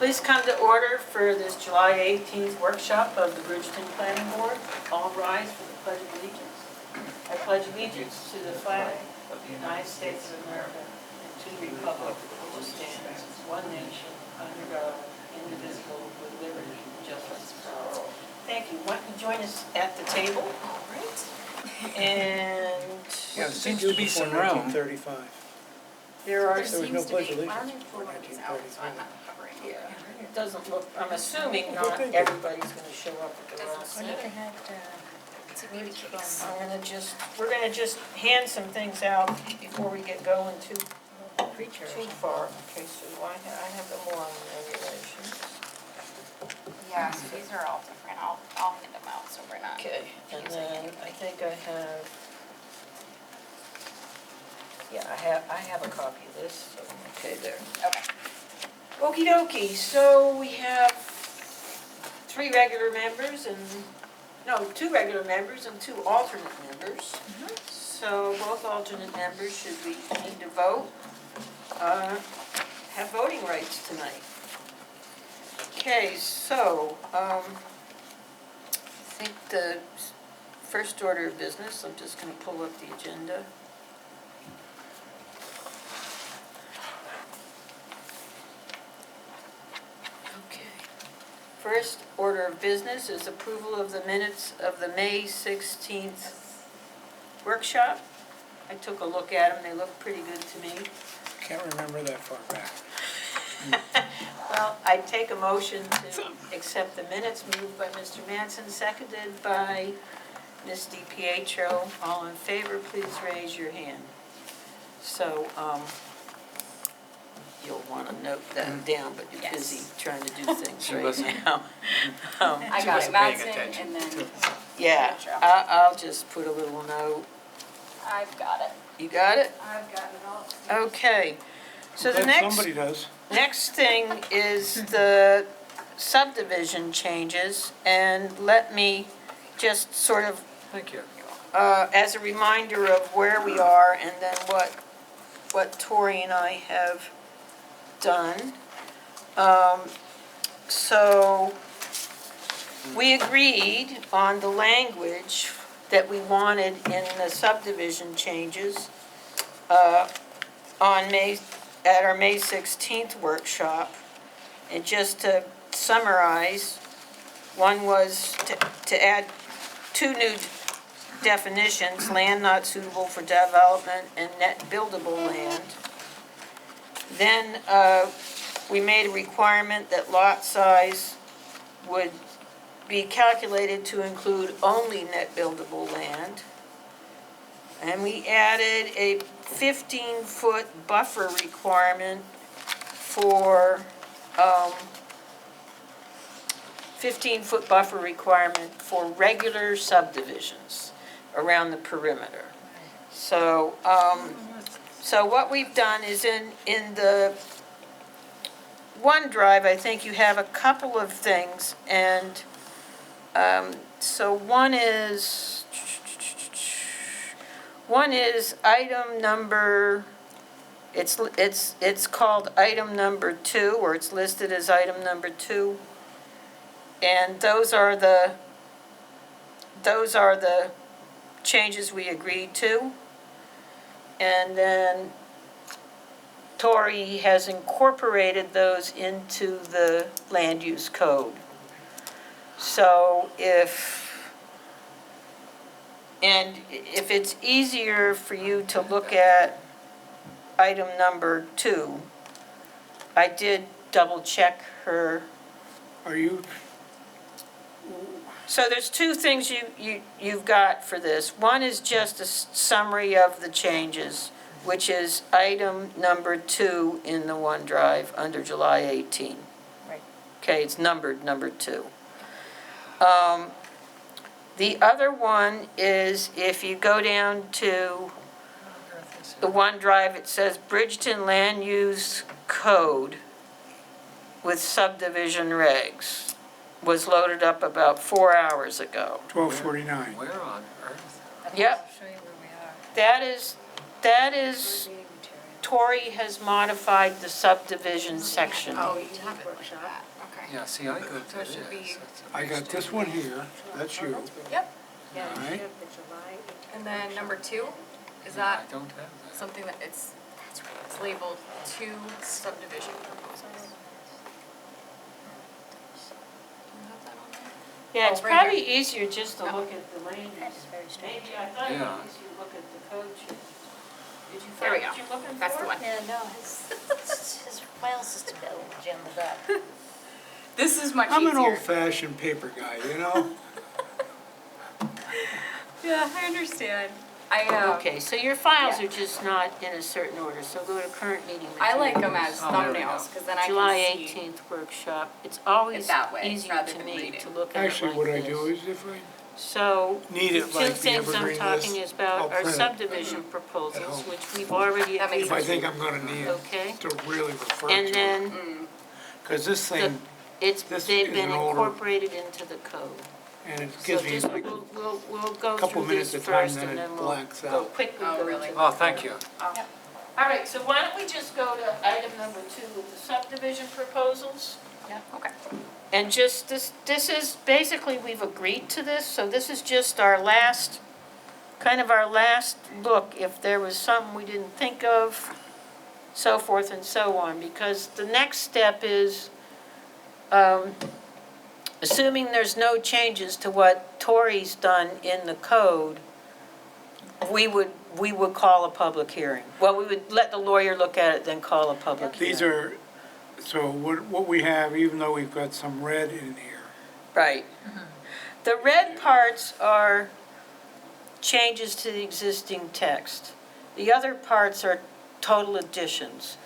Please come to order for this July 18th workshop of the Bridgton Planning Board. All rise for the Pledge of Allegiance. I pledge allegiance to the flag of the United States of America and to the republic which stands one nation under God, indivisible, with liberty and justice for all. Thank you. Why don't you join us at the table? All right. And Yeah, there seems to be some room. 1935. there are. There was no pledge of allegiance for before 1935. Yeah, it doesn't look, I'm assuming not everybody's gonna show up at the last I minute. had communicates. We're gonna just hand some things out before we get going too far. Okay, so I have them all on the regulations. Yeah, so these are all different. I'll hand them out so we're not. Okay, and then I think I have, yeah, I have a copy of this, so, okay, there. Okay. Okie dokie, so we have two regular members and two alternate members. So both alternate members, should we need to vote, have voting rights tonight. Okay, so, I think the first order of business, I'm just gonna pull up the agenda. First order of business is approval of the minutes of the May 16th workshop. I took a look at them, they look pretty good to me. Can't remember that far back. Well, I take a motion to accept the minutes, moved by Mr. Manson, seconded by Ms. DiPietro. All in favor, please raise your hand. So, you'll want to note that down, but you're busy trying to do things right now. I got it, Madsen, and then. Yeah, I'll just put a little note. I've got it. You got it? I've got it all. Okay. So the Glad somebody does. next thing is the subdivision changes, and let me just sort of, Thank you. as a reminder of where we are and then what Tori and I have done. So we agreed on the language that we wanted in the subdivision changes at our May 16th workshop. And just to summarize, one was to add two new definitions: land not suitable for development and net buildable land. Then we made a requirement that lot size would be calculated to include only net buildable land. And we added a 15-foot buffer requirement for 15-foot buffer requirement for regular subdivisions around the perimeter. So what we've done is in the OneDrive, I think you have a couple of things, and so one is item number, it's called item number 2, or it's listed as item number 2. And those are the changes we agreed to. And then Tori has incorporated those into the land use code. So if it's easier for you to look at item number 2, I did double check her. Are you, So there's two things you've got for this. One is just a summary of the changes, which is item number 2 in the OneDrive under July 18. Right. Okay, it's numbered number 2. The other one is if you go down to the OneDrive, it says Bridgton Land Use Code with subdivision regs. Was loaded up about 4 hours ago. 1249? Where on earth? Yep. I'll show you where we are. That is Tori has modified the subdivision section. Oh, you have it like that, okay. Yeah, see, I go So it to should be- this. I got this one here, that's you, Yep, all right? and then number 2, is I that don't have that. something that it's labeled 2 subdivision proposals? Do you have that on there? Yeah, it's Oh, right probably easier just to look at the land That use. is very strange. Maybe I thought it Yeah. was easier to look at the code sheet. Did you There we find what go. you're looking for? That's the one. Yeah, no, his file system got a little jumbled up. This is much I'm an easier. old-fashioned paper guy, you know? Yeah, I understand. Okay, so your files Yeah. are just not in a certain order, so go to current meeting I like them materials. as Oh, there we go. thumbnails, because then I July can see. 18th workshop. It's always It that way, easier rather to than me reading. to look at it Actually, like what I this. do is if I So, need the it two like the things I'm evergreen talking list, about I'll are print it. subdivision proposals, home. which we've already That makes If I agreed think to. I'm gonna need it Okay, to really refer to and it. then Because this thing, it's, This they've is been an older- incorporated into the code. and it So gives me just, like, we'll go couple through minutes this at a time, first then and it then we'll blanks go out. quickly Oh, go really? to. Oh, thank you. All right, so why don't we just go to item number 2 with the subdivision proposals? Yeah, okay. And just, this is, basically, we've agreed to this, so this is just our last, kind of our last look, if there was something we didn't think of, so forth and so on, because the next step is, assuming there's no changes to what Tori's done in the code, we would call a public hearing. Well, we would let the lawyer look at it, then call a public hearing. These are, so what we have, even though we've got some red in here, Right. The red parts are changes to the existing text. The other parts are total additions.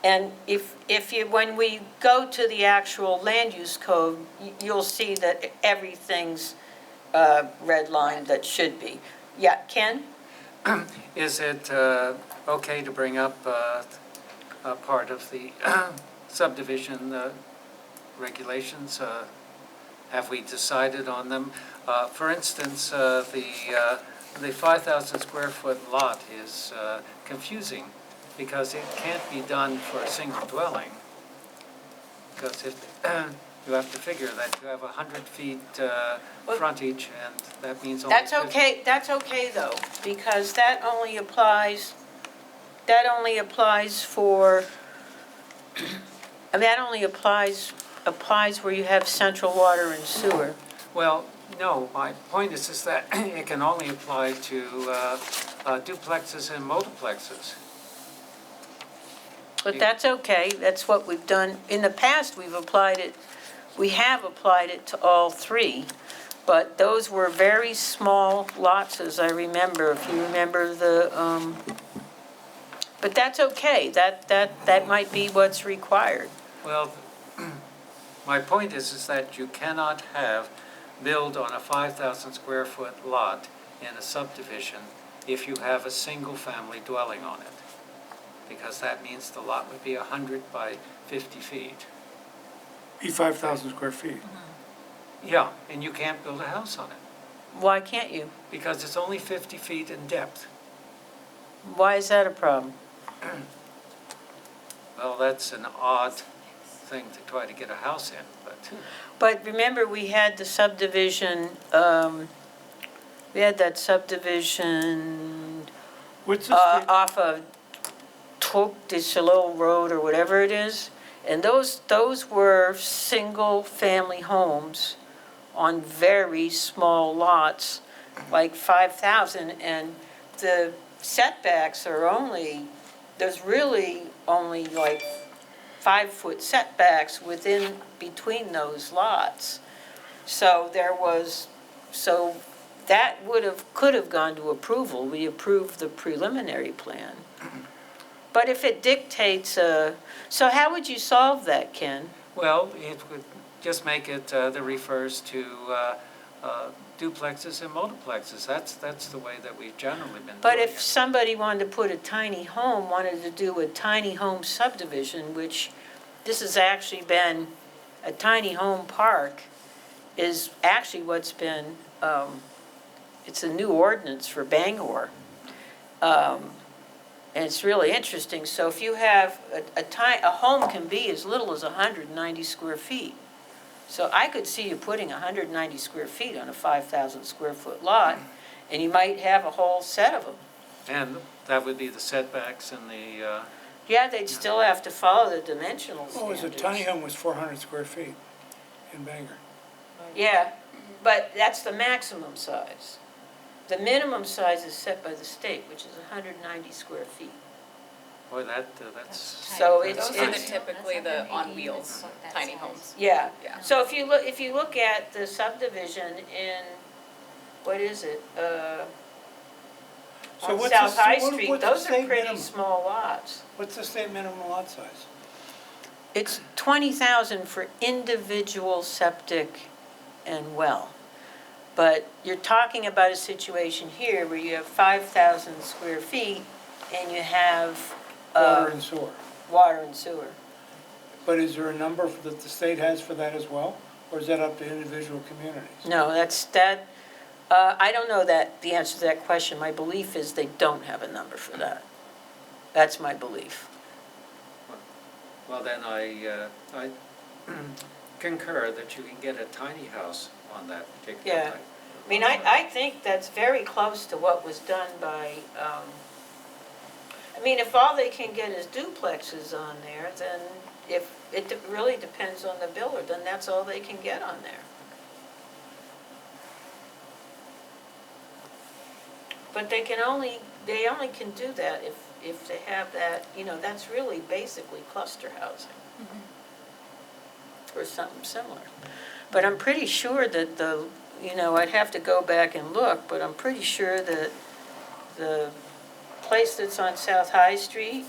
And if you, when we go to the actual land use code, you'll see that everything's redlined that should be. Yeah, Ken? Is it okay to bring up a part of the subdivision regulations? Have we decided on them? For instance, the 5,000 square foot lot is confusing because it can't be done for a single dwelling. Because you have to figure that you have 100 feet frontage, and that means only That's 50. okay, that's okay though, because that only applies for, I mean, that only applies where you have central water and sewer. Well, no, my point is that it can only apply to duplexes and multiplexes. But that's okay, that's what we've done. In the past, we have applied it to all 3, but those were very small lots, as I remember, if you remember the, but that's okay, that might be what's required. Well, my point is that you cannot build on a 5,000 square foot lot in a subdivision if you have a single family dwelling on it. Because that means the lot would be 100 by 50 feet. be 5,000 square feet. Yeah, and you can't build a house on it Why can't you? because it's only 50 feet in depth. Why is that a problem? Well, that's an odd thing to try to get a house in, but But remember, we had the subdivision, we had that subdivision What's the street? off of Troc de Chalot Road or whatever it is, and those were single-family homes on very small lots, like 5,000, and the setbacks are there's really only like 5-foot setbacks between those lots. So that could have gone to approval. We approved the preliminary plan. But if it dictates, so how would you solve that, Ken? well, it would just make it that refers to duplexes and multiplexes. That's the way that we've generally been But doing if it. somebody wanted to put a tiny home, wanted to do a tiny home subdivision, which this has actually been, a tiny home park is actually what's been, it's a new ordinance for Bangor. And it's really interesting. So if you have a home can be as little as 190 square feet. So I could see you putting 190 square feet on a 5,000 square foot lot, and you might have a whole set of them. And that would be the setbacks and the, Yeah, they'd still have to follow the dimensional Oh, standards. it was a tiny home was 400 square feet in Bangor. Yeah, but that's the maximum size. The minimum size is set by the state, which is 190 square feet. boy, that's, So it's, Those are the it's, typically the on wheels tiny homes. yeah. Yeah. So if you look at the subdivision in, what is it, So on what's South the- High what- Street, what's the those are state pretty minimum? small lots. What's the state minimum lot size? It's 20,000 for individual septic and well. But you're talking about a situation here where you have 5,000 square feet and you have Water and sewer. water and sewer. But is there a number that the state has for that as well? Or is that up to individual communities? No, I don't know the answer to that question. My belief is they don't have a number for that. That's my belief. well, then I concur that you can get a tiny house on that particular Yeah. type. I mean, I think that's very close to what was done by, I mean, if all they can get is duplexes on there, then if, it really depends on the builder, then that's all they can get on there. But they only can do that if they have that, that's really basically cluster housing. Or something similar. But I'm pretty sure that I'd have to go back and look, but I'm pretty sure that the place that's on South High Street,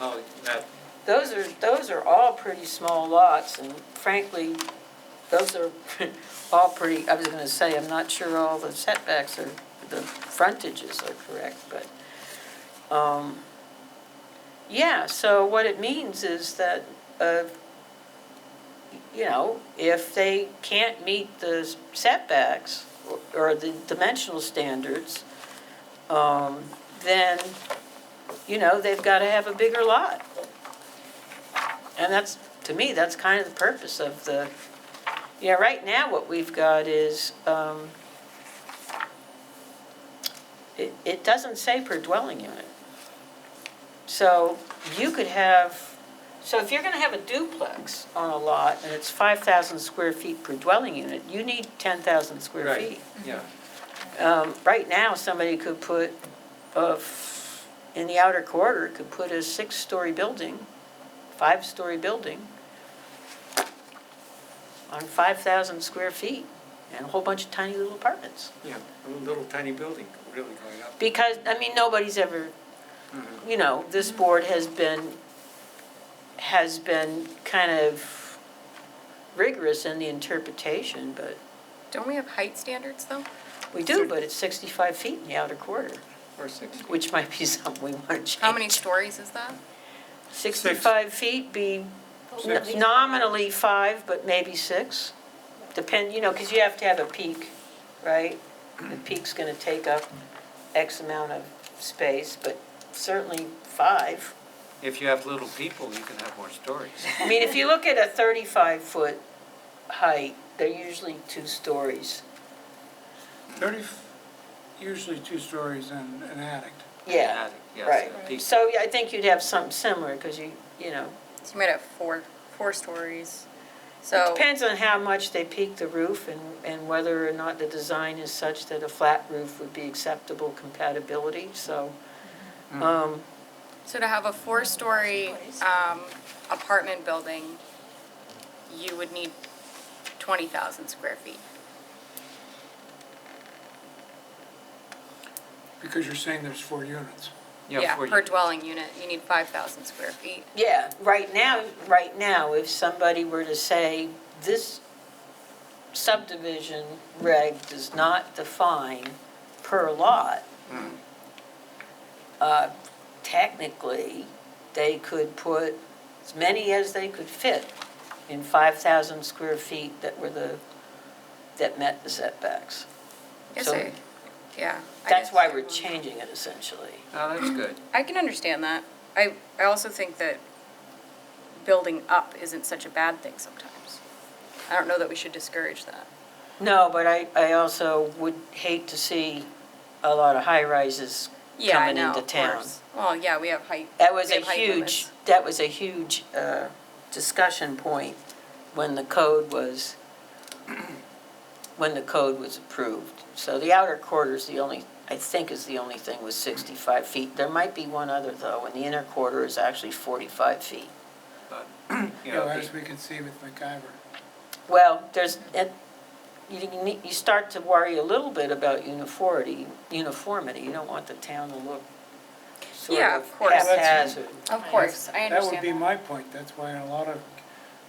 Oh, that, those are all pretty small lots, and frankly, those are all pretty, I was gonna say, I'm not sure all the setbacks or the frontages are correct, but, yeah, so what it means is that, if they can't meet the setbacks or the dimensional standards, then, they've got to have a bigger lot. And to me, that's kind of the purpose of right now what we've got is, it doesn't say per dwelling unit. So you could have, if you're going to have a duplex on a lot and it's 5,000 square feet per dwelling unit, you need 10,000 square right, feet. yeah. Right now, somebody could put, in the outer quarter, could put a 6-story building, 5-story building on 5,000 square feet and a whole bunch of tiny little apartments. Yeah, a little tiny building really going up. Because, nobody's ever, this board has been kind of rigorous in the interpretation, but Don't we have height standards though? we do, but it's 65 feet in the outer quarter, Or 60. which might be something we want to change. How many stories is that? 65 feet be nominally 5, but maybe 6. Depend, because you have to have a peak, right? The peak's going to take up X amount of space, but certainly 5. If you have little people, you can have more stories. I mean, if you look at a 35-foot height, they're usually 2 stories. Usually 2 stories and an attic. Yeah, Attic, yes, right. a peak. So yeah, I think you'd have something similar, because So you might have four stories. it So, depends on how much they peak the roof and whether or not the design is such that a flat roof would be acceptable compatibility, so. so to have a 4-story apartment building, you would need 20,000 square feet. Because you're saying there's 4 units. Yeah, for per you. dwelling unit, you need 5,000 square feet. Yeah, right now, if somebody were to say, this subdivision reg does not define per lot, technically, they could put as many as they could fit in 5,000 square feet that met the setbacks. Yes, So- I Yeah. That's why we're changing it essentially. Oh, that's good. I can understand that. I also think that building up isn't such a bad thing sometimes. I don't know that we should discourage that. No, but I also would hate to see a lot of high-rises Yeah, I coming know, into of town. course. Well, yeah, we have height. That was we a have height huge, limits. that was a huge discussion point when the code was, when the code was approved. So the outer quarter's the only, I think is the only thing with 65 feet. There might be one other though, and the inner quarter is actually 45 feet. But, You you know, know, as we can see with MacIver. Well, you start to worry a little bit about uniformity. You don't want the town to look sort Yeah, of of course. haphazard. Of course, I That would understand be that. my point. That's why in a lot of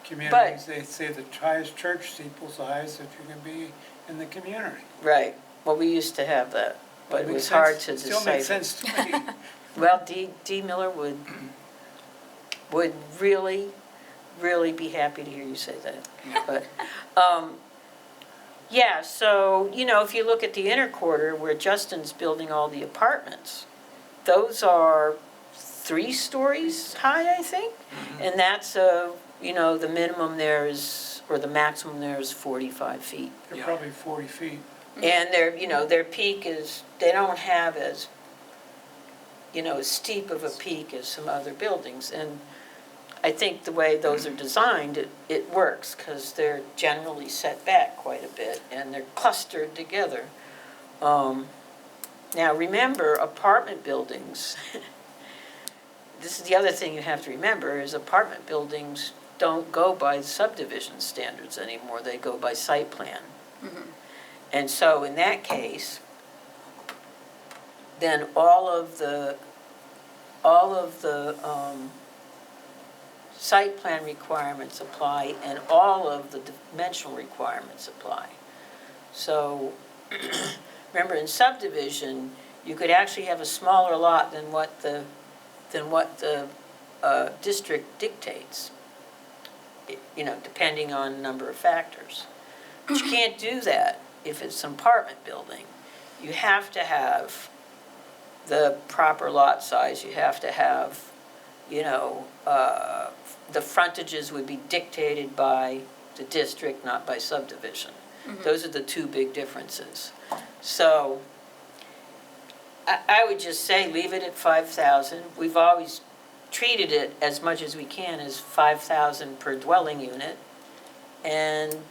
communities, they say the highest church steeple's the highest that you can be in the community. Right, well, we used to have that, but it Makes was hard to sense. Still makes decipher. sense to me. Well, D. Miller would really, really be happy to hear you say that. But, yeah, so, if you look at the inner quarter where Justin's building all the apartments, those are 3 stories high, I think. And that's, the minimum there is, or the maximum there is 45 feet. They're Yeah. probably 40 feet. And their peak is, they don't have as, as steep of a peak as some other buildings. And I think the way those are designed, it works, because they're generally set back quite a bit, and they're clustered together. Now, remember, apartment buildings, this is the other thing you have to remember, is apartment buildings don't go by subdivision standards anymore, they go by site plan. And so in that case, then all of the site plan requirements apply and all of the dimensional requirements apply. So, remember in subdivision, you could actually have a smaller lot than what the district dictates, depending on a number of factors. But you can't do that if it's an apartment building. You have to have the proper lot size, you have to have, the frontages would be dictated by the district, not by subdivision. Those are the 2 big differences. So, I would just say leave it at 5,000. We've always treated it as much as we can as 5,000 per dwelling unit. And,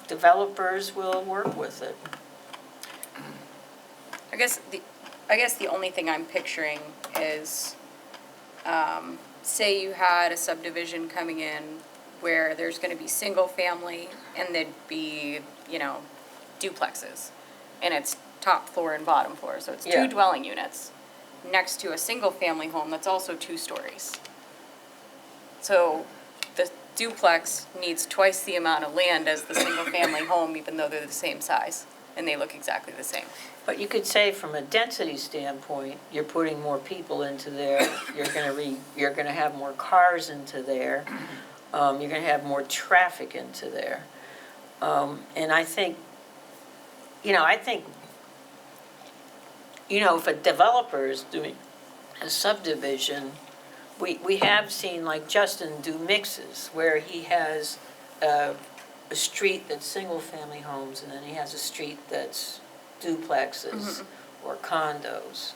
developers will work with it. I guess the only thing I'm picturing is, say you had a subdivision coming in where there's gonna be single family and there'd be, duplexes. And it's top floor and bottom floor, so it's 2 Yeah. dwelling units next to a single family home that's also 2 stories. So the duplex needs twice the amount of land as the single family home, even though they're the same size and they look exactly the same. But you could say from a density standpoint, you're putting more people into there, you're gonna have more cars into there, you're gonna have more traffic into there. And I think, if a developer is doing a subdivision, we have seen like Justin do mixes where he has a street that's single-family homes and then he has a street that's duplexes or condos.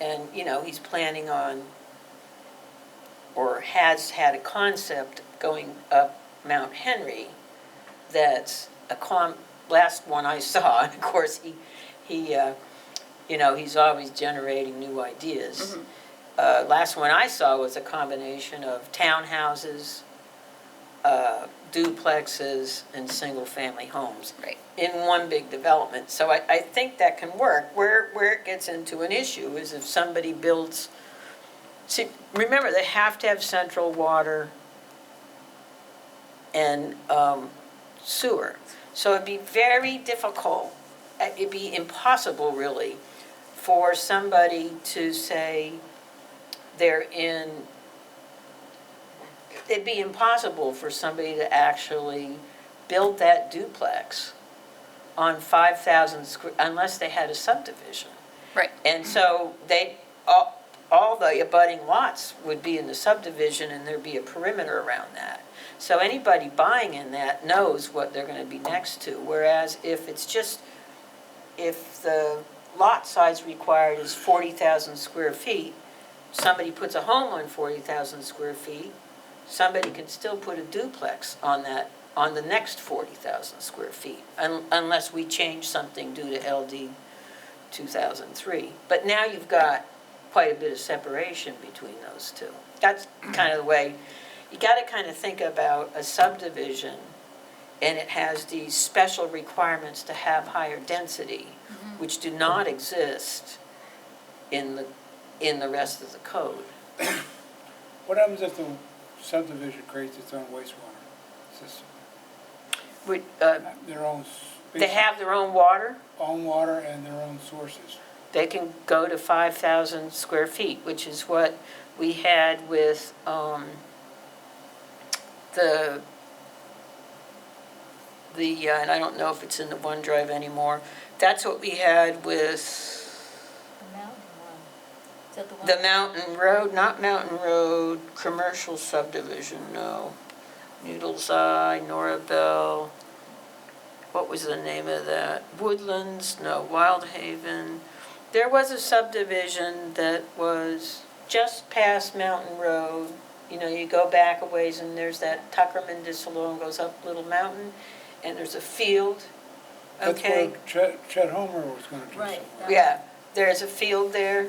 And, he's planning on, or has had a concept going up Mount Henry that's last one I saw, and of course he's always generating new ideas. Last one I saw was a combination of townhouses, duplexes, and single-family homes. Right. In one big development. So I think that can work. Where it gets into an issue is if somebody builds, see, remember, they have to have central water and sewer. So it'd be very difficult, it'd be impossible really, for somebody to say it'd be impossible for somebody to actually build that duplex on 5,000 unless they had a subdivision. Right. And so all the abutting lots would be in the subdivision and there'd be a perimeter around that. So anybody buying in that knows what they're gonna be next to, whereas if the lot size required is 40,000 square feet, somebody puts a home on 40,000 square feet, somebody can still put a duplex on that, on the next 40,000 square feet, unless we change something due to LD 2003. But now you've got quite a bit of separation between those two. That's kind of the way, you gotta kind of think about a subdivision, and it has these special requirements to have higher density, which do not exist in the rest of the code. What happens if the subdivision creates its own wastewater system? Their own. They have their own water, Own water and their own sources. they can go to 5,000 square feet, which is what we had with and I don't know if it's in the OneDrive anymore, that's what we had with The mountain one. Is that the one? the Mountain Road, not Mountain Road, commercial subdivision, no. Noodles Eye, Norabelle, what was the name of that? Woodlands, no, Wild Haven. There was a subdivision that was just past Mountain Road. You know, you go back a ways and there's that Tuckerman Dissalone goes up Little Mountain, and there's a field, okay? That's where Chet Homer was gonna do Right. something. that Yeah, there's a field there,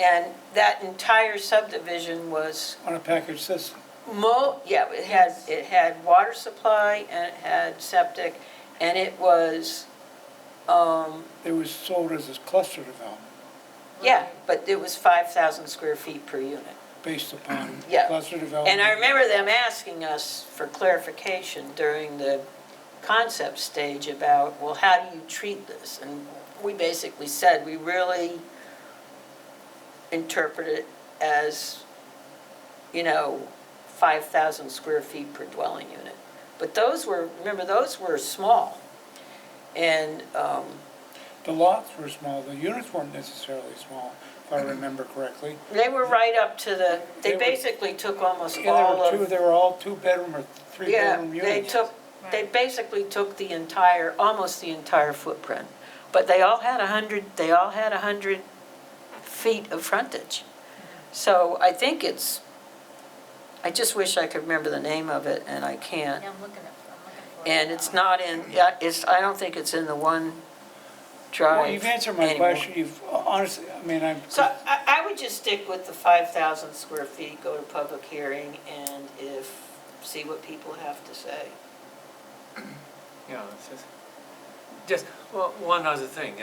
and that entire subdivision was On a package system. yeah, it had water supply and it had septic, and it was, It was sold as a cluster development yeah, but it was 5,000 square feet per unit. based upon Yeah. cluster development. And I remember them asking us for clarification during the concept stage about, well, how do you treat this? And we basically said, we really interpret it as, 5,000 square feet per dwelling unit. But those were small. And, The lots were small, the units weren't necessarily small, if I remember correctly. they were right up to they They were- basically took almost Yeah, all of. they were all two-bedroom or three-bedroom units. They basically took almost the entire footprint. But they all had 100 feet of frontage. So I think I just wish I could remember the name of it, and I can't. Yeah, I'm looking for it. And it's not I don't think it's in the OneDrive Well, you've answered my anymore. question, honestly, I'm. So I would just stick with the 5,000 square feet, go to public hearing, and see what people have to say. Yeah, it's just, well, one other thing,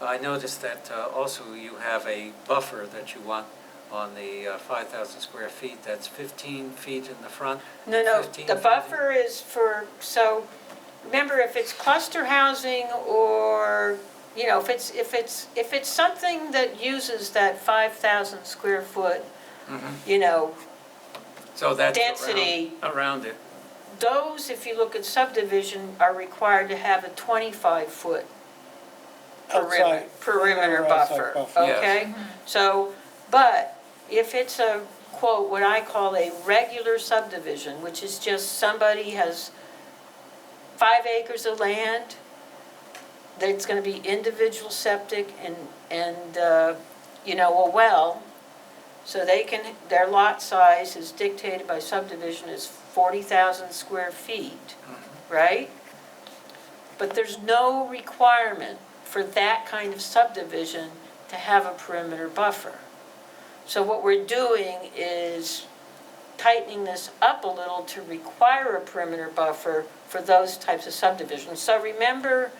I noticed that also you have a buffer that you want on the 5,000 square feet, that's 15 feet in the front. No, 15 the feet. buffer is so, remember, if it's cluster housing or, if it's something that uses that 5,000 square foot, Mhm. So that's density. around it. Those, if you look at subdivision, are required to have a 25-foot perimeter Outside buffer, buffer. Yes. okay? So, but if it's a, quote, what I call a regular subdivision, which is just somebody has 5 acres of land, that's gonna be individual septic and a well, so their lot size is dictated by subdivision is 40,000 square feet, right? But there's no requirement for that kind of subdivision to have a perimeter buffer. So what we're doing is tightening this up a little to require a perimeter buffer for those types of subdivisions. So remember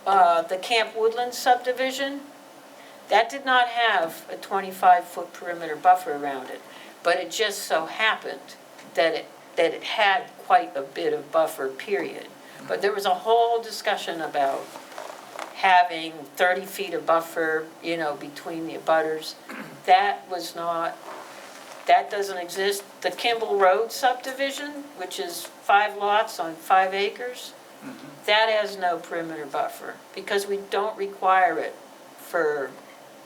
the Camp Woodlands subdivision? That did not have a 25-foot perimeter buffer around it, but it just so happened that it had quite a bit of buffer, period. But there was a whole discussion about having 30 feet of buffer, between the abutters. That doesn't exist. The Kimball Road subdivision, which is 5 lots on 5 acres, that has no perimeter buffer, because we don't require it for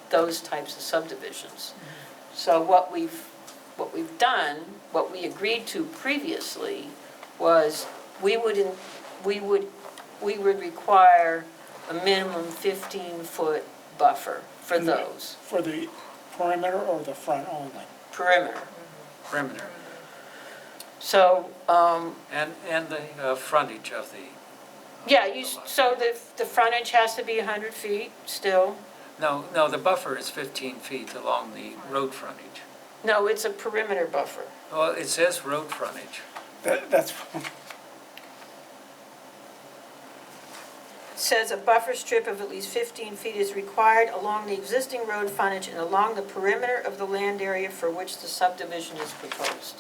those types of subdivisions. So what we've done, what we agreed to previously, was we would require a minimum 15-foot buffer for those, For the perimeter or the front only? perimeter. Perimeter. So, And the frontage of the, yeah, so the frontage has to be 100 feet still. no, the buffer is 15 feet along the road frontage. No, it's a perimeter buffer. Well, it says road frontage. That's, It says a buffer strip of at least 15 feet is required along the existing road frontage and along the perimeter of the land area for which the subdivision is proposed.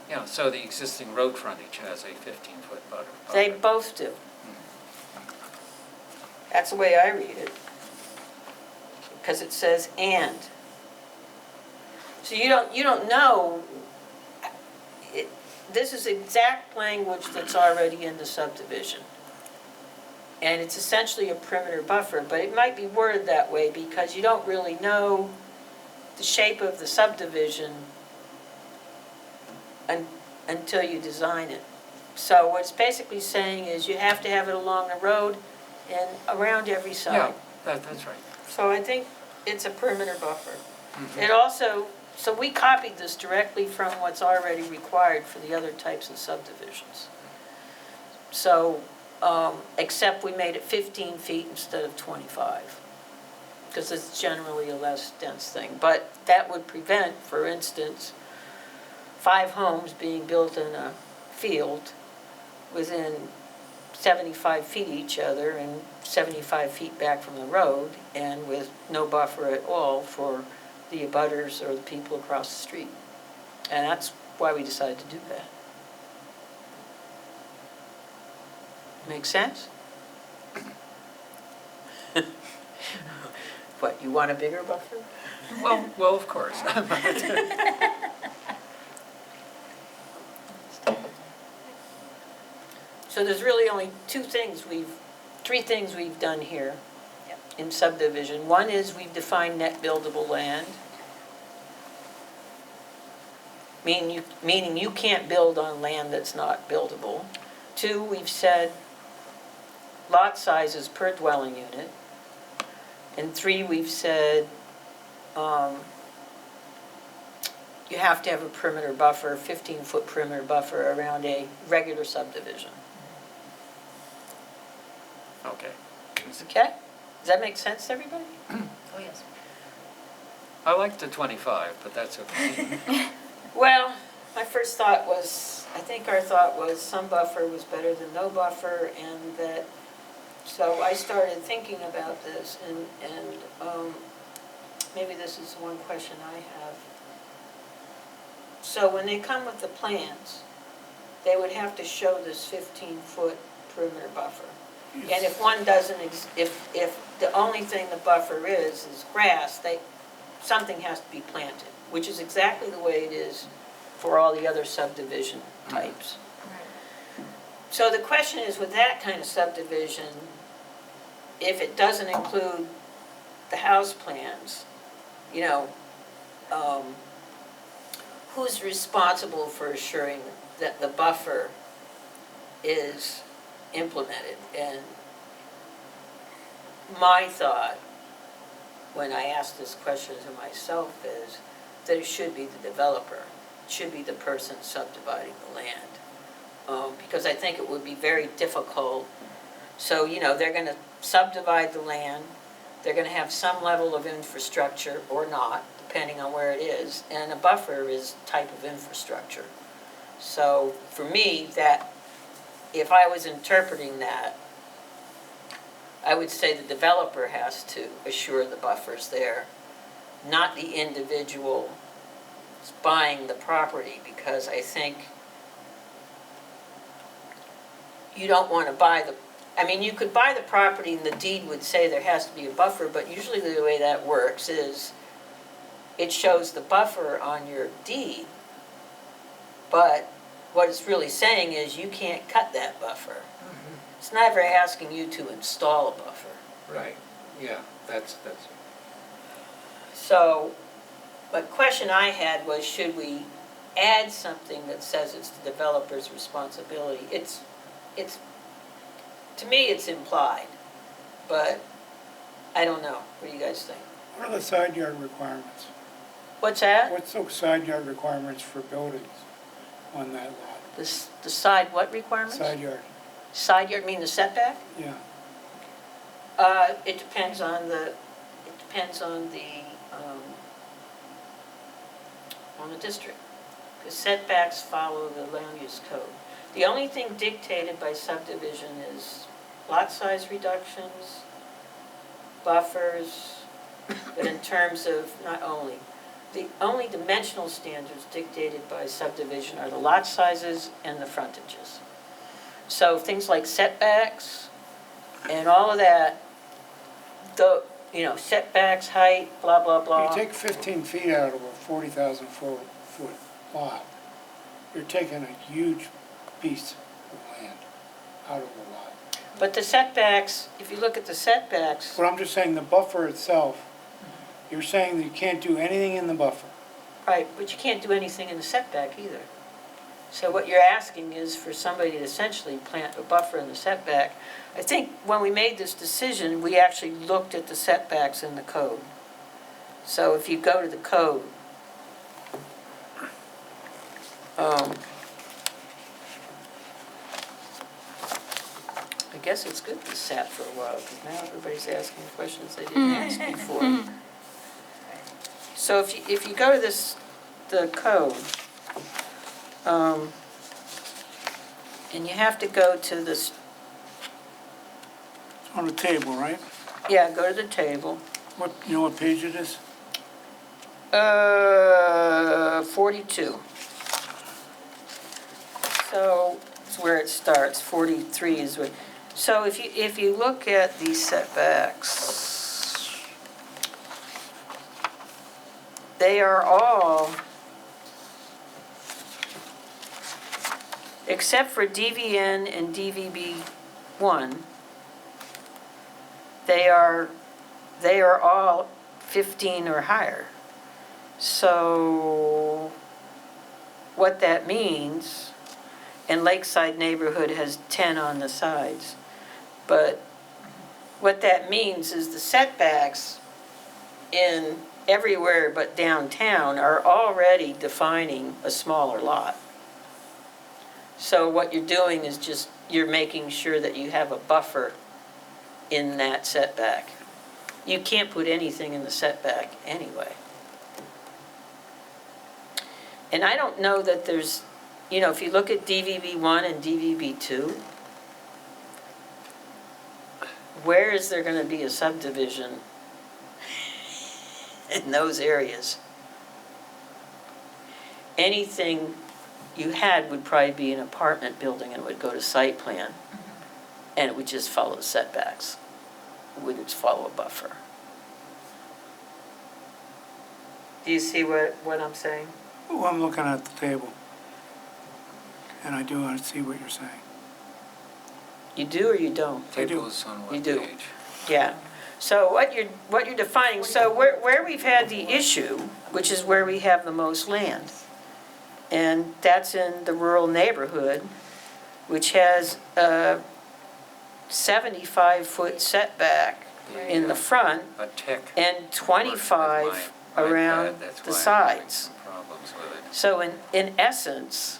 Yeah, so the existing road frontage has a 15-foot buffer. They both do. That's the way I read it. Because it says "and." So you don't know, this is exact language that's already in the subdivision. And it's essentially a perimeter buffer, but it might be worded that way because you don't really know the shape of the subdivision until you design it. So what it's basically saying is you have to have it along the road and around every Yeah, side. that's right. So I think it's a perimeter buffer. It also, so we copied this directly from what's already required for the other types of subdivisions. So, except we made it 15 feet instead of 25, because it's generally a less dense thing. But that would prevent, for instance, 5 homes being built in a field within 75 feet each other and 75 feet back from the road, and with no buffer at all for the abutters or the people across the street. And that's why we decided to do that. Make sense? What, you want a bigger buffer? Well, of course. So there's really only three things we've done here in subdivision. One is we've defined net buildable land, meaning you can't build on land that's not buildable. 2, we've said lot sizes per dwelling unit. And 3, we've said you have to have a perimeter buffer, 15-foot perimeter buffer around a regular subdivision. Okay. Okay? Does that make sense to everybody? Oh, yes. I like the 25, but that's okay. Well, my first thought was, I think our thought was some buffer was better than no buffer, and that, so I started thinking about this, and maybe this is one question I have. So when they come with the plans, they would have to show this 15-foot perimeter buffer. And if one doesn't, if the only thing the buffer is grass, something has to be planted, which is exactly the way it is for all the other subdivision types. So the question is, with that kind of subdivision, if it doesn't include the house plans, who's responsible for assuring that the buffer is implemented? And my thought, when I asked this question to myself, is that it should be the developer. It should be the person subdividing the land. Because I think it would be very difficult. So, they're going to subdivide the land. They're going to have some level of infrastructure or not, depending on where it is. And a buffer is a type of infrastructure. So for me, that if I was interpreting that, I would say the developer has to assure the buffer's there, not the individual buying the property, because I think you don't want to buy you could buy the property and the deed would say there has to be a buffer, but usually the way that works is it shows the buffer on your deed, but what it's really saying is you can't cut that buffer. It's never asking you to install a buffer. Right, yeah, that's, So, but question I had was, should we add something that says it's the developer's responsibility? It's, to me, it's implied, but I don't know. What do you guys think? What are the side yard requirements? What's that? What's the side yard requirements for buildings on that lot? The side what requirements? Side yard, Side yard, mean the setback? yeah. It depends on the, on the district. Because setbacks follow the land use code. The only thing dictated by subdivision is lot size reductions, buffers, but in terms of the only dimensional standards dictated by subdivision are the lot sizes and the frontages. So things like setbacks and all of that, setbacks, height, blah, blah, blah. You take 15 feet out of a 40,000 foot lot, you're taking a huge piece of land out of the lot. But the setbacks, if you look at the setbacks, But I'm just saying the buffer itself, you're saying that you can't do anything in the buffer. right, but you can't do anything in the setback either. So what you're asking is for somebody to essentially plant a buffer in the setback. I think when we made this decision, we actually looked at the setbacks in the code. So if you go to the code, I guess it's good this sat for a while, because now everybody's asking questions they didn't ask before. So if you go to the code, and you have to go to this, It's on the table, right? yeah, go to the table. You know what page it is? 42. So it's where it starts. 43 is where. So if you look at these setbacks, they are all, except for DVN and DVB1, they are all 15 or higher. So what that means, and Lakeside neighborhood has 10 on the sides, but what that means is the setbacks in everywhere but downtown are already defining a smaller lot. So what you're doing is just, you're making sure that you have a buffer in that setback. You can't put anything in the setback anyway. And I don't know that there's, if you look at DVB1 and DVB2, where is there going to be a subdivision in those areas? Anything you had would probably be an apartment building and it would go to site plan. And it would just follow the setbacks. It wouldn't follow a buffer. Do you see what I'm saying? Oh, I'm looking at the table. And I do want to see what you're saying. You do or you don't? I do. tables on You what do. page? Yeah. So what you're defining, so where we've had the issue, which is where we have the most land, and that's in the rural neighborhood, which has a 75-foot setback in the front A tick. and 25 around the sides. Problems with it. So in essence,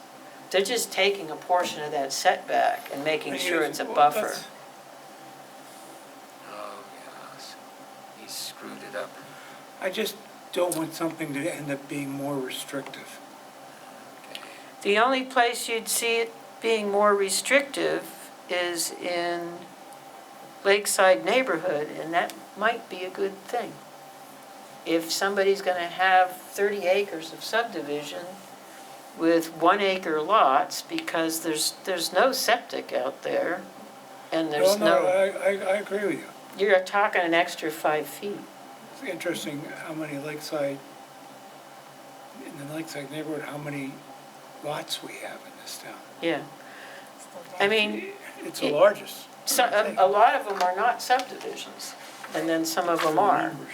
they're just taking a portion of that setback and making sure it's a buffer. Oh, yes. He screwed it up. I just don't want something to end up being more restrictive. The only place you'd see it being more restrictive is in Lakeside neighborhood, and that might be a good thing. If somebody's gonna have 30 acres of subdivision with 1 acre lots, because there's no septic out there, and there's I agree with you. you're talking an extra 5 feet. It's interesting how many in the Lakeside neighborhood, how many lots we have in this town. Yeah. I mean, It's the largest. so, a lot of them are not subdivisions, and then some of them are. Numbers.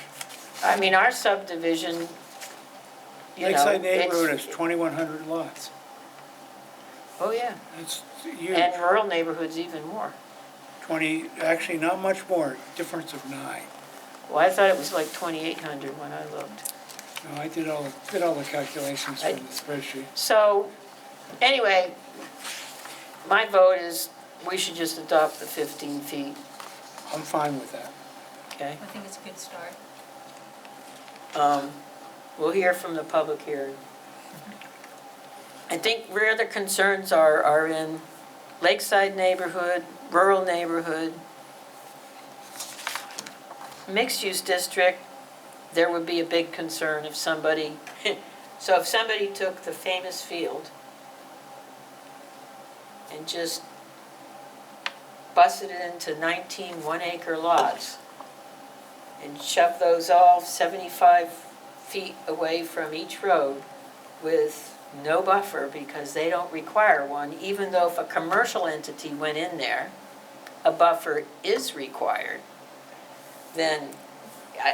I mean, our subdivision, you know, Lakeside neighborhood it's, has 2,100 lots. oh yeah, That's huge. and rural neighborhoods even more. 20, actually not much more, difference of 9. Well, I thought it was like 2,800 when I looked. No, I did all the calculations from the spreadsheet. So, anyway, my vote is we should just adopt the 15 feet, I'm fine with that. okay? I think it's a good start. We'll hear from the public hearing. I think where the concerns are in lakeside neighborhood, rural neighborhood, mixed-use district, there would be a big concern if somebody, so if somebody took the famous field and just busted it into 19 one-acre lots and shoved those all 75 feet away from each road with no buffer because they don't require one, even though if a commercial entity went in there, a buffer is required, then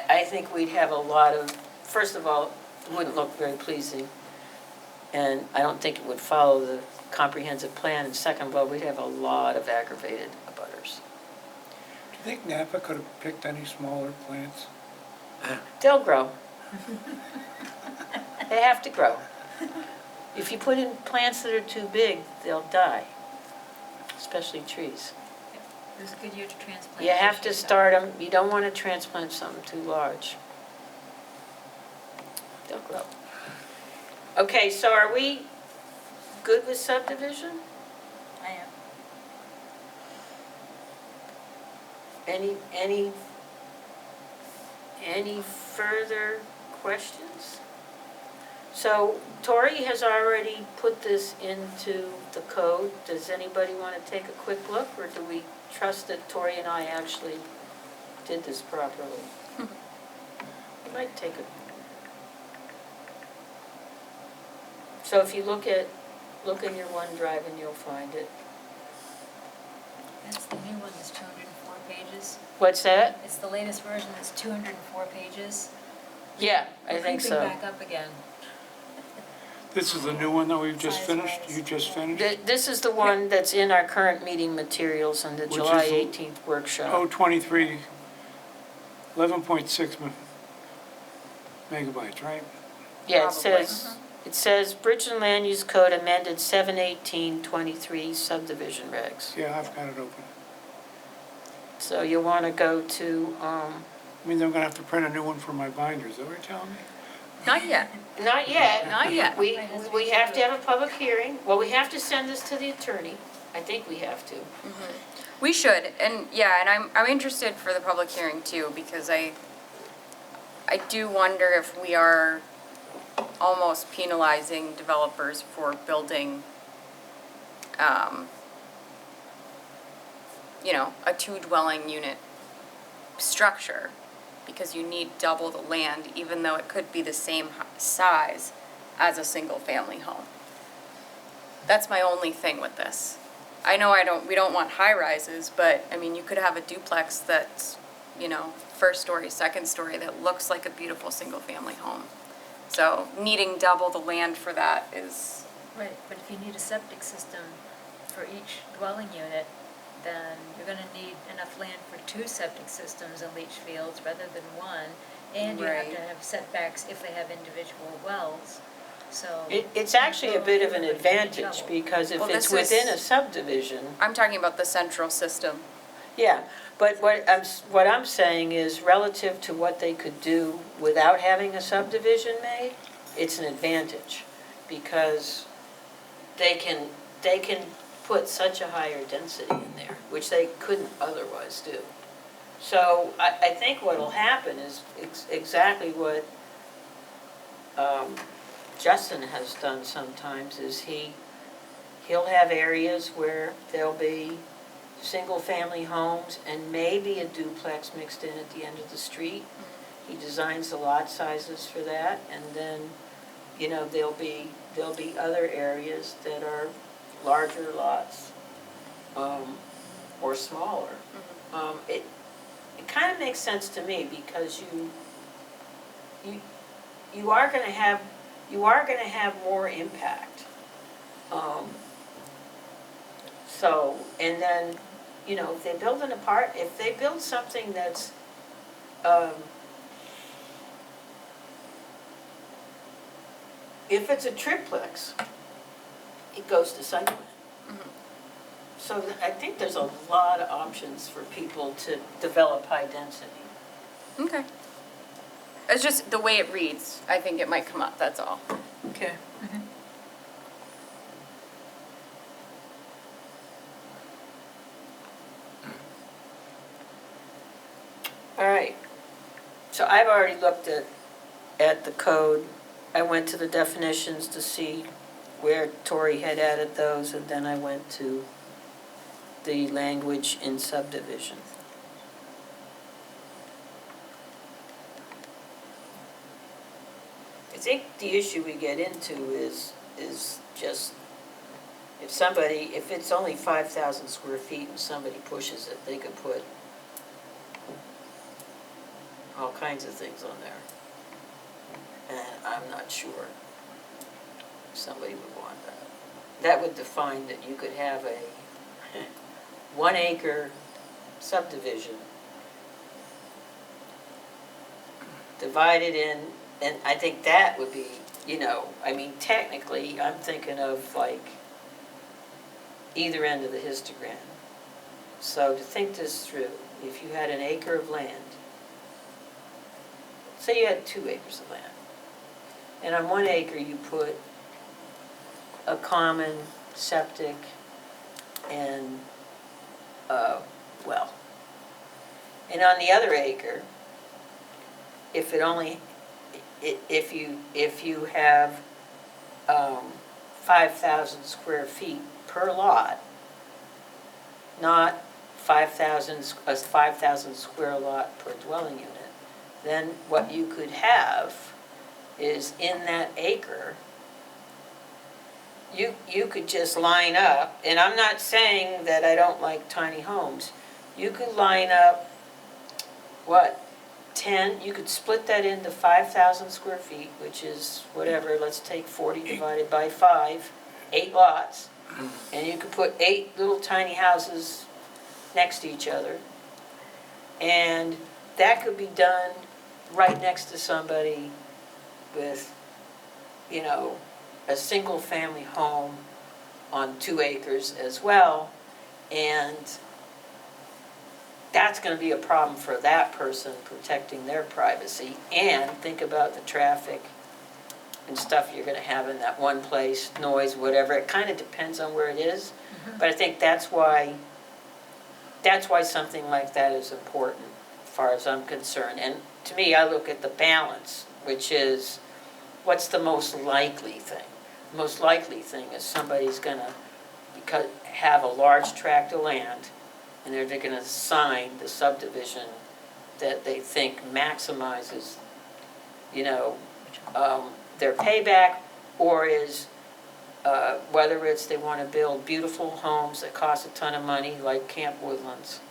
I think we'd have a lot of, first of all, it wouldn't look very pleasing, and I don't think it would follow the comprehensive plan, and second of all, we'd have a lot of aggravated abutters. Do you think Napa could have picked any smaller plants? They'll grow. They have to grow. If you put in plants that are too big, they'll die, especially trees. It was a good year to transplant. You have to start them, you don't want to transplant something too large. They'll grow. Okay, so are we good with subdivision? I am. Any further questions? So Tori has already put this into the code. Does anybody want to take a quick look, or do we trust that Tori and I actually did this properly? You might take a. So if you look in your OneDrive and you'll find it. That's the new one, that's 204 pages. What's that? It's the latest version, that's 204 pages. Yeah, I think Creeping so. back up again. This is the new one that we've just Size-wise. finished? You just finished? This is the one that's in our current meeting materials and the Which July is 18th workshop. Oh, 23, 11.6 megabytes, right? Yeah, Probably. it says Bridgton Land Use Code amended 7/18/23 subdivision regs. Yeah, I've got it open. So you want to go to, I mean, I'm gonna have to print a new one for my binders, is that what you're telling me? Not yet. not yet. Not yet. We have to have a public hearing. Well, we have to send this to the attorney. I think we have to. We should, and yeah, and I'm interested for the public hearing too, because I do wonder if we are almost penalizing developers for building, a 2-dwelling unit structure, because you need double the land, even though it could be the same size as a single-family home. That's my only thing with this. I know we don't want high-rises, but, I mean, you could have a duplex that's, first story, second story, that looks like a beautiful single-family home. So needing double the land for that is, Right, but if you need a septic system for each dwelling unit, then you're gonna need enough land for 2 septic systems in leach fields rather than 1. And you have Right. to have setbacks if they have individual wells, so. It's actually a bit of an You're gonna be in advantage, trouble. because if Well, it's this is- within a subdivision, I'm talking about the central system. yeah. But what I'm saying is relative to what they could do without having a subdivision made, it's an advantage, because they can put such a higher density in there, which they couldn't otherwise do. So I think what'll happen is exactly what Justin has done sometimes, is he'll have areas where there'll be single-family homes and maybe a duplex mixed in at the end of the street. He designs the lot sizes for that, and then, there'll be there'll be other areas that are larger lots, or smaller. It kind of makes sense to me because you are gonna have more impact. So, and then, if they build if they build something that's, if it's a triplex, it goes to site plan. So I think there's a lot of options for people to develop high density. Okay. It's just the way it reads, I think it might come up, that's all. Okay. All right, so I've already looked at the code. I went to the definitions to see where Tori had added those, and then I went to the language in subdivision. I think the issue we get into is just, if it's only 5,000 square feet and somebody pushes it, they could put all kinds of things on there. And I'm not sure somebody would want that. That would define that you could have a 1 acre subdivision divided in, and I think that would be, technically, I'm thinking of like either end of the histogram. So to think this through, if you had an acre of land, say you had 2 acres of land, and on 1 acre you put a common septic and a well. And on the other acre, if you have 5,000 square feet per lot, not 5,000 square lot per dwelling unit, then what you could have is in that acre, you could just line up, and I'm not saying that I don't like tiny homes. You could line up, 10, you could split that into 5,000 square feet, which is whatever, let's take 40 divided by 5, 8 lots. And you could put 8 little tiny houses next to each other. And that could be done right next to somebody with, a single family home on 2 acres as well. And that's going to be a problem for that person protecting their privacy. And think about the traffic and stuff you're going to have in that one place, noise, whatever. It kind of depends on where it is. But I think that's why something like that is important, as far as I'm concerned. And to me, I look at the balance, which is, what's the most likely thing? The most likely thing is somebody's going to have a large tract of land, and they're going to sign the subdivision that they think maximizes, their payback, or is, whether it's they want to build beautiful homes that cost a ton of money, like Camp Woodlands,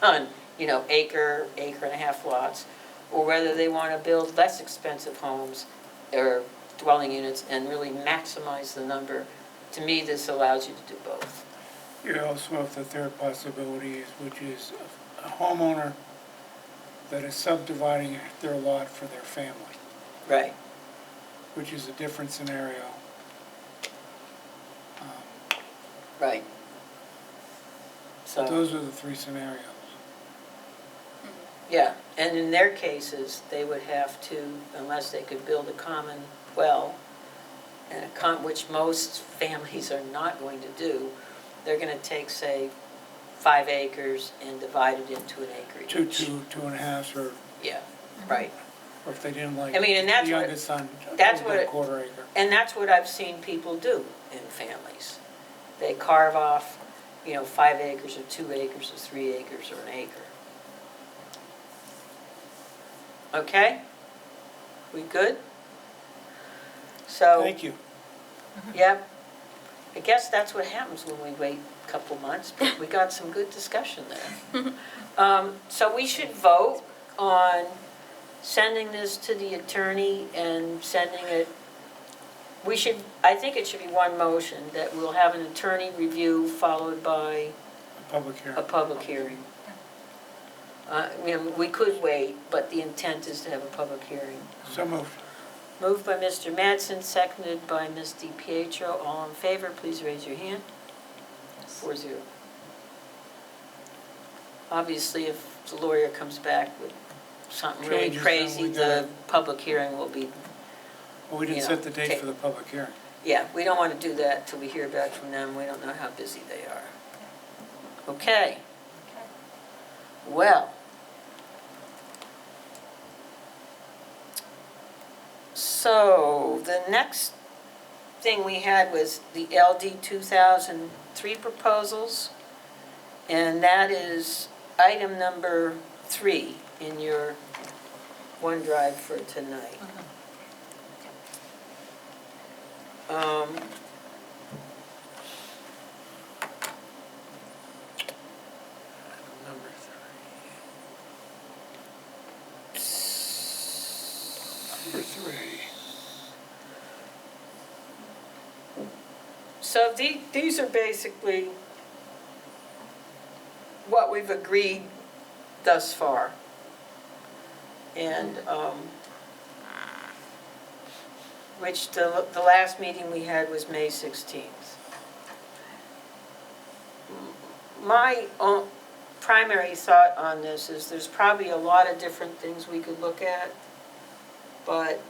on, acre and a half lots, or whether they want to build less expensive homes or dwelling units and really maximize the number. To me, this allows you to do both. You also have the third possibility, which is a homeowner that is subdividing their lot for their family, Right. which is a different scenario. Right. So, Those are the 3 scenarios. yeah, and in their cases, they would have to, unless they could build a common well, and which most families are not going to do, they're going to take, say, 5 acres and divide it into an acre each. 2.5, or Yeah, right. or if they didn't like I mean, and that's the what- youngest son, that's a what it- quarter acre. And that's what I've seen people do in families. They carve off, 5 acres or 2 acres or 3 acres or an acre. Okay? We good? So, Thank you. Yep. I guess that's what happens when we wait a couple months, but we got some good discussion there. So we should vote on sending this to the attorney and sending it, I think it should be one motion, that we'll have an attorney review followed by Public hearing. a public hearing. We could wait, but the intent is to have a public hearing. So moved. Moved by Mr. Mattson, seconded by Ms. DiPietro. All in favor, please raise your hand. 4-0. Obviously, if the lawyer comes back with something really Changes, then crazy, we the gotta- public hearing will be, Well, we didn't You set know, the date take- for the public hearing. yeah, we don't want to do that till we hear back from them. We don't know how busy they are. Okay. Well. So, the next thing we had was the LD 2003 proposals, and that is item number 3 in your OneDrive for tonight. Number 3. Number 3. So these are basically what we've agreed thus far. And, which the last meeting we had was May 16th. My primary thought on this is there's probably a lot of different things we could look at, but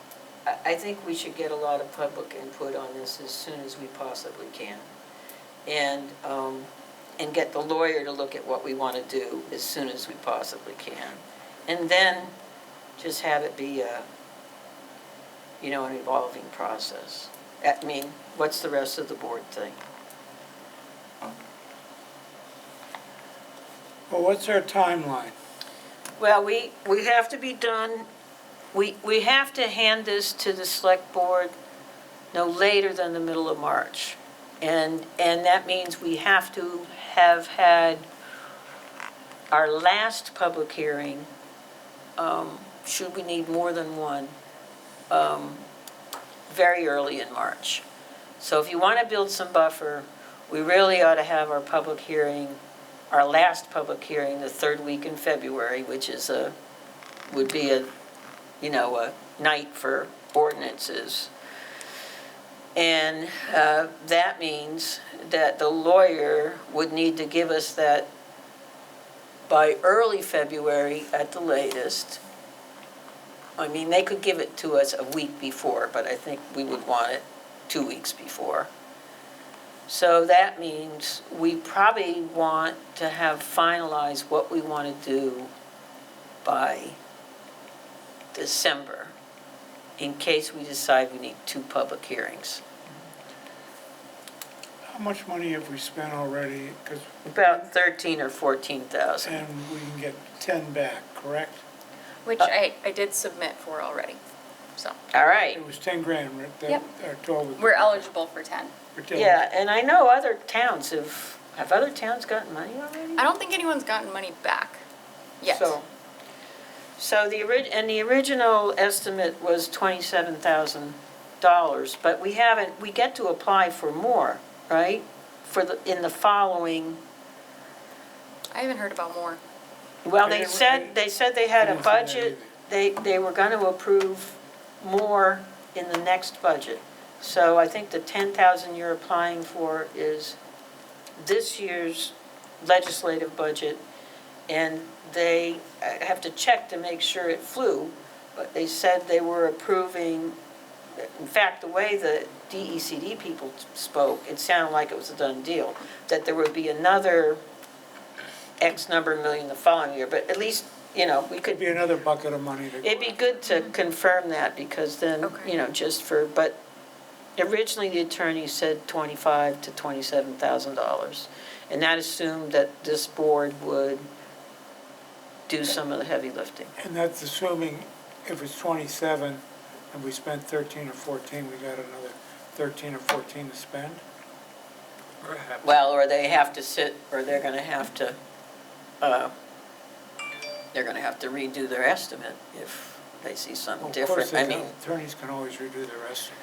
I think we should get a lot of public input on this as soon as we possibly can. And get the lawyer to look at what we want to do as soon as we possibly can. And then just have it be an evolving process. I mean, what's the rest of the board think? Well, what's our timeline? Well, we have to be done, we have to hand this to the select board no later than the middle of March. And that means we have to have had our last public hearing, should we need more than one, very early in March. So if you want to build some buffer, we really ought to have our public hearing, our last public hearing, the third week in February, which is would be a night for ordinances. And that means that the lawyer would need to give us that by early February at the latest. I mean, they could give it to us a week before, but I think we would want it 2 weeks before. So that means we probably want to have finalized what we want to do by December, in case we decide we need 2 public hearings. How much money have we spent already? 'Cause About 13 or 14,000. and we can get 10 back, correct? Which I did submit for already, so. All right. It was 10 grand, right? That- Yep. our total. We're eligible for 10. for 10. Yeah, and I know other towns have other towns gotten money already? I don't think anyone's gotten money back yet. So the original estimate was $27,000, but we get to apply for more, right? In the following, I haven't heard about more. well, I they didn't- said they had I a didn't see that budget, they were gonna approve more in the next budget. So I think the 10,000 you're applying for is this year's legislative budget, and I have to check to make sure it flew, but they said they were approving, in fact, the way the DECD people spoke, it sounded like it was a done deal, that there would be another X number of million the following year, but at least, we Could could, be another bucket of money to. it'd be good to confirm that, because then, Okay. but originally the attorney said $25,000 to $27,000, and that assumed that this board would do some of the heavy lifting. And that's assuming if it's 27 and we spent 13 or 14, we got another 13 or 14 to spend. Perhaps. Well, or they have to sit, or they're gonna have to redo their estimate if they see something Of course, different. I mean, attorneys can always redo their estimates.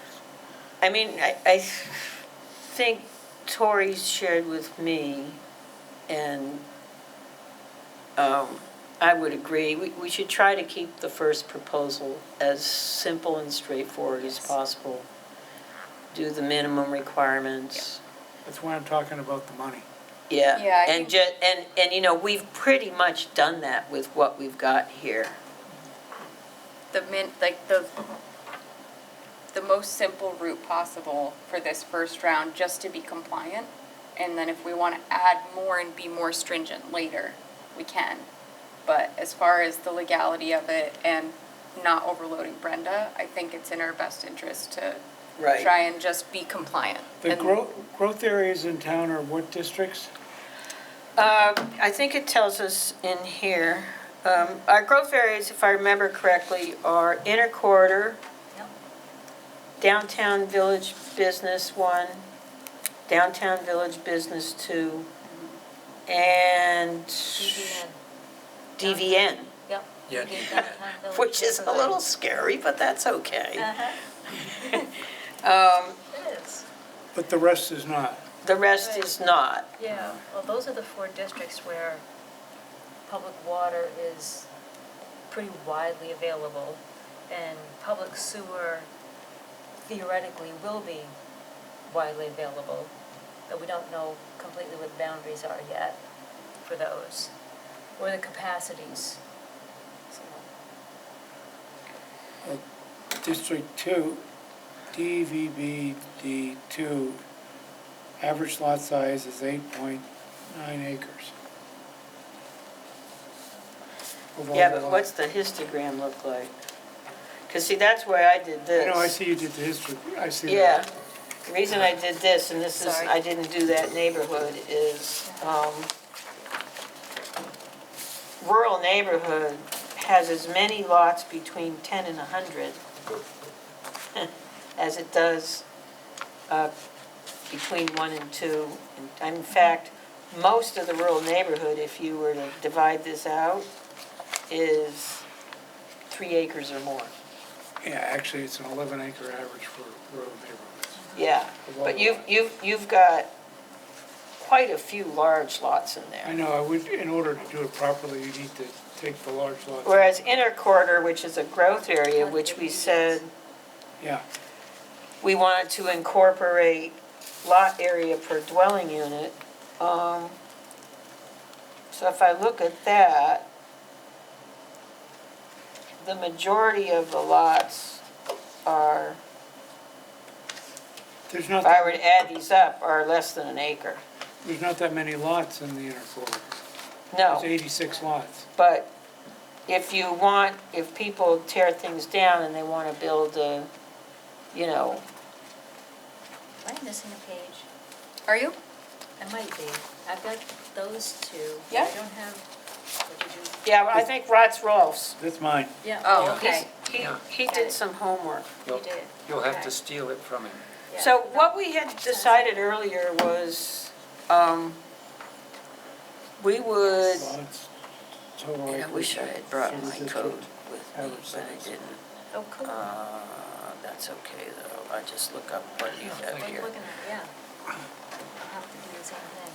I think Tori shared with me, and I would agree, we should try to keep the first proposal as simple and straightforward as possible. Do the minimum requirements. That's why I'm talking about the money. Yeah. Yeah, I And think- and you know, we've pretty much done that with what we've got here. The most simple route possible for this first round, just to be compliant. And then if we want to add more and be more stringent later, we can. But as far as the legality of it and not overloading Brenda, I think it's in our best interest to Right. try and just be compliant. The And- growth areas in town are what districts? I think it tells us in here, our growth areas, if I remember correctly, are Inner Corridor, Yep. Downtown Village Business 1, Downtown Village Business 2, and DVN. DVN, Yep. Yeah, You get DVN. downtown village which is a little neighborhood. scary, but that's okay. Uh-huh. It is. But the rest is not. The rest is not. Yeah, well, those are the 4 districts where public water is pretty widely available, and public sewer theoretically will be widely available, but we don't know completely what the boundaries are yet for those, or the capacities. So, District 2, DVBD2, average lot size is 8.9 acres. Of all Yeah, the but lots. what's the histogram look like? Because see, that's why I did this. I know, I see you did the history, I see that. Yeah, the reason I did this, and this is, Sorry. I didn't do that neighborhood, is, rural neighborhood has as many lots between 10 and 100 as it does between 1 and 2. And in fact, most of the rural neighborhood, if you were to divide this out, is 3 acres or more. Yeah, actually, it's an 11-acre average for rural neighborhoods. Yeah, Of all but the you've got quite a few large lots in I there. know, in order to do it properly, you need to take the large lots. Whereas Inner Corridor, which is a growth area, which we said Yeah, we wanted to incorporate lot area per dwelling unit. So if I look at that, the majority of the lots are, there's if not, I were to add these up, are less than an acre. there's not that many lots in the inner corridor. No. There's 86 lots. But if people tear things down and they want to build a, am I missing a page? Are you? I might be. I've got those 2. Yeah. I don't have, what did you? yeah, I think Rotz Rolf's, That's mine. Yeah. Oh, okay. he did some homework. You did. You'll have Okay. to steal it from him. Yeah. So what we had decided earlier was, we would, Lots, total and I acreage. wish I had brought my Service code district, with me, average but I size. didn't. Oh, cool. That's okay though, I just look up what you have What I'm here. looking at, yeah. I'll have to do the same thing.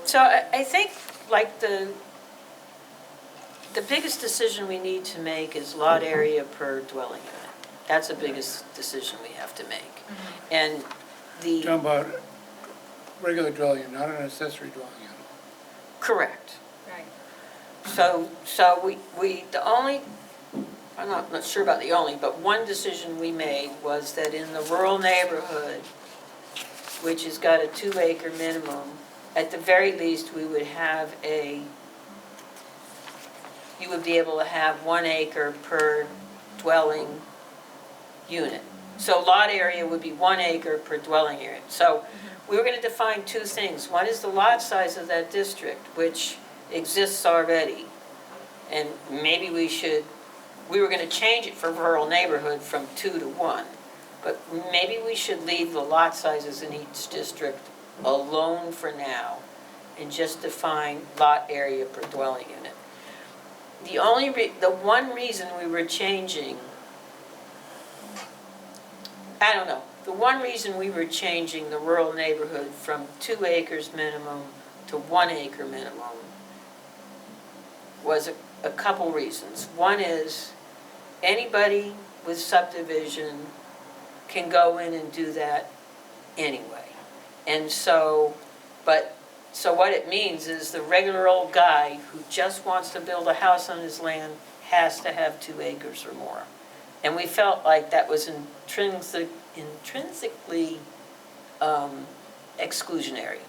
So I think, like, the biggest decision we need to make is lot area per dwelling unit. That's the biggest decision we have to make. And Talking the, about regular dwelling unit, not an accessory dwelling unit. correct. Right. So the only, I'm not sure about the only, but one decision we made was that in the rural neighborhood, which has got a 2-acre minimum, at the very least, we would have you would be able to have 1 acre per dwelling unit. So lot area would be 1 acre per dwelling unit. So we were gonna define 2 things. One is the lot size of that district, which exists already. And maybe we were gonna change it for rural neighborhood from 2 to 1. But maybe we should leave the lot sizes in each district alone for now and just define lot area per dwelling unit. The one reason we were changing, I don't know, the one reason we were changing the rural neighborhood from 2 acres minimum to 1 acre minimum was a couple reasons. One is anybody with subdivision can go in and do that anyway. And so what it means is the regular old guy who just wants to build a house on his land has to have 2 acres or more. And we felt like that was intrinsically exclusionary.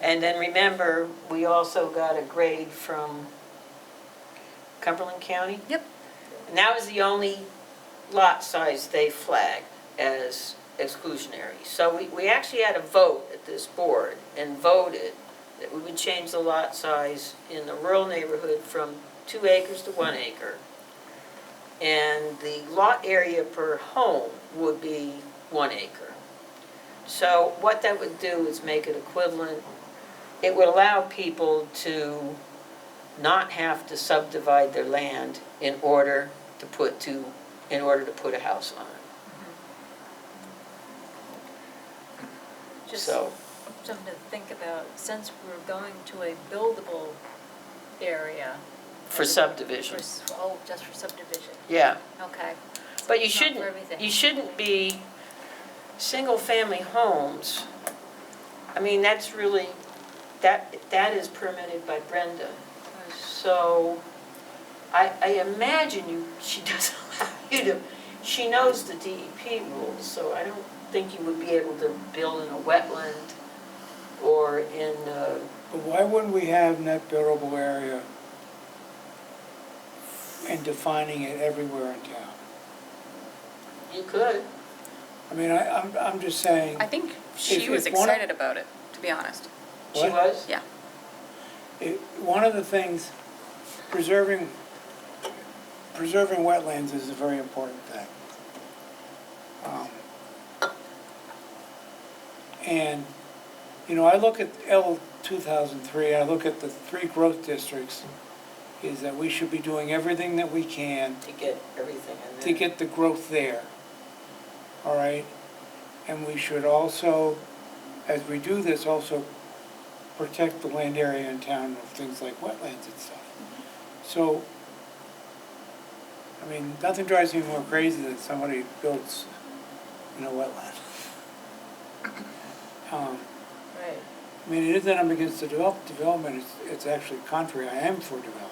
And then remember, we also got a grade from Cumberland County. Yep. And that was the only lot size they flagged as exclusionary. So we actually had a vote at this board and voted that we would change the lot size in the rural neighborhood from 2 acres to 1 acre. And the lot area per home would be 1 acre. So what that would do is make it equivalent. It would allow people to not have to subdivide their land in order to put a house on it. Just So, something to think about, since we're going to a buildable area. for subdivision, Just for subdivision, yeah. okay. But you Not for shouldn't, everything. you shouldn't be, single-family homes, I mean, that's really, that is permitted by Brenda. So, I imagine she doesn't allow you to, she knows the DEP rules, so I don't think you would be able to build in a wetland or in, But why wouldn't we have net buildable area and defining it everywhere in town? you could. I mean, I'm just saying, I think she was if one of- excited about it, to be honest. She What? was? Yeah. one of the things, preserving wetlands is a very important thing. And, I look at L 2003, I look at the 3 growth districts, is that we should be doing everything that we can To get everything in there. to get the growth there, all right? And we should also, as we do this, also protect the land area in town of things like wetlands and stuff. So, I mean, nothing drives me more crazy than somebody builds in a wetland. Right. I mean, it isn't that I'm against the development, it's actually contrary, I am for development.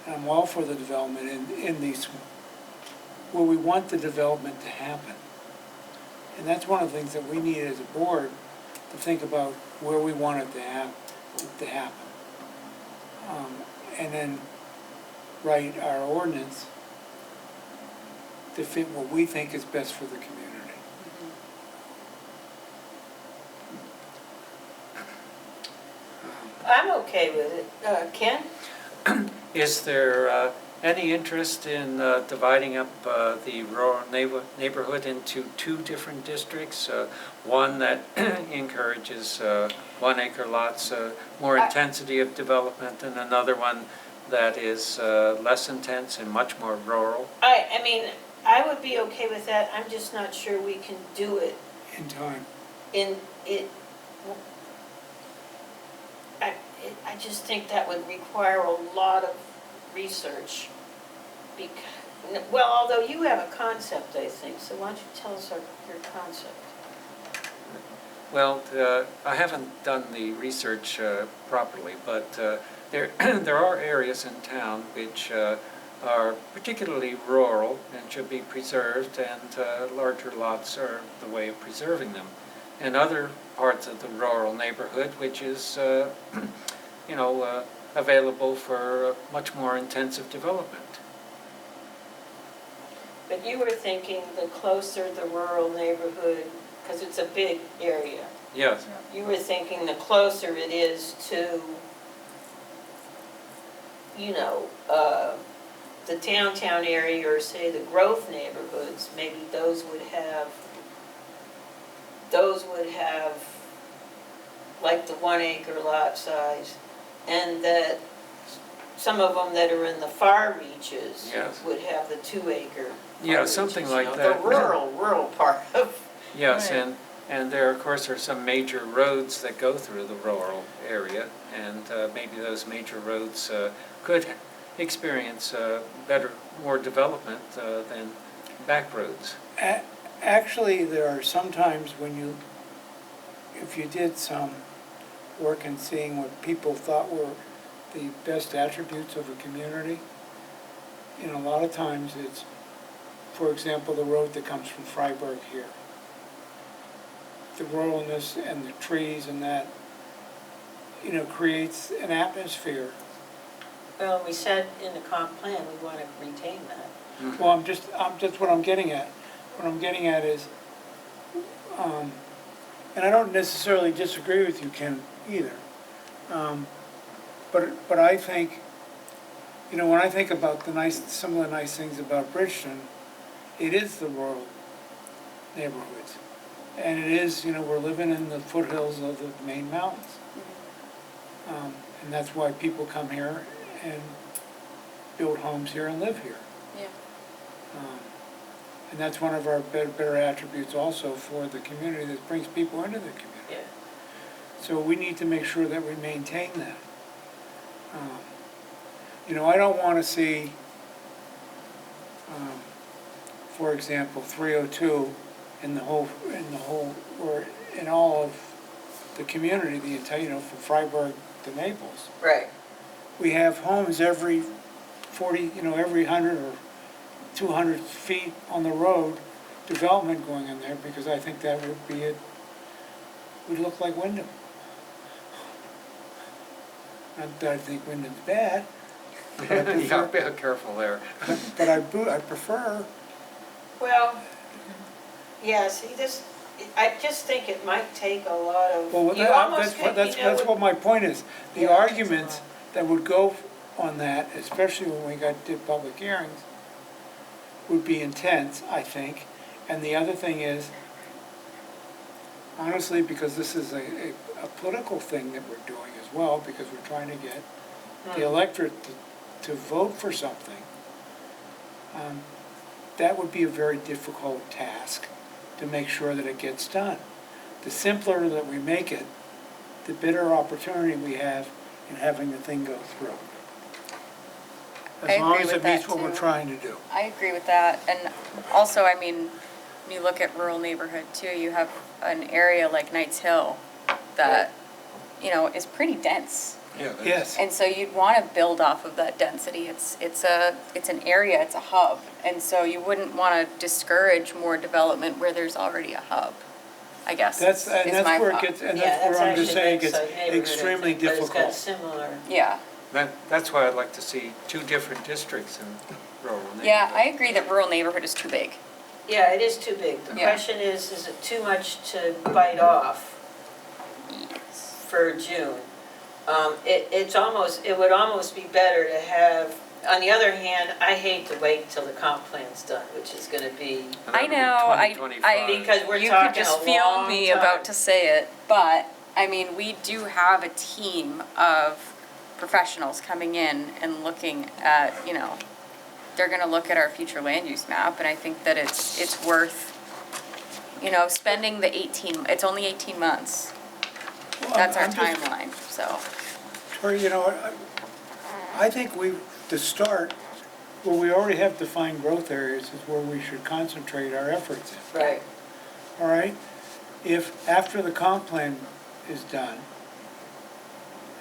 And I'm all for the development in these, where we want the development to happen. And that's one of the things that we need as a board, to think about where we want it to happen. And then write our ordinance to fit what we think is best for the community. I'm okay with it. Ken? Is there any interest in dividing up the rural neighborhood into 2 different districts? One that encourages 1 acre lots, more intensity of development, and another one that is less intense and much more rural? I mean, I would be okay with that. I'm just not sure we can do it In time. in it. I just think that would require a lot of research. Well, although you have a concept, I think, so why don't you tell us your concept? Well, I haven't done the research properly, but there are areas in town which are particularly rural and should be preserved, and larger lots are the way of preserving them. And other parts of the rural neighborhood which is, available for much more intensive development. But you were thinking the closer the rural neighborhood, because it's a big area, Yes. you were thinking the closer it is to, the downtown area, or say the growth neighborhoods, maybe those would have like the 1 acre lot size, and that some of them that are in the far reaches Yes. would have the 2 acre. Yeah, far something reaches, like you know, that. The rural part of, Yes, Right. and there, of course, are some major roads that go through the rural area, and maybe those major roads could experience better, more development than back roads. Actually, there are sometimes when you, if you did some work in seeing what people thought were the best attributes of a community, you know, a lot of times it's, for example, the road that comes from Freiburg here. The ruralness and the trees and that, you know, creates an atmosphere. well, we said in the comp plan, we want to retain that. Well, that's what I'm getting at. What I'm getting at is, and I don't necessarily disagree with you, Ken, either. But I think, you know, when I think about some of the nice things about Bridgton, it is the rural neighborhoods. And it is, you know, we're living in the foothills of the main mountains. And that's why people come here and build homes here and live here. Yeah. And that's one of our better attributes also for the community that brings people into the community. Yeah. So we need to make sure that we maintain that. You know, I don't want to see, for example, 302 in or in all of the community, the entire, you know, from Freiburg to Naples. Right. We have homes every 40, you know, every 100 or 200 feet on the road, development going in there, because I think that would be it, would look like Wyndham. Not that I think Wyndham's bad, but I Yeah, prefer, be careful there. but I prefer, Well, yeah, see, I just think it might take a lot of, well, you almost could, that's you know, what my point is. The Yeah, arguments that would go on that, especially when we did public hearings, would be intense, I think. And the other thing is, honestly, because this is a political thing that we're doing as well, because we're trying to get the electorate to vote for something, that would be a very difficult task to make sure that it gets done. The simpler that we make it, the better opportunity we have in having the thing go through. I As long agree as it with that, meets what we're too. trying to do. I agree with that, and also, I mean, when you look at rural neighborhood too, you have an area like Knights Hill that, you know, is pretty dense. Yeah, Yes. And so you'd want to build off of that density. It's an area, it's a hub, and so you wouldn't want to discourage more development where there's already a hub, I guess, That's is my where it thought. gets, and yeah, that's where I'm actually just saying it makes gets a neighborhood, I extremely think, but it's got difficult. similar. Yeah, That's why I'd like to see 2 different districts in rural neighborhoods. yeah, I agree that rural neighborhood is too big. Yeah, it is too big. The Yeah. question is it too much to bite off Yes. for June? It would almost be better to have, on the other hand, I hate to wait till the comp plan's done, which is gonna be, I know, 2025. because we're you talking could just a feel long me time. about to say it, but, I mean, we do have a team of professionals coming in and looking at, you know, they're gonna look at our future land use map, and I think that it's worth, you know, spending the it's only 18 months. Well, That's our I'm just- timeline, so. Or, you know, I think to start, where we already have defined growth areas is where we should concentrate our efforts in, Right. all right? If, after the comp plan is done,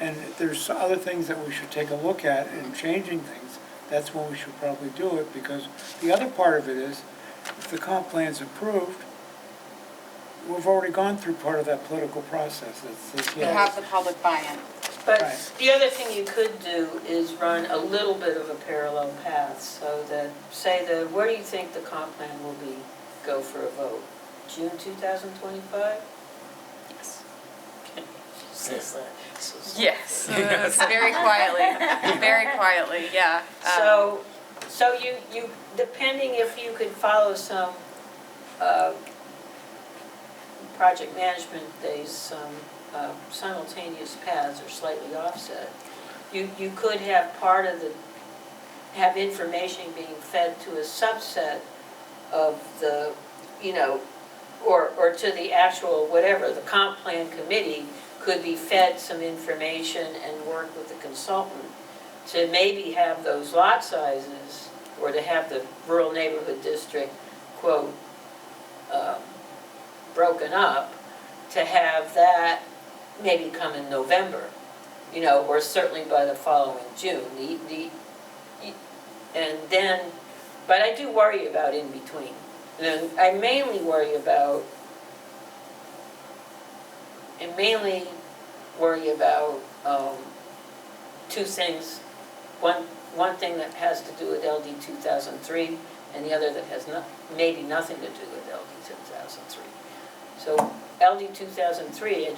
and there's other things that we should take a look at in changing things, that's when we should probably do it, because the other part of it is, if the comp plan's approved, we've already gone through part of that political process. We have the public buy-in. But Right. the other thing you could do is run a little bit of a parallel path, so that, where do you think the comp plan will go for a vote? June 2025? Yes. Says that. Yes, very quietly, yeah. So, So you, depending if you could follow some, project management days, some simultaneous paths or slightly offset, you could have part of the, have information being fed to a subset of the, you know, or to the actual, whatever, the comp plan committee could be fed some information and work with the consultant to maybe have those lot sizes, or to have the rural neighborhood district, quote, broken up, to have that maybe come in November, you know, or certainly by the following June. And then, but I do worry about in between. And I mainly worry about two things. One thing that has to do with LD 2003, and the other that has maybe nothing to do with LD 2003. So LD 2003,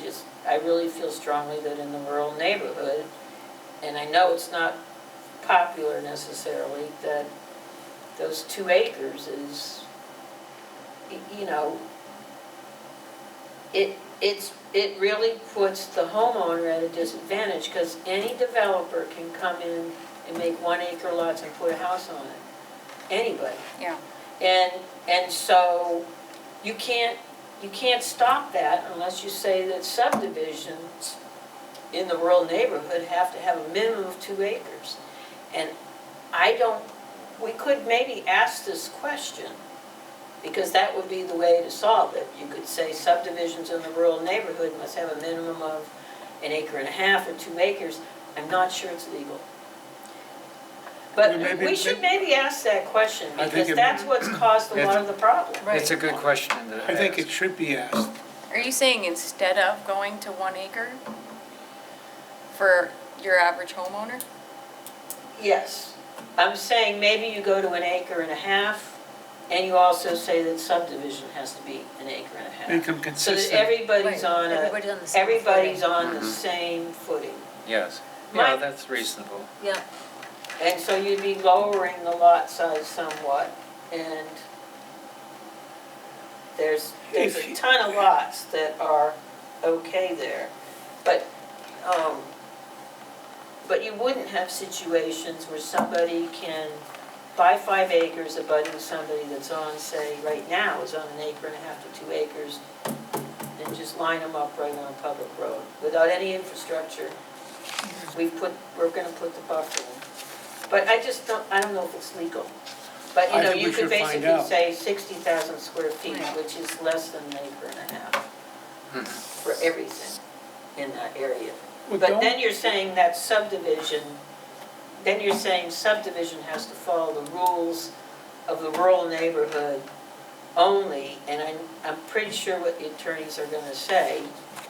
I really feel strongly that in the rural neighborhood, and I know it's not popular necessarily, that those 2 acres is, you know, it really puts the homeowner at a disadvantage, because any developer can come in and make 1 acre lots and put a house on it. Anybody. Yeah. And so you can't stop that unless you say that subdivisions in the rural neighborhood have to have a minimum of 2 acres. And we could maybe ask this question, because that would be the way to solve it. You could say subdivisions in the rural neighborhood must have a minimum of 1.5 acres or 2 acres. I'm not sure it's legal. But we should maybe ask that question, because that's what's caused a lot of the problem. It's a good question to I think ask. it should be asked. Are you saying instead of going to 1 acre for your average homeowner? Yes. I'm saying maybe you go to 1.5 acres, and you also say that subdivision has to be 1.5 acres. Become So consistent. that everybody's Right, on everybody's on the same the same footing. Yes, My- yeah, that's reasonable. Yeah, And so you'd be lowering the lot size somewhat, and there's a ton of lots that are okay there. But you wouldn't have situations where somebody can buy 5 acres abutting somebody that's on, say, right now is on 1.5 acres to 2 acres, and just line them up right on a public road without any infrastructure. We're gonna put the buffer in. But I don't know if it's legal. But, you I know, think you we could should find basically out. say 60,000 square feet, Right. which is less than 1.5 acres for everything in that area. Well, But don't- then you're saying that subdivision, has to follow the rules of the rural neighborhood only, and I'm pretty sure what the attorneys are gonna say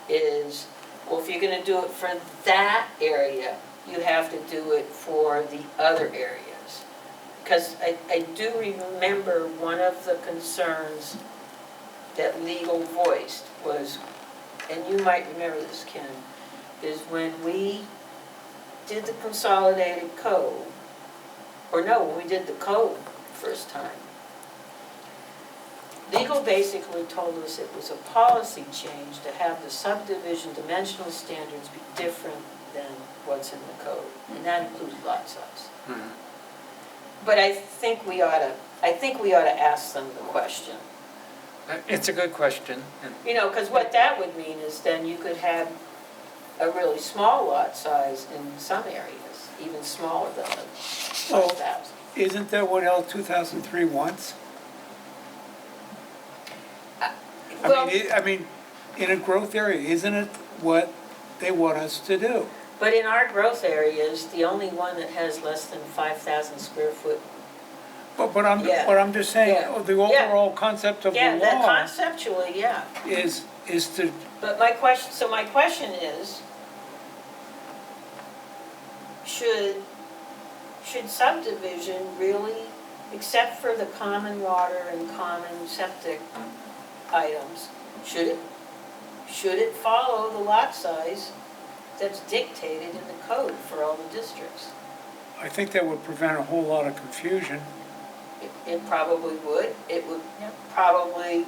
is, well, if you're gonna do it for that area, you have to do it for the other areas. Because I do remember one of the concerns that legal voiced was, and you might remember this, Ken, is when we did the consolidated code, when we did the code first time, legal basically told us it was a policy change to have the subdivision dimensional standards be different than what's in the code, and that includes lot size. Mhm. But I think we ought to ask them the question. It's a good question, and You know, because what that would mean is then you could have a really small lot size in some areas, even smaller than the 5,000. Isn't that what L 2003 wants? Well, I mean, in a growth area, isn't it what they want us to do? but in our growth areas, the only one that has less than 5,000 square foot, But I'm Yeah. just saying, Yeah. the overall concept of the yeah, that law conceptually, yeah. is to, But my question is, should subdivision really, except for the common water and common septic items, should it follow the lot size that's dictated in the code for all the districts? I think that would prevent a whole lot of confusion. It probably would. It would Yep. probably,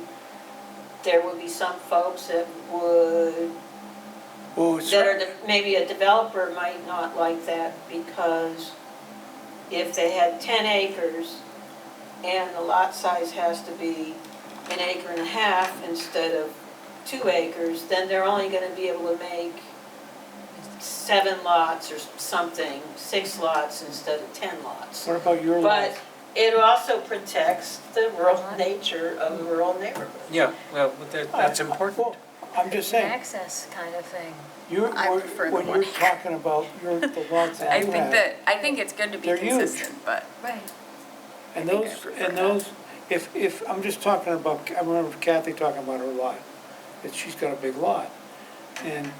there would be some folks that would, Well, it's, that are, maybe a developer might not like that because if they had 10 acres and the lot size has to be an acre and a half instead of 2 acres, then they're only gonna be able to make 7 lots or something, 6 lots instead of 10 lots. what about your But lot? it also protects the rural nature of the rural neighborhood. Yeah, well, that's important. Well, I'm just An saying, access kind of thing. I prefer the when one you're talking about the lots that I you think have, I think it's good to be They're huge. consistent, but Right. and I think I those, prefer and that. those, if, I'm just talking about, I remember Kathy talking about her lot, that she's got a big lot. And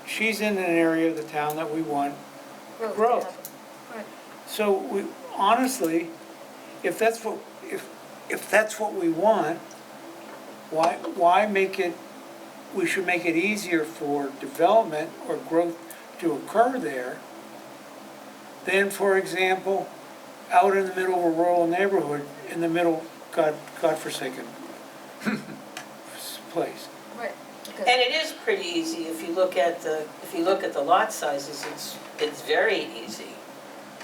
she's in an area of the town that we want. Growth. Right. So we, honestly, if that's what, if that's what we want, why make it, we should make it easier for development or growth to occur there than, for example, out in the middle of a rural neighborhood, in the middle, godforsaken place. Right. Because- And it is pretty easy, if you look at the lot sizes, it's very easy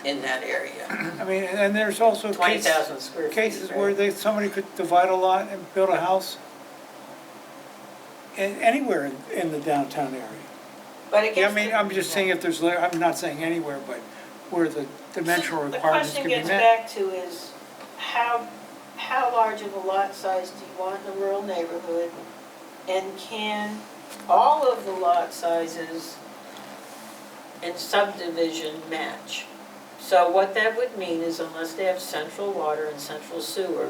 in that area. I mean, and there's also 20,000 square feet. cases right? where somebody could divide a lot and build a house anywhere in the downtown area. But it Yeah, I gets mean, to- I'm just saying if there's, I'm not saying anywhere, but where the dimensional requirements can be The question met. gets back to is, how large of a lot size do you want in a rural neighborhood? And can all of the lot sizes in subdivision match? So what that would mean is unless they have central water and central sewer,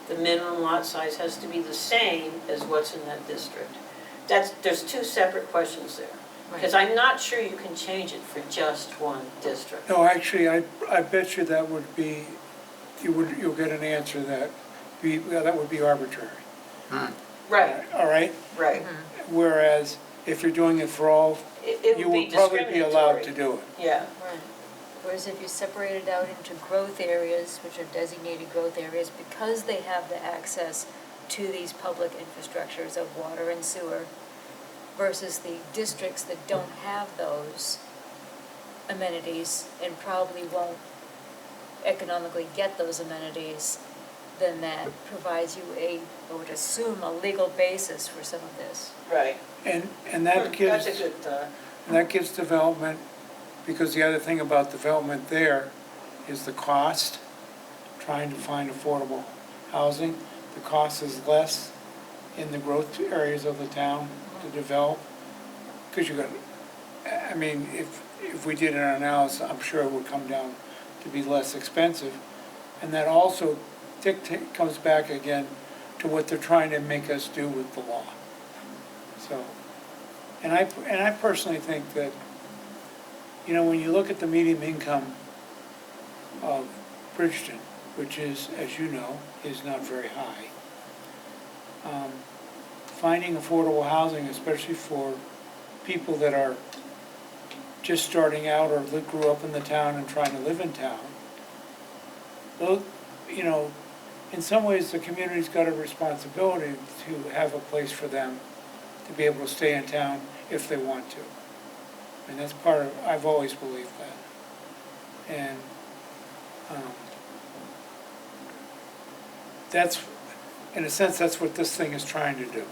the minimum lot size has to be the same as what's in that district. There's 2 separate questions there. Because I'm not sure you can change it for just one district. No, actually, I bet you that would be, you'll get an answer that that would be arbitrary. Right, All right? right. Whereas if you're doing it for all, It you would be would probably be allowed to discriminatory. do it. Yeah, Right. Whereas if you separate it out into growth areas, which are designated growth areas, because they have the access to these public infrastructures of water and sewer, versus the districts that don't have those amenities and probably won't economically get those amenities, then that provides you I would assume, a legal basis for some of this. right. And that gives. That's a good thought. And that gives development, because the other thing about development there is the cost, trying to find affordable housing. The cost is less in the growth areas of the town to develop, because you're gonna, I mean, if we did an analysis, I'm sure it would come down to be less expensive. And that also comes back again to what they're trying to make us do with the law. So, and I personally think that, you know, when you look at the median income of Bridgton, which is, as you know, is not very high, finding affordable housing, especially for people that are just starting out or that grew up in the town and trying to live in town, those, you know, in some ways the community's got a responsibility to have a place for them to be able to stay in town if they want to. And that's part of, I've always believed that. And that's, in a sense, that's what this thing is trying to do.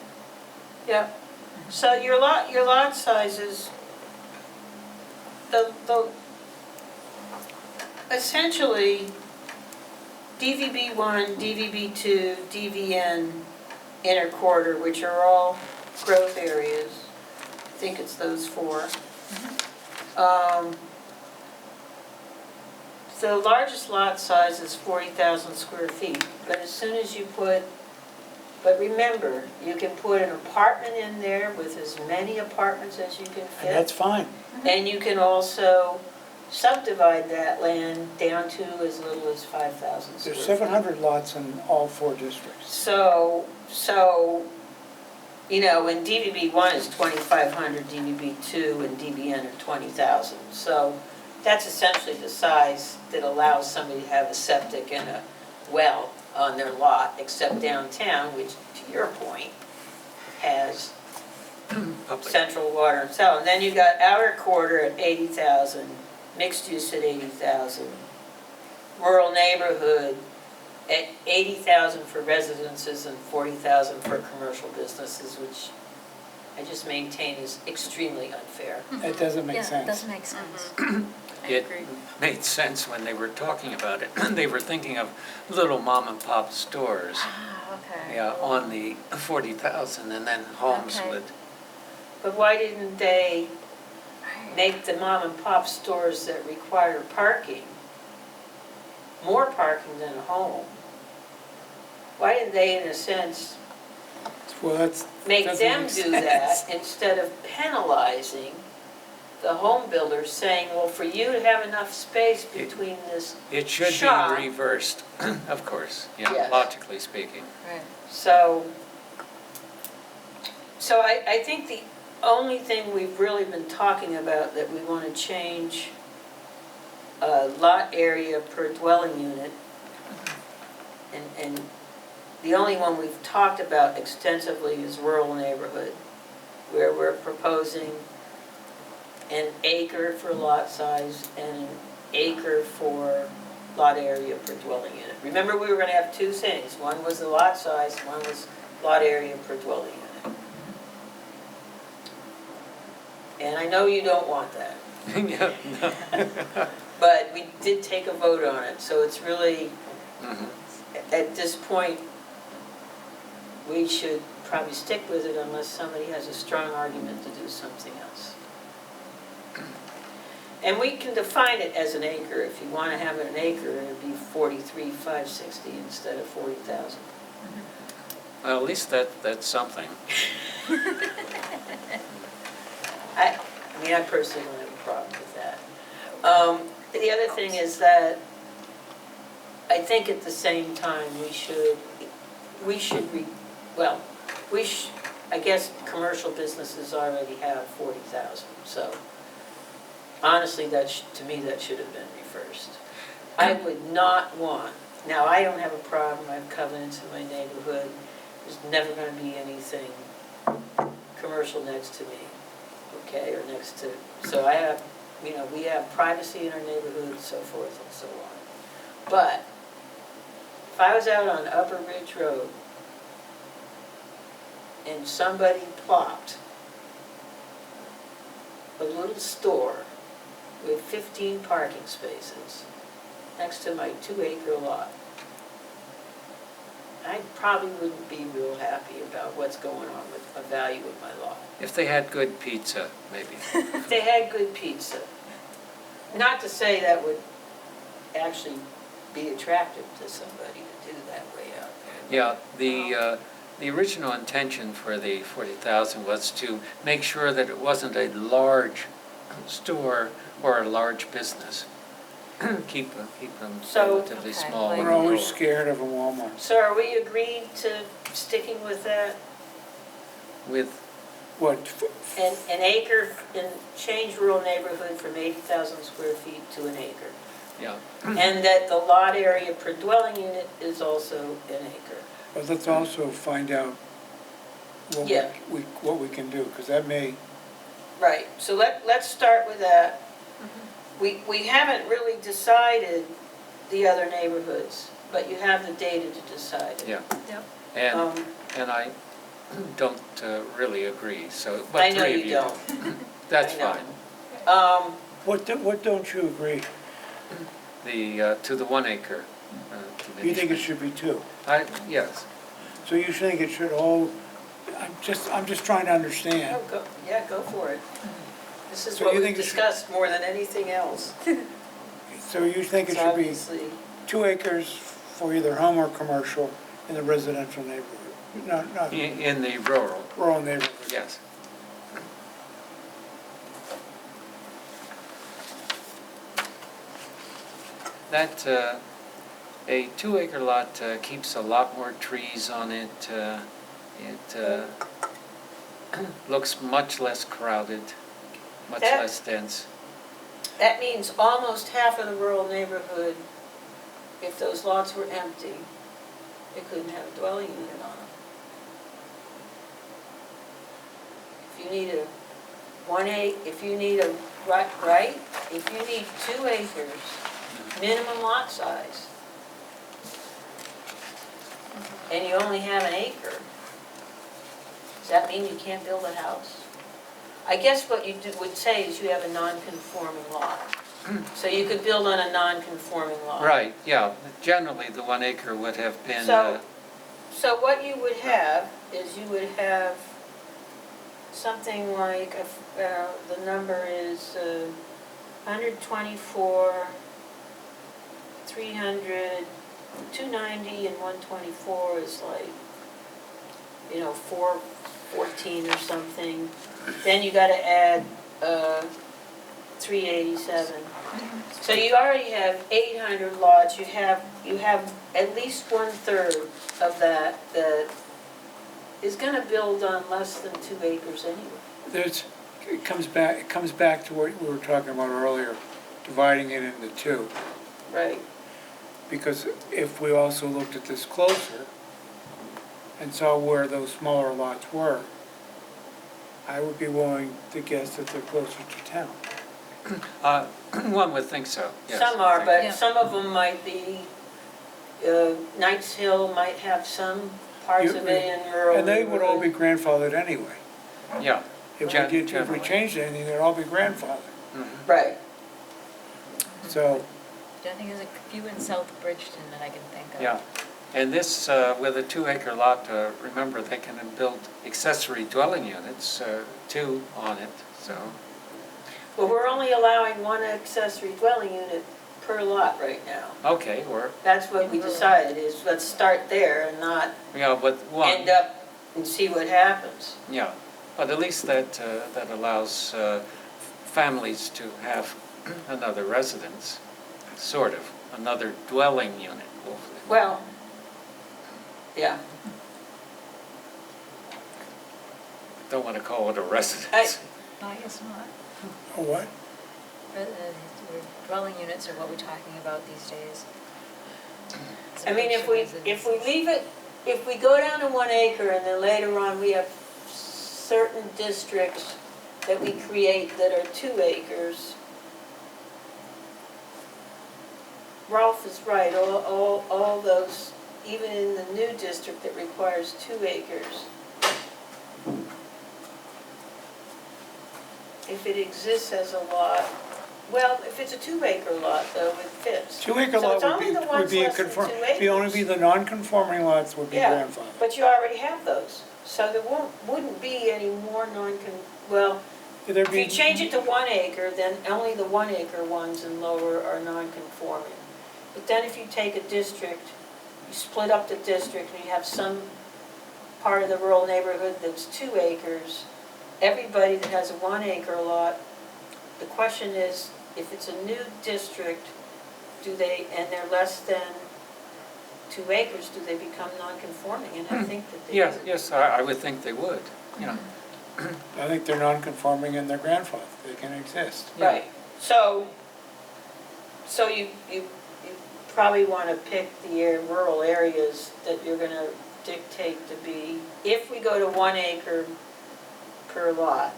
Yeah. So your lot sizes, the essentially DVB 1, DVB 2, DVN inner quarter, which are all growth areas. I think it's those 4. So the largest lot size is 40,000 square feet, but as soon as you but remember, you can put an apartment in there with as many apartments as you can And that's fit. fine. And you can also subdivide that land down to as little as 5,000 square There's feet. 700 lots in all 4 districts. So, you know, when DVB 1 is 2,500, DVB 2 and DVN are 20,000. So that's essentially the size that allows somebody to have a septic and a well on their lot, except downtown, which, to your point, has Public. central water and cell. And then you got outer quarter at 80,000, mixed use at 80,000, rural neighborhood at 80,000 for residences and 40,000 for commercial businesses, which I just maintain is extremely unfair. It doesn't make Yeah, it sense. doesn't make sense. It made sense when they were talking about it. They were thinking of little mom and pop stores, Ah, okay. yeah, on the 40,000, and then homes Okay. would, But why didn't they Right. make the mom and pop stores that require parking, more parking than a home? Why didn't they, in a sense, Well, that's, make doesn't them make do sense. that instead of penalizing the home builders, saying, well, for you to have enough space between this, it should Shop. be reversed, of course, yeah, Yes. logically speaking. Right. so I think the only thing we've really been talking about that we want to change lot area per dwelling unit, and the only one we've talked about extensively is rural neighborhood, where we're proposing an acre for lot size and an acre for lot area per dwelling unit. Remember, we were gonna have two things. One was the lot size, one was lot area per dwelling unit. And I know you don't want that, Yeah, no. but we did take a vote on it, so it's really, Mhm. at this point, we should probably stick with it unless somebody has a strong argument to do something else. And we can define it as an acre. If you want to have it an acre, it'd be 43,560 instead of 40,000. Well, at least that's something. I mean, I personally don't have a problem with that. The other thing is that I think at the same time, I guess commercial businesses already have 40,000, so honestly, to me, that should have been reversed. I would not want, now, I don't have a problem, I have covenants in my neighborhood, there's never gonna be anything commercial next to me, okay, or next to, so I have, we have privacy in our neighborhood, so forth and so on. But if I was out on Upper Ridge Road and somebody plopped a little store with 15 parking spaces next to my 2-acre lot, I probably wouldn't be real happy about what's going on with the value of my lot. If they had good pizza, maybe. If they had good pizza, not to say that would actually be attractive to somebody to do that way out there. Yeah, the original intention for the 40,000 was to make sure that it wasn't a large store or a large business. Keep them So- relatively Okay, small. like- We're always scared of a Walmart. So are we agreed to sticking with that? With, What, An acre, and change rural neighborhood from 80,000 square feet to an acre. yeah, And that the lot area per dwelling unit is also an acre. but let's also find out what Yeah. what we can do, because that may, Right, so let's start with that. We haven't really decided the other neighborhoods, but you have the data to decide it. yeah. Yep. And, Um, and I don't really agree, so, I but know three of you you don't. do. That's I know. fine. what don't you agree? To the 1 acre You think it diminishment. should be 2? Yes. So you think it should all, I'm just trying to understand. Yeah, go for it. This is So what you we've think it should- discussed more than anything else. So you think it It's should be obviously, 2 acres for either home or commercial in the residential neighborhood? Not In the rural, rural neighborhood? yes. That, a 2-acre lot keeps a lot more trees on it. It looks much less crowded, much That- less dense. that means almost half of the rural neighborhood, if those lots were empty, they couldn't have a dwelling unit on them. If you need if you need if you need 2 acres, minimum lot size, and you only have an acre, does that mean you can't build a house? I guess what you would say is you have a non-conforming lot. So you could build on a non-conforming lot. Right, yeah, generally the 1 acre would have been, So what you would have is you would have something like, the number is 124, 300, 290 and 124 is like, 414 or something. Then you gotta add 387. So you already have 800 lots, you have at least 1/3 of that is gonna build on less than 2 acres anyway. It comes back to what we were talking about earlier, dividing it into 2. Right. Because if we also looked at this closer and saw where those smaller lots were, I would be willing to guess that they're closer to town. one would think so, yes. Some are, Yeah. but some of them might be, Knights Hill might have some parts of it in rural. And they would all be neighborhood. grandfathered anyway. Yeah. If we Generally. changed anything, they'd all be grandfathered. Mhm. Right. So, I think there's a few in South Bridgton that I can think of. Yeah, and this, with a 2 acre lot, remember, they can build accessory dwelling units, 2 on it, so. But we're only allowing 1 accessory dwelling unit per lot right now. Okay, or, That's what we decided, is let's start there and not with one. end up and see what happens. Yeah, but at least that allows families to have another residence, sort of, another dwelling unit. Well, yeah. Don't want to call it a residence. No, I guess not. what? Dwelling units are what we're talking about these days. I mean, if we leave it, if we go down to 1 acre and then later on we have certain districts that we create that are 2 acres, Rolf is right, all those, even in the new district that requires 2 acres, if it exists as a lot, well, if it's a 2 acre lot though, it fits. 2 acre So lot it's only the would ones be a less than conform, 2 be only acres. be the non-conforming lots would be Yeah, grandfathered. but you already have those, so there wouldn't be any more well, Could there if you be- change it to 1 acre, then only the 1 acre ones and lower are non-conforming. But then if you take a district, you split up the district, and you have some part of the rural neighborhood that's 2 acres, everybody that has a 1 acre lot, the question is, if it's a new district, and they're less than 2 acres, do they become non-conforming? And I think that they do. Yes, I would think they would, yeah. I think they're non-conforming in their grandfather, they can exist. Yeah. Right, so you probably want to pick the rural areas that you're gonna dictate to be, if we go to 1 acre per lot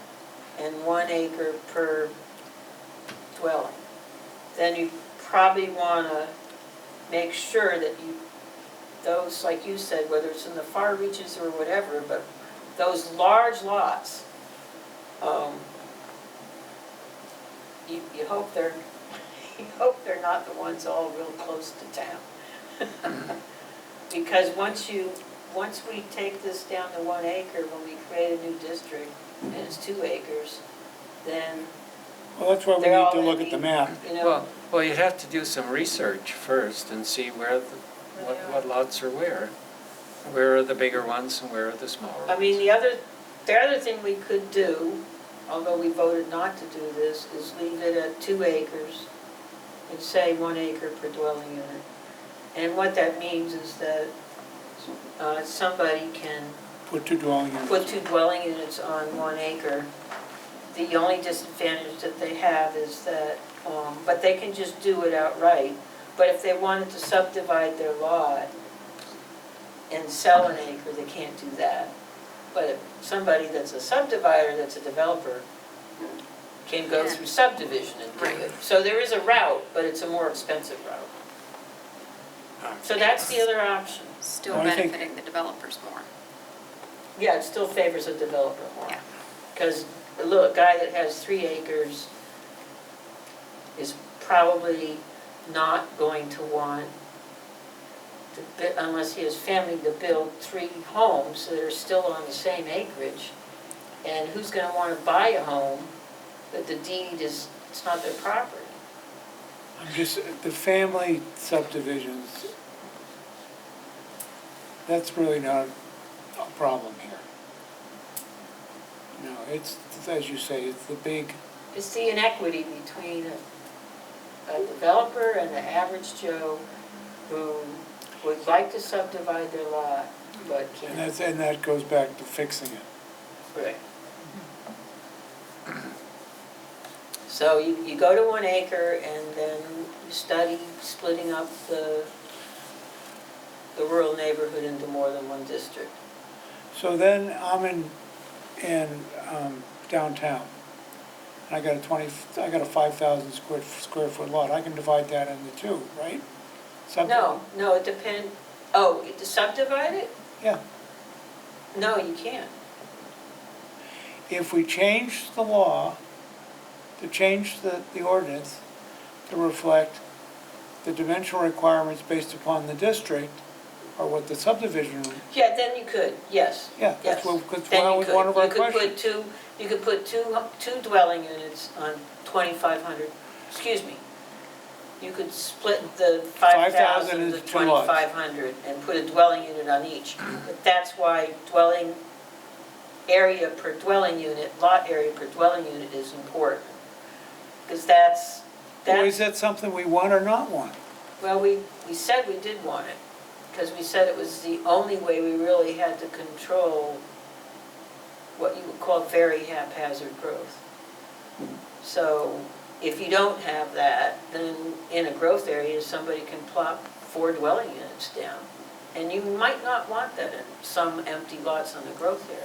and 1 acre per dwelling, then you probably want to make sure that those, like you said, whether it's in the far reaches or whatever, but those large lots, you hope they're not the ones all real close to town. Because once we take this down to 1 acre, when we create a new district, and it's 2 acres, then, Well, that's why we They're need all to gonna look at the be- map. you know, Well, you'd have to do some research first and see what lots are where. Where are the bigger ones and where are the smaller ones? I mean, the other thing we could do, although we voted not to do this, is leave it at 2 acres and say 1 acre per dwelling unit. And what that means is that somebody can Put 2 dwelling units. put 2 dwelling units on 1 acre. The only disadvantage that they have is that, but they can just do it outright. But if they wanted to subdivide their lot and sell an acre, they can't do that. But if somebody that's a subdivider, that's a developer, can go through subdivision and do Right. it. So there is a route, but it's a more expensive route. So that's the other option. Still Well, I think- benefiting the developers more. Yeah, it still favors a developer more. Yeah. Because a guy that has 3 acres is probably not going to want to, unless he has family, to build 3 homes that are still on the same acreage. And who's gonna wanna buy a home that the deed is, it's not their property? I'm just, the family subdivisions, that's really not a problem here. No, it's, as you say, it's the big, It's the inequity between a developer and the average Joe who would like to subdivide their lot, but can't. and that goes back to fixing it. Right. So you go to 1 acre and then you study splitting up the rural neighborhood into more than 1 district. So then I'm in downtown. And I got a 5,000 square foot lot. I can divide that into 2, right? No, it depends, to subdivide it? Yeah. No, you can't. If we change the law, to change the ordinance to reflect the dimensional requirements based upon the district, or what the subdivision, Yeah, then you could, yes. yeah, Yes. that's what, because Then that you was could. one of our questions. You could put two dwelling units on 2,500, excuse me. You could split the 5,000 into to 2 lots. 2,500 and put a dwelling unit on each. But that's why dwelling area per dwelling unit, lot area per dwelling unit is important. Because Or is that something we want or not want? well, we said we did want it, because we said it was the only way we really had to control what you would call very haphazard growth. So if you don't have that, then in a growth area, somebody can plop 4 dwelling units down. And you might not want that in some empty lots on the growth area.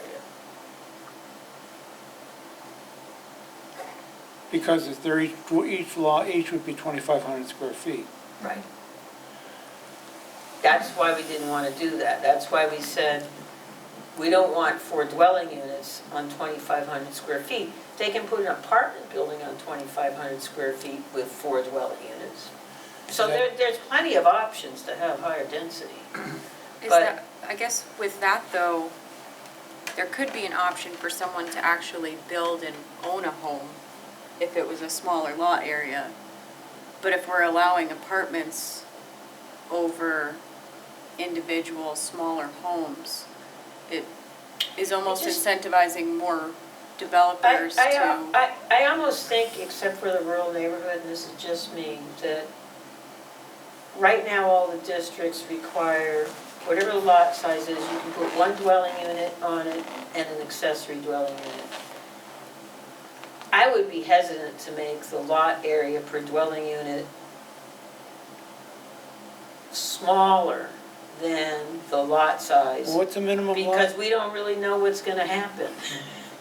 Because if they're each would be 2,500 square feet. Right. That's why we didn't want to do that. That's why we said, we don't want 4 dwelling units on 2,500 square feet. They can put an apartment building on 2,500 square feet with 4 dwelling units. So there's plenty of options to have higher density. Is But- that, I guess with that though, there could be an option for someone to actually build and own a home if it was a smaller lot area. But if we're allowing apartments over individual smaller homes, it is almost It just- incentivizing more developers to. I almost think, except for the rural neighborhood, and this is just me, that right now all the districts require, whatever the lot size is, you can put 1 dwelling unit on it and an accessory dwelling unit. I would be hesitant to make the lot area per dwelling unit smaller than the lot size, What's the minimum because lot? we don't really know what's gonna happen. What's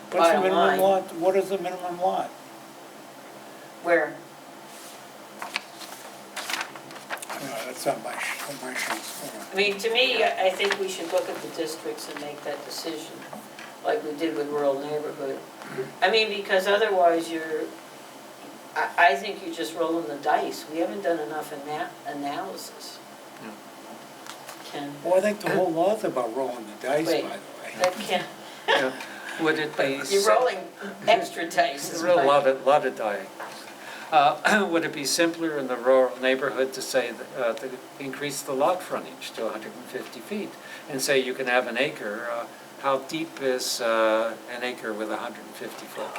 the bottom minimum line. lot? What is the minimum lot? Where, That's on my sheet. I mean, to me, I think we should look at the districts and make that decision, like we did with rural neighborhood. I mean, because otherwise I think you're just rolling the dice. We haven't done enough analysis. No. Ken, Well, I think the whole law's about rolling the dice, by Wait. the way. that can't, Yeah. Would it be? you're rolling extra dice. is Real my- lot of dying. Would it be simpler in the rural neighborhood to say, to increase the lot frontage to 150 feet? And say you can have an acre, how deep is an acre with 150 foot?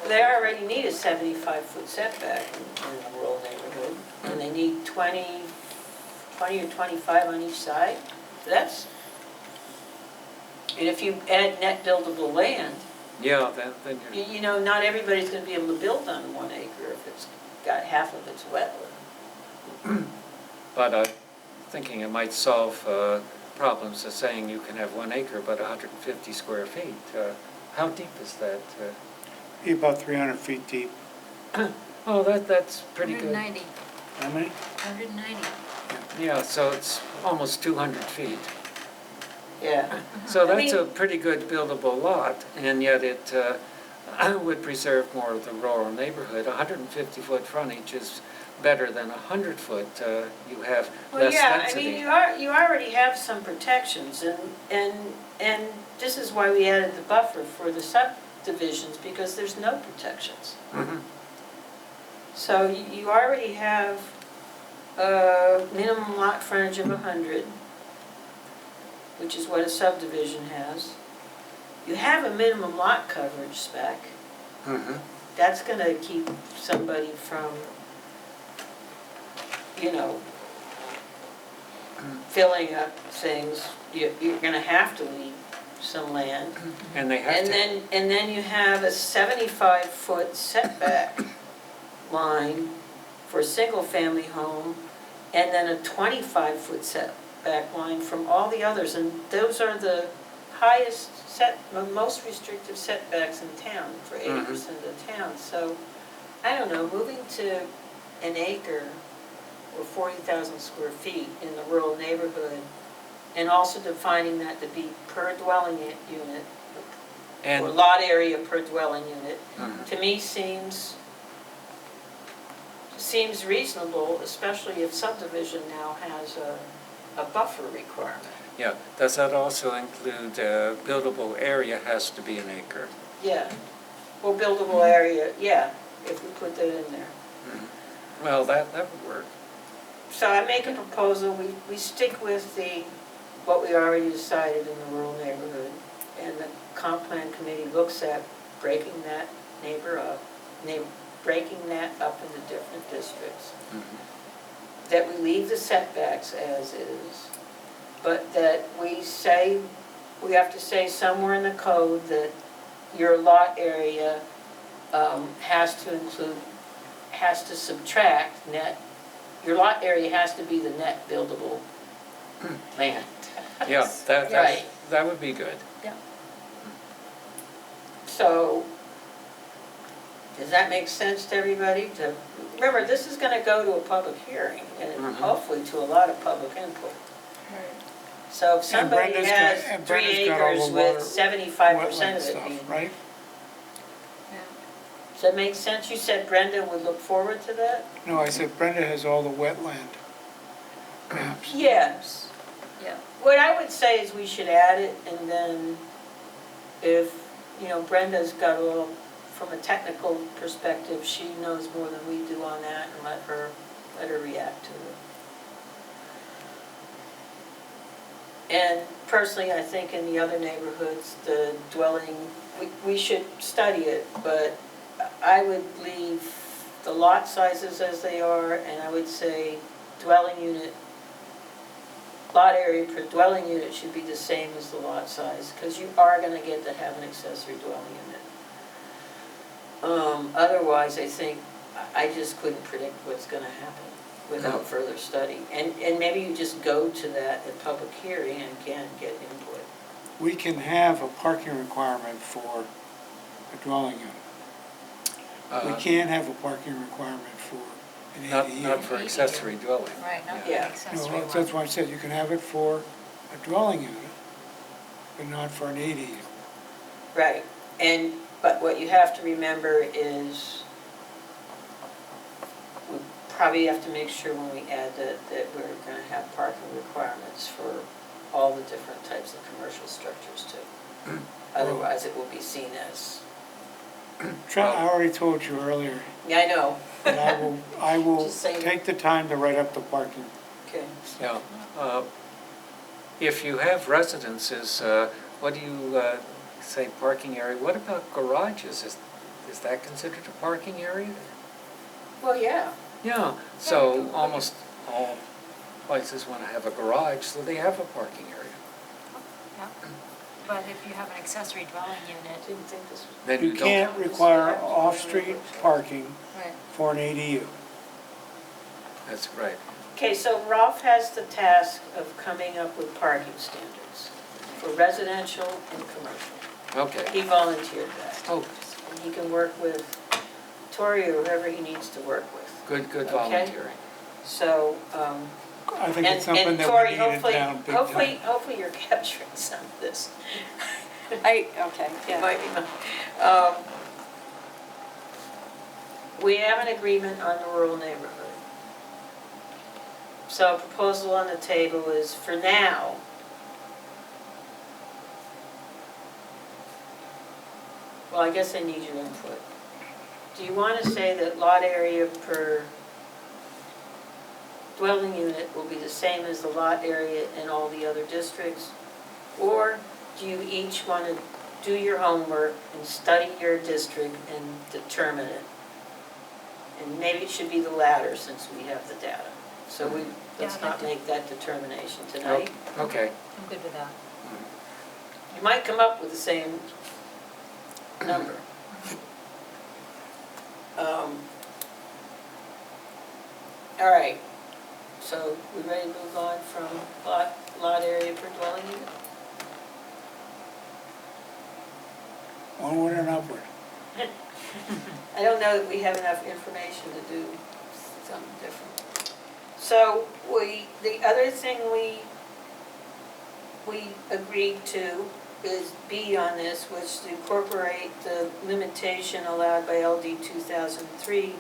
They already need a 75-foot setback in a rural neighborhood, and they need 20 or 25 on each side. And if you add net buildable land, Yeah, then you're, You know, not everybody's gonna be able to build on 1 acre if it's got half of its wetland. but I'm thinking it might solve problems of saying you can have 1 acre but 150 square feet. How deep is that? Be about 300 feet deep. Oh, that's pretty good. 190, How many? 190. Yeah, so it's almost 200 feet. Yeah. So I that's a mean- pretty good buildable lot, and yet it would preserve more of the rural neighborhood. 150-foot frontage is better than 100-foot. You have Well, less yeah, I density. mean, you already have some protections, and this is why we added the buffer for the subdivisions, because there's no protections. Mhm. So you already have minimum lot frontage of 100, which is what a subdivision has. You have a minimum lot coverage spec. Mhm. That's gonna keep somebody from, you know, filling up things. You're gonna have to leave some land. And they have And to, then you have a 75-foot setback line for a single-family home, and then a 25-foot setback line from all the others. And those are the highest most restrictive setbacks in town for 80% of the town. So, I don't know, moving to an acre or 40,000 square feet in the rural neighborhood, and also defining that to be per dwelling unit, or and, lot area per dwelling unit, Mhm. to me seems reasonable, especially if subdivision now has a buffer requirement. yeah, does that also include buildable area has to be an acre? Yeah, well, buildable area, yeah, if we put that in there. Well, that would work. So I make a proposal, we stick with what we already decided in the rural neighborhood, and the comp plan committee looks at breaking that breaking that up into different districts. Mhm. That we leave the setbacks as is, but that we have to say somewhere in the code that your lot area has to subtract net, your lot area has to be the net buildable land. Yeah, Right. that would be good. So, does that make sense to everybody? Remember, this is gonna go to a public hearing, and Mhm. hopefully to a lot of public input. Right. So if And somebody Brenda's has got- and 3 Brenda's got all acres the with water- 75% Wetland of it stuff, being. right? Yeah. Does that make sense? You said Brenda would look forward to that? No, I said Brenda has all the wetland maps. Yes. Yeah. What I would say is we should add it, and then if, Brenda's got a little, from a technical perspective, she knows more than we do on that, and let her react to it. And personally, I think in the other neighborhoods, the dwelling, we should study it, but I would leave the lot sizes as they are, and I would say dwelling unit, lot area per dwelling unit should be the same as the lot size, because you are gonna get to have an accessory dwelling unit. Otherwise, I think, I just couldn't predict what's gonna happen without further study. And maybe you just go to that at public hearing and can get input. We can have a parking requirement for a dwelling unit. We can't have a parking requirement for an ADU. Not for accessory dwelling. Right, not Yeah. Yeah. the accessory No, one. that's why I said you can have it for a dwelling unit, but not for an ADU. Right, but what you have to remember is, we probably have to make sure when we add that we're gonna have parking requirements for all the different types of commercial structures too. Otherwise, it will be seen as, I already told you earlier yeah, I know. that I will Just saying. take the time to write up the parking. Okay. Yeah. If you have residences, what do you say parking area? What about garages? Is that considered a parking area? Well, yeah. Yeah, so almost all places want to have a garage, so they have a parking area. But if you have an accessory dwelling unit, Then You don't. can't require off-street parking Right. for an ADU. That's right. Okay, so Ralph has the task of coming up with parking standards for residential and commercial. Okay. He volunteered that. Oh, And he can work with Tori or whoever he needs to work with. good Okay. volunteering. So, I think it's and something that Tori, we need in hopefully, town big hopefully, time. hopefully you're capturing some of this. Okay, It yeah. might be, we have an agreement on the rural neighborhood. So a proposal on the table is, for now, well, I guess I need your input. Do you want to say that lot area per dwelling unit will be the same as the lot area in all the other districts? Or do you each want to do your homework and study your district and determine it? And maybe it should be the latter since we have the data. So let's I'd like not to- make that determination tonight. Okay. I'm good with that. You might come up with the same number. All right, so we ready to move on from lot area per dwelling unit? Onward and upward. I don't know that we have enough information to do something different. So the other thing we agreed to is B on this, was to incorporate the limitation allowed by LD 2003,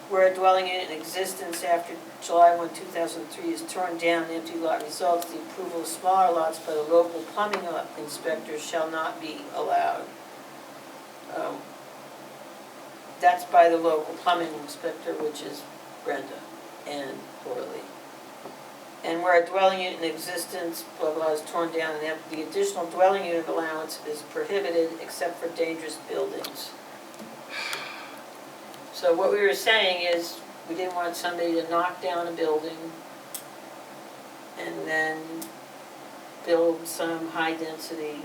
where a dwelling unit in existence after July 1, 2003 is torn down, an empty lot results, the approval of smaller lots by the local plumbing inspector shall not be allowed. That's by the local plumbing inspector, which is Brenda and Orly. And where a dwelling unit in existence, blah, blah, is torn down, and the additional dwelling unit allowance is prohibited except for dangerous buildings. So what we were saying is, we didn't want somebody to knock down a building and then build some high density,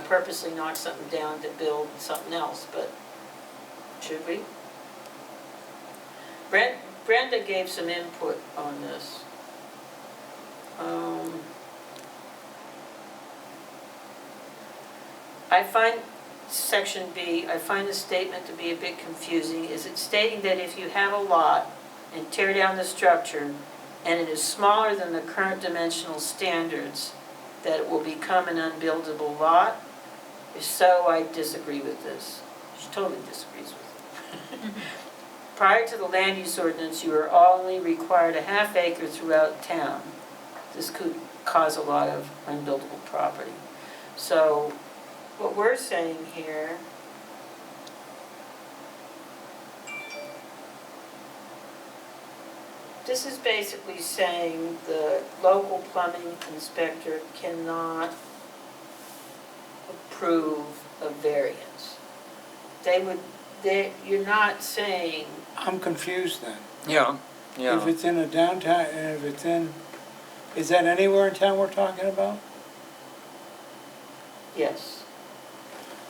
purposely knock something down to build something else, but should we? Brenda gave some input on this. I find section B, I find the statement to be a bit confusing. Is it stating that if you have a lot and tear down the structure and it is smaller than the current dimensional standards, that it will become an unbuildable lot? If so, I disagree with this. She totally disagrees with it. Prior to the land use ordinance, you are only required a half acre throughout town. This could cause a lot of unbuildable property. So what we're saying here this is basically saying the local plumbing inspector cannot approve a variance. You're not saying, I'm confused then. Yeah, If it's in a downtown, and if it's in, is that anywhere in town we're talking about? yes.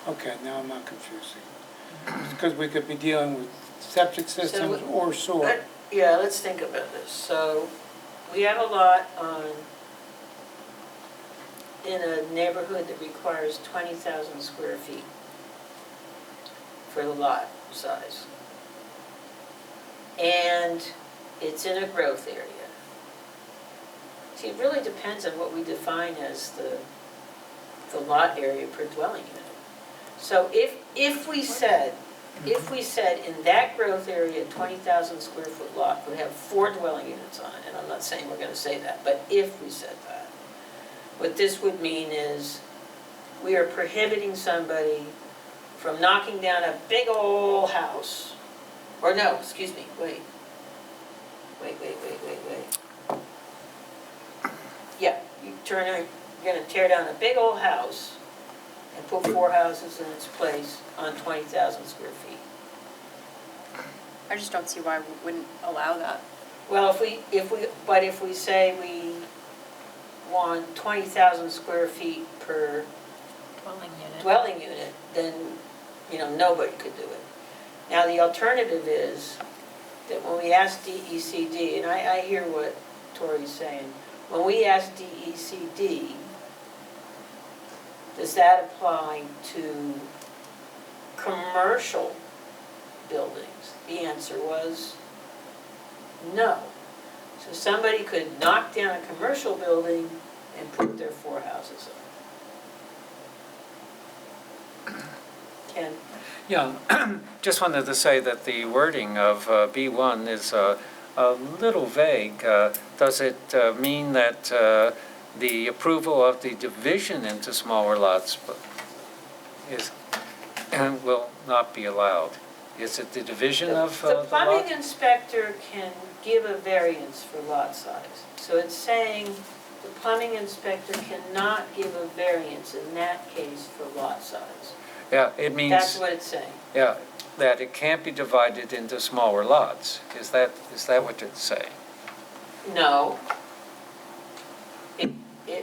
Okay, now I'm not confusing. Because we could be dealing with septic systems or sewer. Yeah, let's think about this. So, we have a lot in a neighborhood that requires 20,000 square feet for the lot size. And it's in a growth area. See, it really depends on what we define as the lot area per dwelling unit. So if we said in that growth area, 20,000 square foot lot would have 4 dwelling units on it, and I'm not saying we're gonna say that, but if we said that, what this would mean is we are prohibiting somebody from knocking down a big old house, or no, excuse me, wait. Yeah, you're gonna tear down a big old house and put 4 houses in its place on 20,000 square feet. I just don't see why we wouldn't allow that. Well, if we say we want 20,000 square feet per dwelling unit, then, nobody could do it. Now, the alternative is that when we ask DECD, and I hear what Tori's saying, when we ask DECD, does that apply to commercial buildings? The answer was no. So somebody could knock down a commercial building and put their 4 houses on. Ken? Yeah, just wanted to say that the wording of B1 is a little vague. Does it mean that the approval of the division into smaller lots is, will not be allowed? Is it the division of the The lot? plumbing inspector can give a variance for lot size. So it's saying the plumbing inspector cannot give a variance in that case for lot size. Yeah, it means. That's what it's saying. Yeah, that it can't be divided into smaller lots. Is that what it's saying? No.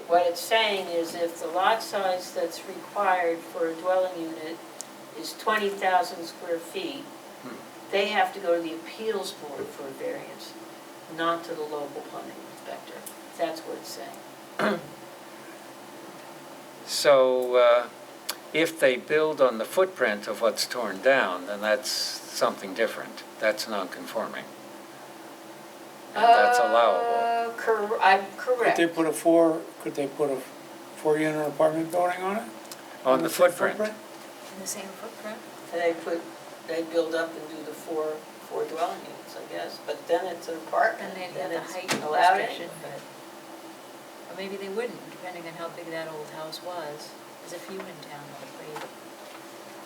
What it's saying is if the lot size that's required for a dwelling unit is 20,000 square feet, they have to go to the appeals board for a variance, not to the local plumbing inspector. That's what it's saying. So if they build on the footprint of what's torn down, then that's something different. That's non-conforming. And that's allowable. Correct. Could they put a 4-unit apartment building on it? On the same footprint. In the same footprint. They build up and do the four dwelling units, I guess, but then it's an apartment, And they'd then have it's the height allowed restriction, anyway. but, or maybe they wouldn't, depending on how big that old house was. There's a few in town that are pretty.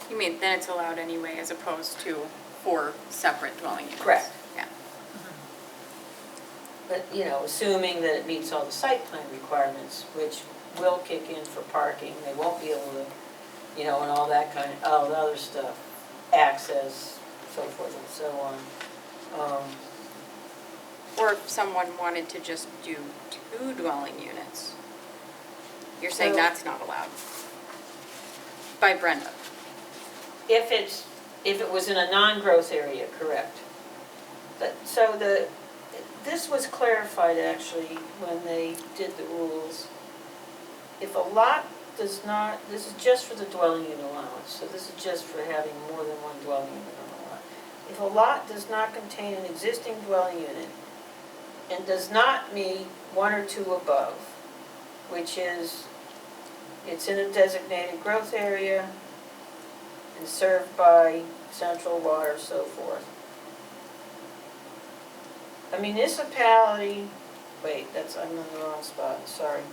You mean, then it's allowed anyway, as opposed to 4 separate dwelling units? Correct. Yeah. But, assuming that it meets all the site plan requirements, which will kick in for parking, they won't be able to, and all that all the other stuff, access, so forth and so on. Or if someone wanted to just do 2 dwelling units, you're saying So- that's not allowed? By Brenda? If it was in a non-growth area, correct. This was clarified actually when they did the rules. If a lot does not, this is just for the dwelling unit allowance, so this is just for having more than one dwelling unit on a lot. If a lot does not contain an existing dwelling unit and does not meet 1 or 2 above, which is, it's in a designated growth area and served by central water, so forth. A municipality, wait, I'm in the wrong spot, sorry.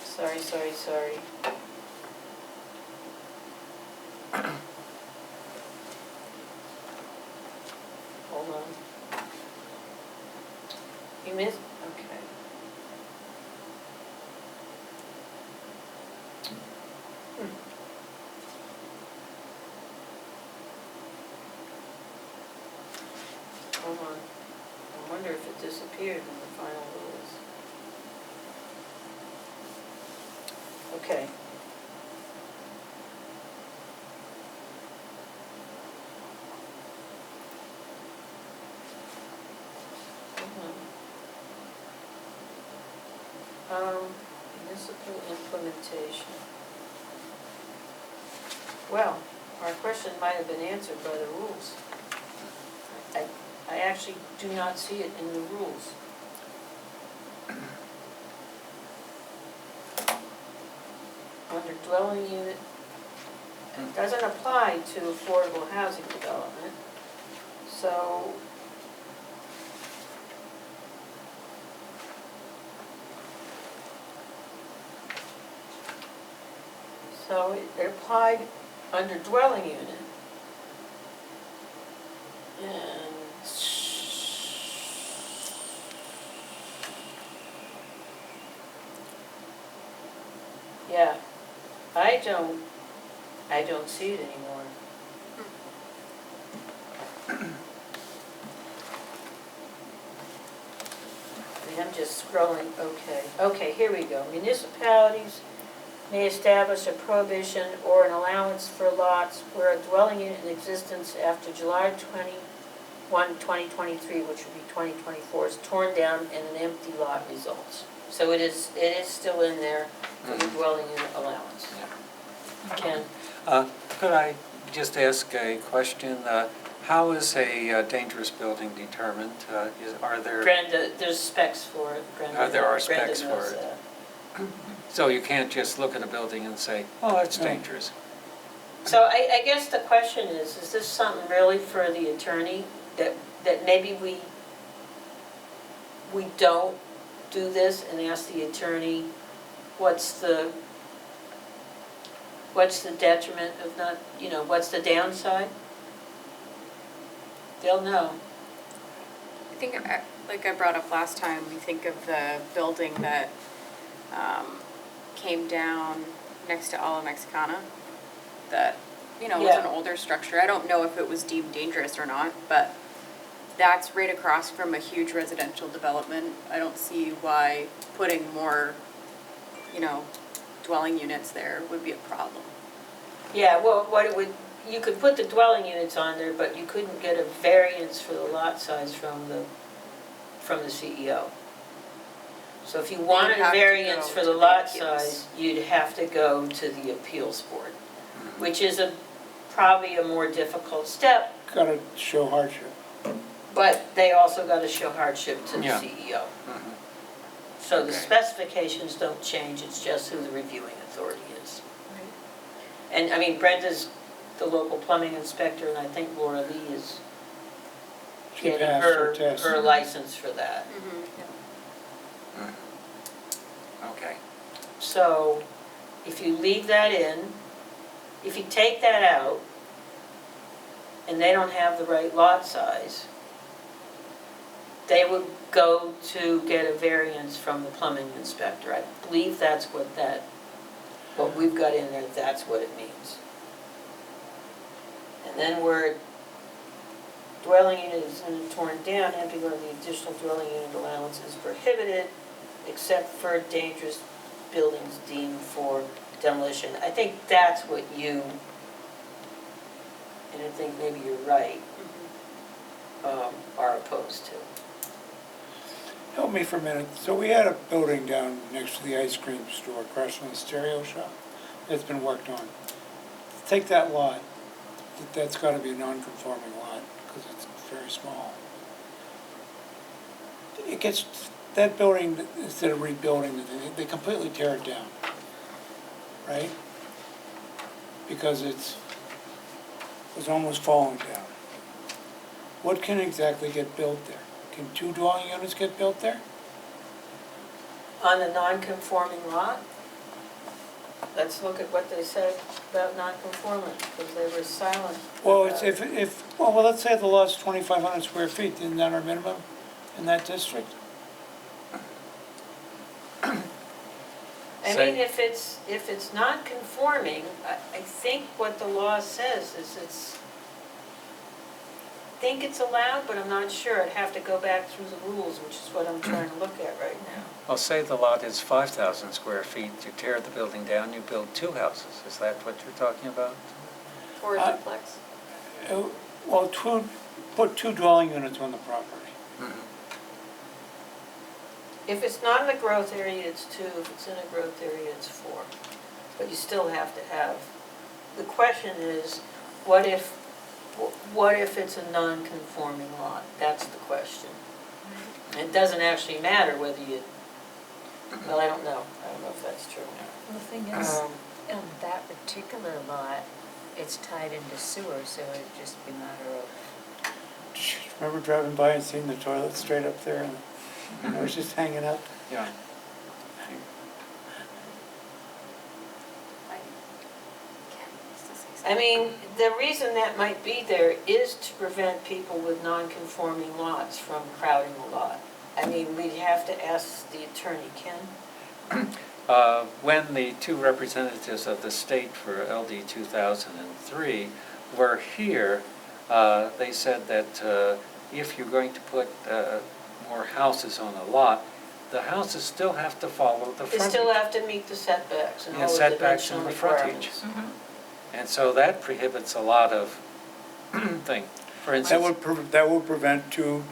Sorry. Hold on. Okay. Hold on. I wonder if it disappeared in the final rules. Okay. Municipal implementation. Well, our question might have been answered by the rules. I actually do not see it in the rules. Under dwelling unit, it doesn't apply to affordable housing development, so it applied under dwelling unit. And yeah, I don't see it anymore. I'm just scrolling, okay, here we go. Municipalities may establish a prohibition or an allowance for lots where a dwelling unit in existence after July 21, 2023, which would be 2024, is torn down and an empty lot results. So it is still in there for the dwelling unit allowance. Ken? Could I just ask a question? How is a dangerous building determined? Are there, Brenda, there's specs for it. Brenda, there are Brenda specs knows for it. that. so you can't just look at a building and say, oh, it's No. dangerous? So I guess the question is this something really for the attorney, that maybe we don't do this and ask the attorney, what's the detriment of not, what's the downside? They'll know. I think, like I brought up last time, we think of the building that came down next to Ala Mexicana, that, was an Yeah. older structure. I don't know if it was deemed dangerous or not, but that's right across from a huge residential development. I don't see why putting more, dwelling units there would be a problem. Yeah, well, you could put the dwelling units on there, but you couldn't get a variance for the lot size from the CEO. So if you wanted a have to variance go for to the the lot appeals. size, you'd have to go to the appeals board, which is probably a more difficult step, Gotta show hardship. but they also gotta show hardship to the Yeah. CEO. Mhm. So the Okay. specifications don't change, it's just who the reviewing authority is. And, I mean, Brenda's the local plumbing inspector, and I think Laura Lee is She getting passed her test. her license for that. Okay. So, if you leave that in, if you take that out, and they don't have the right lot size, they would go to get a variance from the plumbing inspector. I believe that's what we've got in there, that's what it means. And then where dwelling unit is torn down, empty lot, the additional dwelling unit allowance is prohibited, except for dangerous buildings deemed for demolition. I think that's what you, and I think maybe you're right, are opposed to. Help me for a minute. So we had a building down next to the ice cream store across from the stereo shop that's been worked on. Take that lot, that's gotta be a non-conforming lot because it's very small. It gets, that building, instead of rebuilding, they completely tear it down, right? Because it was almost falling down. What can exactly get built there? Can 2 dwelling units get built there? On the non-conforming lot, let's look at what they said about non-conforming, because they were silent. Well, about it's it. well, let's say the lot's 2,500 square feet, isn't that our minimum in that district? I Say- mean, if it's not conforming, I think what the law says is I think it's allowed, but I'm not sure. I'd have to go back through the rules, which is what I'm trying to look at right now. Well, say the lot is 5,000 square feet, you tear the building down, you build 2 houses. Is that what you're talking about? Or a duplex. Well, put 2 dwelling units on the property. If it's not in a growth area, it's 2. If it's in a growth area, it's 4. But you still have to have, the question is, what if it's a non-conforming lot? That's the question. It doesn't actually matter whether well, I don't know. I don't know if that's true. Well, the thing is, on that particular lot, it's tied into sewer, so it'd just be a matter of, Remember driving by and seeing the toilet straight up there and it was just hanging up? Yeah. I mean, the reason that might be there is to prevent people with non-conforming lots from crowding the lot. I mean, we'd have to ask the attorney, Ken? When the 2 representatives of the state for LD 2003 were here, they said that if you're going to put more houses on a lot, the houses still have to follow the They frontage. still have to meet the setbacks and Yeah, all the setbacks dimensional and the frontage. requirements. And so that prohibits a lot of thing. For That instance, that would prevent two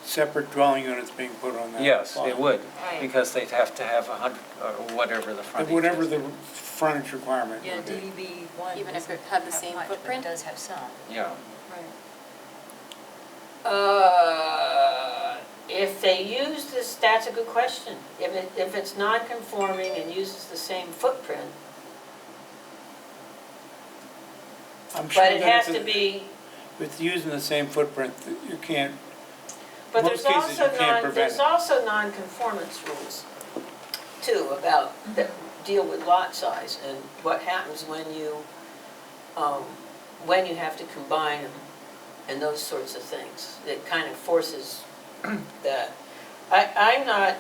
separate dwelling units being put on that lot. yes, it would, Right. because they'd have to have 100, or whatever the frontage is. Whatever the frontage requirement Yeah, would be. DEB one. Even if doesn't it had the have same much, but footprint? It does have some. Yeah, Right. If they use this, that's a good question. If it's non-conforming and uses the same footprint, I'm sure but it that has if to be, With using the same footprint, you can't, but most there's cases you also can't prevent there's it. also non-conformance rules too about, that deal with lot size and what happens when you have to combine them and those sorts of things. It kind of forces that. I'm not,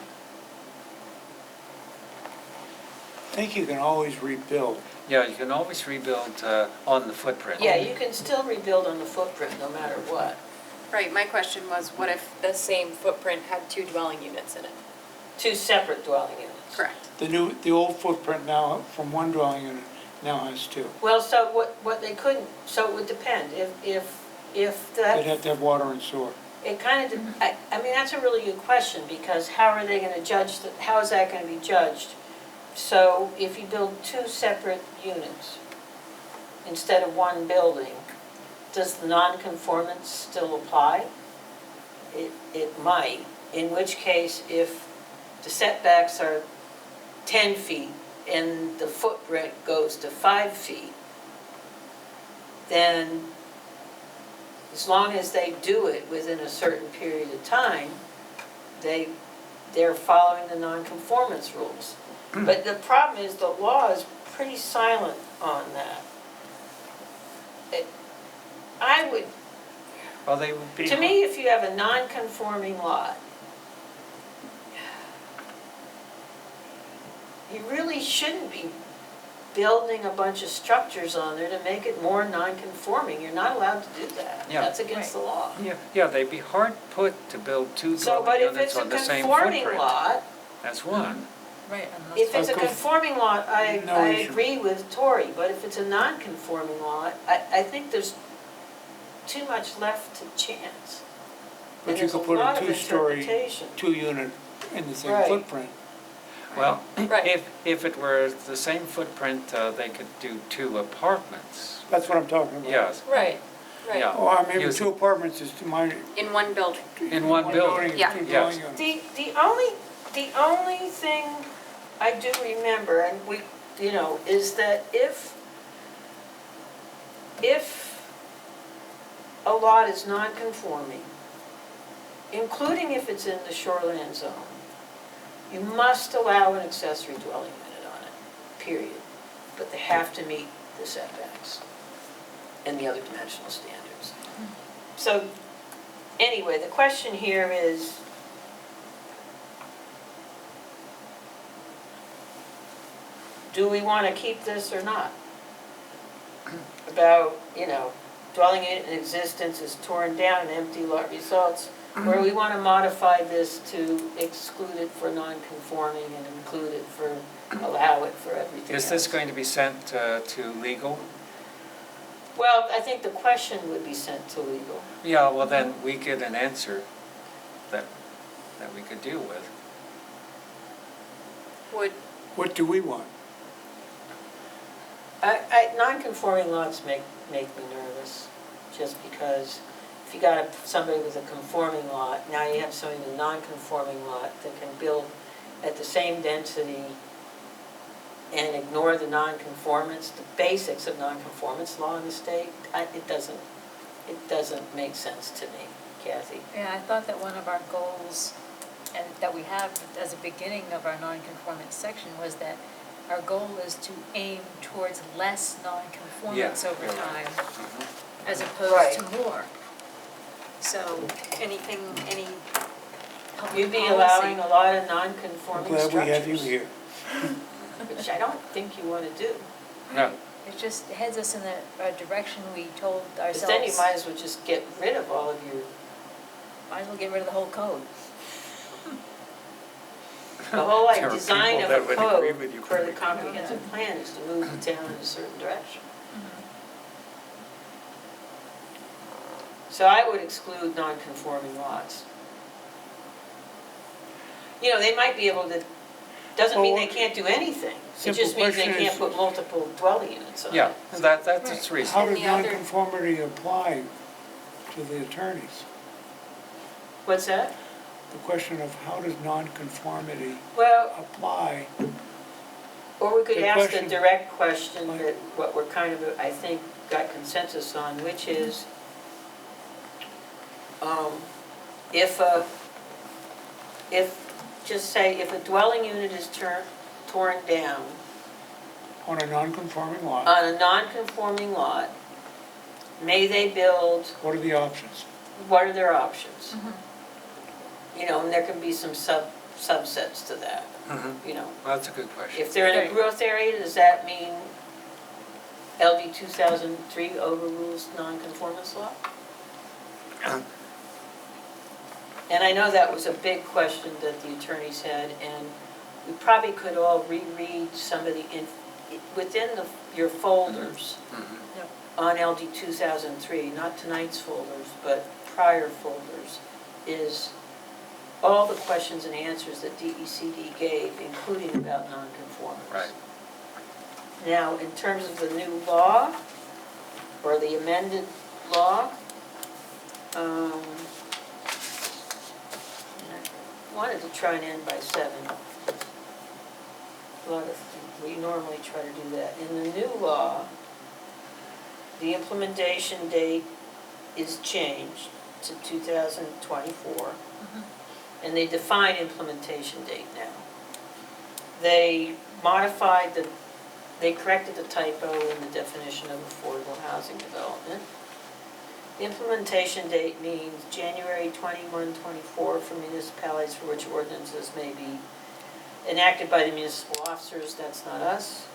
I think you can always rebuild. yeah, you can always rebuild on the footprint. yeah, you can still rebuild on the footprint no matter what. Right, my question was, what if the same footprint had two dwelling units in it? Two separate dwelling units. Correct. The old footprint now, from one dwelling unit, now has two. Well, so what they couldn't, so it would depend, if They'd that, have to have water and sewer. it kind of, I mean, that's a really good question, because how are they gonna judge, how is that gonna be judged? So if you build two separate units instead of one building, does the non-conformance still apply? It might, in which case, if the setbacks are 10 feet and the footprint goes to 5 feet, then as long as they do it within a certain period of time, they're following the non-conformance rules. But the problem is, the law is pretty silent on that. I would, Well, they would be. to me, if you have a non-conforming lot, you really shouldn't be building a bunch of structures on there to make it more non-conforming. You're not allowed to do that. Yeah. That's against the law. Yeah, they'd be hard put to build two So, dwelling but if units it's a on the same conforming footprint. lot, That's one. Right, unless. if it's a Of course. conforming lot, No I issue. agree with Tori, but if it's a non-conforming lot, I think there's too much left to chance. But And you there's could a put lot a of two-story, interpretation. two-unit in the same Right. footprint. Well, Right. if it were the same footprint, they could do two apartments. That's what I'm talking about. Yes, Right, right. yeah. Oh, I mean, Use- two apartments is to my. In one building. In one building, is yeah. two Yes. dwelling units. The only thing I do remember, and we, is that if a lot is non-conforming, including if it's in the shoreline zone, you must allow an accessory dwelling unit on it, period. But they have to meet the setbacks and the other dimensional standards. So, anyway, the question here is, do we want to keep this or not? About, dwelling unit in existence is torn down and empty lot results, or we want to modify this to exclude it for non-conforming and include it for, allow it for everything Is this else? going to be sent to legal? Well, I think the question would be sent to legal. Yeah, well then we get an answer that we could deal with. Would, What do we want? Non-conforming lots make me nervous, just because if you got somebody with a conforming lot, now you have somebody with a non-conforming lot that can build at the same density and ignore the non-conformance, the basics of non-conformance law in the state. It doesn't make sense to me, Kathy. Yeah, I thought that one of our goals, and that we have as a beginning of our non-conformance section, was that our goal is to aim towards less non-conformance Yeah, over you're right. time, Mhm. as Right. opposed to more. So anything, any public You'd be policy- allowing a lot of I'm non-conforming glad structures. we have you here. Which I don't think you want to do. No, It just heads us in the direction we told Because ourselves. then you might as well just get rid of all of your, Might as well get rid of the whole code. The whole There are design people of a that would agree code with you for the completely. comprehensive plan is to move the town in a certain direction. So I would exclude non-conforming lots. You know, they might be able to, doesn't mean they can't do anything. It just Simple means they question can't is- put multiple dwelling units on it. Yeah, that's its How reason. does the other- nonconformity apply to the attorneys? What's that? The question of how does nonconformity Well, apply? or we could The ask the question- direct question that what we're kind of, I think, got consensus on, which is, just say, if a dwelling unit is torn down On a nonconforming lot, on a non-conforming lot, may they build, what are the options? what are their options? You know, and there can be some subsets to that, Mhm. you know. That's a good question. If they're in a Right. growth area, does that mean LD 2003 overrules non-conformance law? And I know that was a big question that the attorneys had, and we probably could all reread some of the, within your folders Mhm. on LD 2003, not tonight's folders, but prior folders, is all the questions and answers that DECD gave, including about non-conformance. Right. Now, in terms of the new law, or the amended law, I wanted to try and end by 7. We normally try to do that. In the new law, the implementation date is changed to 2024. And they define implementation date now. They corrected the typo in the definition of affordable housing development. The implementation date means January 21, 24 for municipalities for which ordinances may be enacted by the municipal officers, that's not us.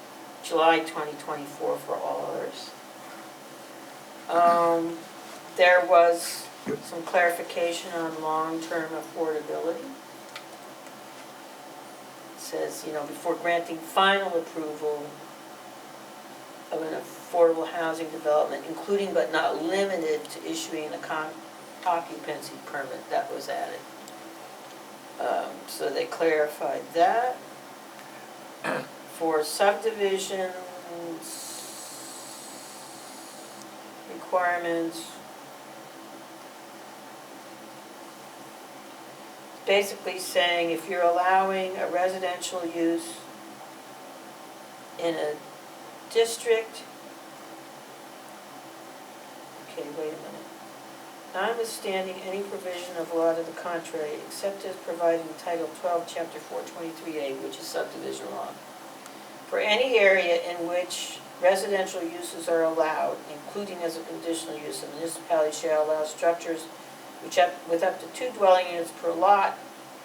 July 2024 for all others. There was some clarification on long-term affordability. It says, you know, before granting final approval of an affordable housing development, including but not limited to issuing a occupancy permit, that was added. So they clarified that. For subdivisions, requirements, basically saying if you're allowing a residential use in a district, okay, wait a minute. Notwithstanding any provision of law to the contrary, except as provided in Title 12, Chapter 423A, which is subdivision law. For any area in which residential uses are allowed, including as a conditional use, a municipality shall allow structures with up to 2 dwelling units per lot,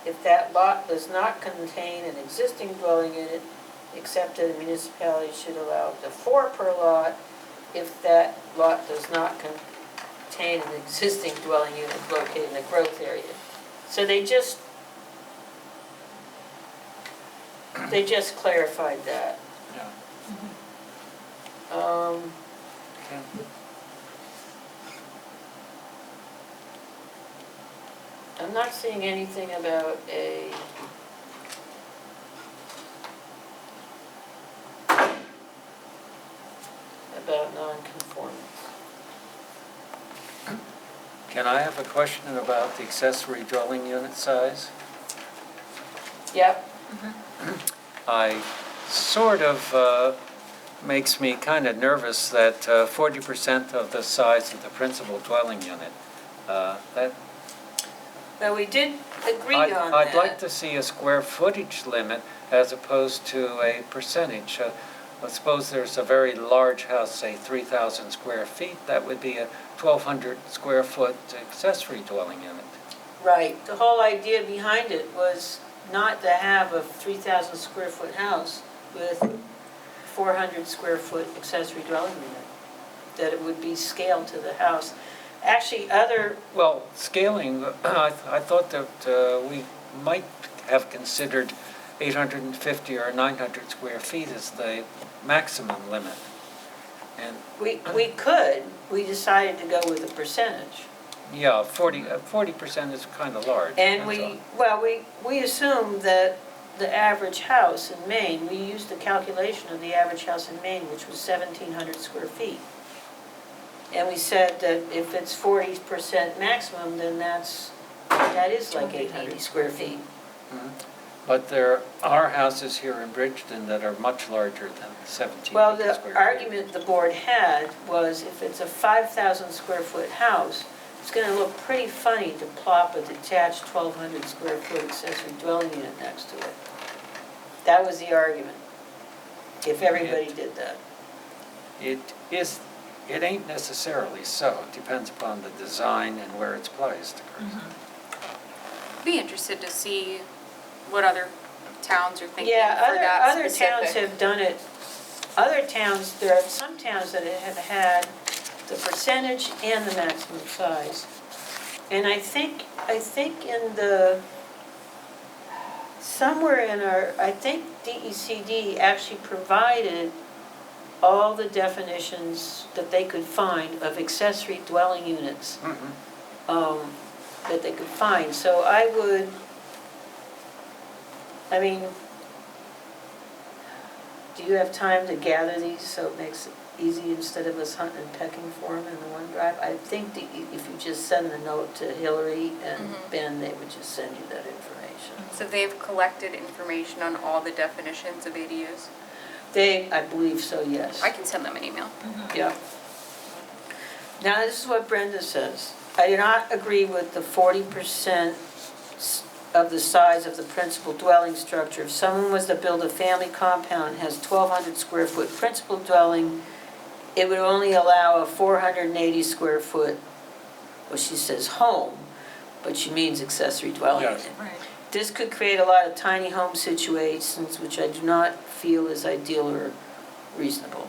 if that lot does not contain an existing dwelling unit, except that a municipality should allow up to 4 per lot, if that lot does not contain an existing dwelling unit located in a growth area. So they just clarified that. Yeah. Okay. I'm not seeing anything about non-conformance. Can I have a question about the accessory dwelling unit size? Yep, I sort of, makes me kind of nervous that 40% of the size of the principal dwelling unit, that, well, we did agree on that. I'd like to see a square footage limit as opposed to a percentage. Suppose there's a very large house, say 3,000 square feet, that would be a 1,200 square foot accessory dwelling unit. Right, the whole idea behind it was not to have a 3,000 square foot house with 400 square foot accessory dwelling unit, that it would be scaled to the house. Actually, Well, scaling, I thought that we might have considered 850 or 900 square feet is the maximum limit. And, We could, we decided to go with a percentage. yeah, 40% is kind of large. And that's all. we assumed that the average house in Maine, we used the calculation of the average house in Maine, which was 1,700 square feet. And we said that if it's 40% maximum, then that is like 880 square feet. Mhm. But there are houses here in Bridgton that are much larger than 17 Well, square the feet. argument the board had was if it's a 5,000 square foot house, it's gonna look pretty funny to plop a detached 1,200 square foot accessory dwelling unit next to it. That was the argument, if everybody did that. It ain't necessarily so. It depends upon the design and where it's placed. Be interested to see what other towns are thinking Yeah, for that other towns specific. have done it, other towns, there are some towns that have had the percentage and the maximum size. And I think in the, somewhere in our, I think DECD actually provided all the definitions that they could find of accessory dwelling units, Mhm. that they could find. So I mean, do you have time to gather these so it makes it easy instead of us hunting and pecking for them in the OneDrive? I think that if you just send the note to Hillary and Ben, they would just send you that information. So they've collected information on all the definitions of ADUs? I believe so, yes. I can send them an email. Yeah. Now, this is what Brenda says. I do not agree with the 40% of the size of the principal dwelling structure. If someone was to build a family compound, has 1,200 square foot principal dwelling, it would only allow a 480 square foot, well, she says home, but she means accessory dwelling Yes. unit. Right. This could create a lot of tiny home situations, which I do not feel is ideal or reasonable.